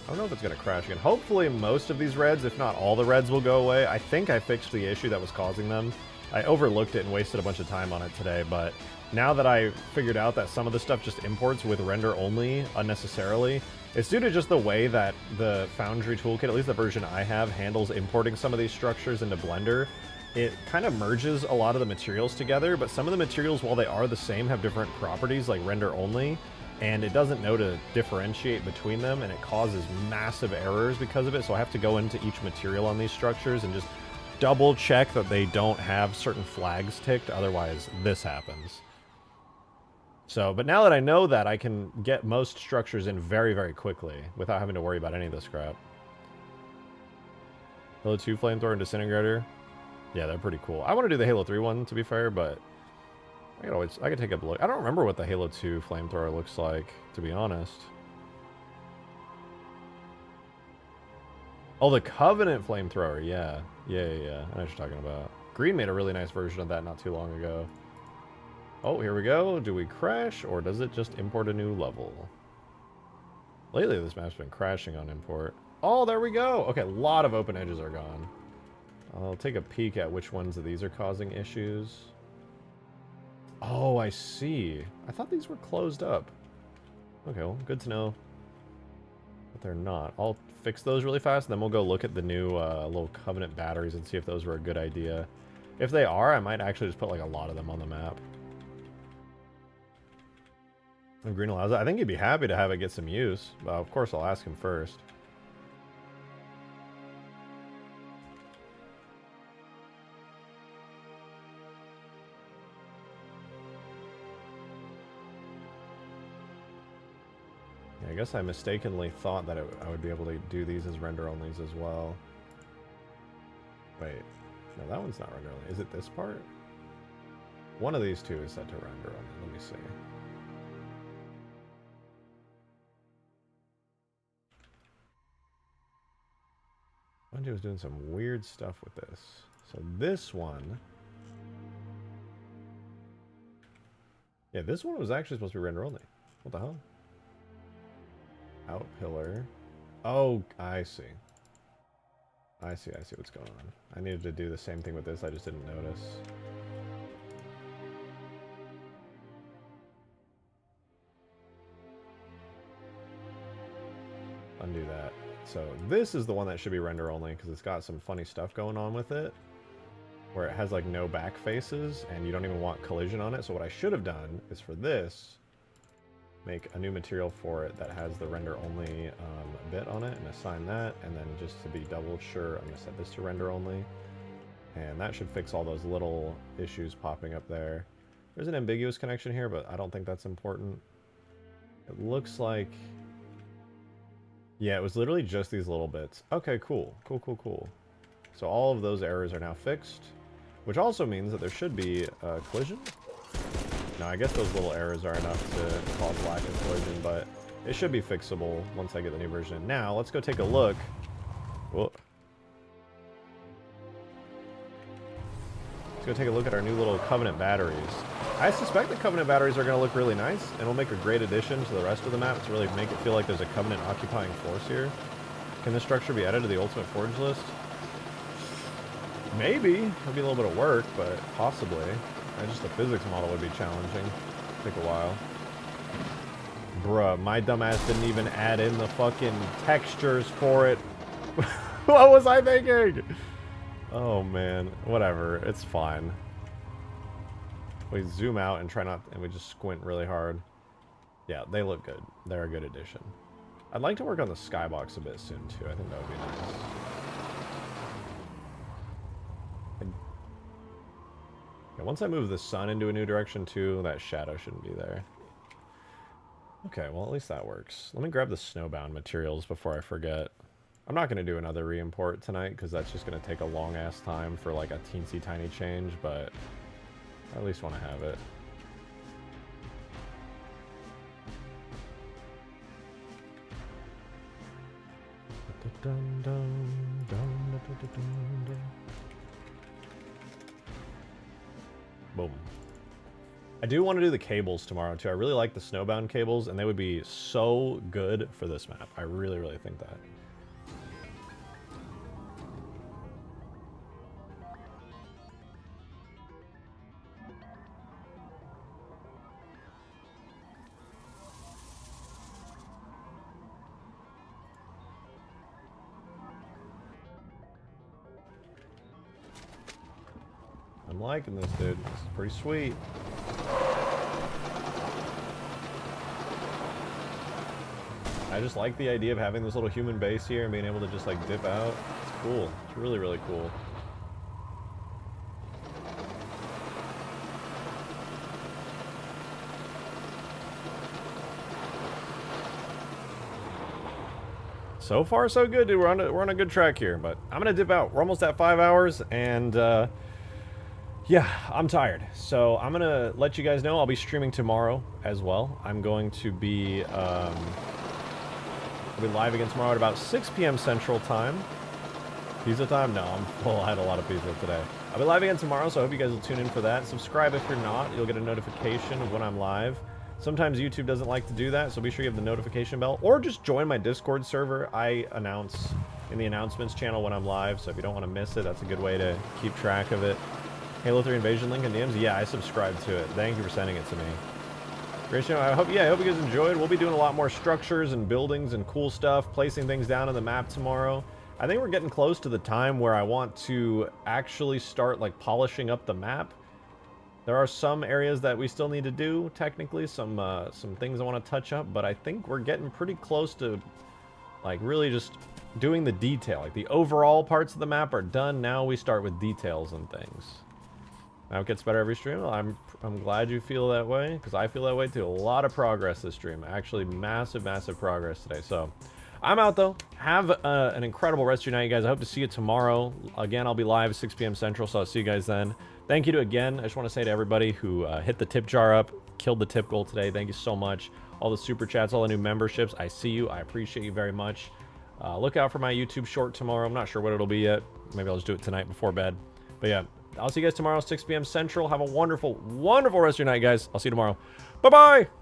I don't know if it's going to crash again. Hopefully most of these reds, if not all the reds, will go away. I think I fixed the issue that was causing them. I overlooked it and wasted a bunch of time on it today, but now that I figured out that some of the stuff just imports with render only unnecessarily, it's due to just the way that the Foundry toolkit, at least the version I have, handles importing some of these structures into Blender. It kind of merges a lot of the materials together, but some of the materials, while they are the same, have different properties, like render only, and it doesn't know to differentiate between them, and it causes massive errors because of it, so I have to go into each material on these structures and just double check that they don't have certain flags ticked, otherwise this happens. So, but now that I know that, I can get most structures in very, very quickly without having to worry about any of this crap. Halo 2 Flamethrower and Disintegrator. Yeah, they're pretty cool. I want to do the Halo 3 one, to be fair, but I could take a look. I don't remember what the Halo 2 Flamethrower looks like, to be honest. Oh, the Covenant Flamethrower, yeah. Yeah. I know what you're talking about. Green made a really nice version of that not too long ago. Oh, here we go. Do we crash, or does it just import a new level? Lately, this map's been crashing on import. Oh, there we go. Okay, a lot of open edges are gone. I'll take a peek at which ones of these are causing issues. Oh, I see. I thought these were closed up. Okay, well, good to know that they're not. I'll fix those really fast, and then we'll go look at the new little Covenant batteries and see if those were a good idea. If they are, I might actually just put like a lot of them on the map. And Green allows it. I think he'd be happy to have it get some use. But of course, I'll ask him first. Yeah, I guess I mistakenly thought that I would be able to do these as render-onlys as well. Wait. No, that one's not render-only. Is it this part? One of these two is set to render-only. Let me see. Bungie was doing some weird stuff with this. So this one... Yeah, this one was actually supposed to be render-only. What the hell? Out pillar. Oh, I see. I see what's going on. I needed to do the same thing with this, I just didn't notice. Undo that. So this is the one that should be render only because it's got some funny stuff going on with it. Where it has like no back faces and you don't even want collision on it. So what I should have done is for this, make a new material for it that has the render only bit on it and assign that. And then just to be double sure, I'm going to set this to render only. And that should fix all those little issues popping up there. There's an ambiguous connection here, but I don't think that's important. It looks like... Yeah, it was literally just these little bits. Okay, cool. Cool. So all of those errors are now fixed, which also means that there should be a collision. No, I guess those little errors are enough to cause lack of collision, but it should be fixable once I get the new version. Now, let's go take a look. Whoa. Let's go take a look at our new little Covenant batteries. I suspect the Covenant batteries are going to look really nice, and will make a great addition to the rest of the map to really make it feel like there's a Covenant occupying force here. Can this structure be added to the Ultimate Forge list? Maybe. It'll be a little bit of work, but possibly. And just the physics model would be challenging. Take a while. Bruh, my dumbass didn't even add in the fucking textures for it. What was I thinking? Oh man, whatever, it's fine. We zoom out and try not, and we just squint really hard. Yeah, they look good. They're a good addition. I'd like to work on the skybox a bit soon too. I think that would be nice. Okay, once I move the sun into a new direction too, that shadow shouldn't be there. Okay, well, at least that works. Let me grab the snowbound materials before I forget. I'm not going to do another re-import tonight because that's just going to take a long-ass time for like a teensy tiny change, but I at least want to have it. Boom. I do want to do the cables tomorrow too. I really like the snowbound cables, and they would be so good for this map. I really, really think that. I'm liking this, dude. This is pretty sweet. I just like the idea of having this little human base here and being able to just like dip out. It's cool. It's really, really cool. So far, so good, dude. We're on a good track here, but I'm gonna dip out. We're almost at 5 hours, and yeah, I'm tired. So I'm gonna let you guys know I'll be streaming tomorrow as well. I'm going to be I'll be live again tomorrow at about 6 p.m. Central Time. Pizza time? No, I'm full. I had a lot of pizza today. I'll be live again tomorrow, so I hope you guys will tune in for that. Subscribe if you're not. You'll get a notification of when I'm live. Sometimes YouTube doesn't like to do that, so be sure you have the notification bell. Or just join my Discord server. I announce in the announcements channel when I'm live, so if you don't want to miss it, that's a good way to keep track of it. Halo 3 Invasion link in DMs? Yeah, I subscribe to it. Thank you for sending it to me. Great show. I hope you guys enjoyed. We'll be doing a lot more structures and buildings and cool stuff, placing things down on the map tomorrow. I think we're getting close to the time where I want to actually start like polishing up the map. There are some areas that we still need to do, technically, some things I want to touch up, but I think we're getting pretty close to like really just doing the detail. Like the overall parts of the map are done. Now we start with details and things. Now it gets better every stream. I'm glad you feel that way, because I feel that way too. A lot of progress this stream. Actually, massive, massive progress today. So, I'm out though. Have an incredible rest of your night, guys. I hope to see you tomorrow. Again, I'll be live at 6 p.m. Central, so I'll see you guys then. Thank you again. I just want to say to everybody who hit the tip jar up, killed the tip goal today. Thank you so much. All the super chats, all the new memberships. I see you. I appreciate you very much. Look out for my YouTube short tomorrow. I'm not sure what it'll be yet. Maybe I'll just do it tonight before bed. But yeah. I'll see you guys tomorrow, 6 p.m. Central. Have a wonderful, wonderful rest of your night, guys. I'll see you tomorrow. Bye-bye!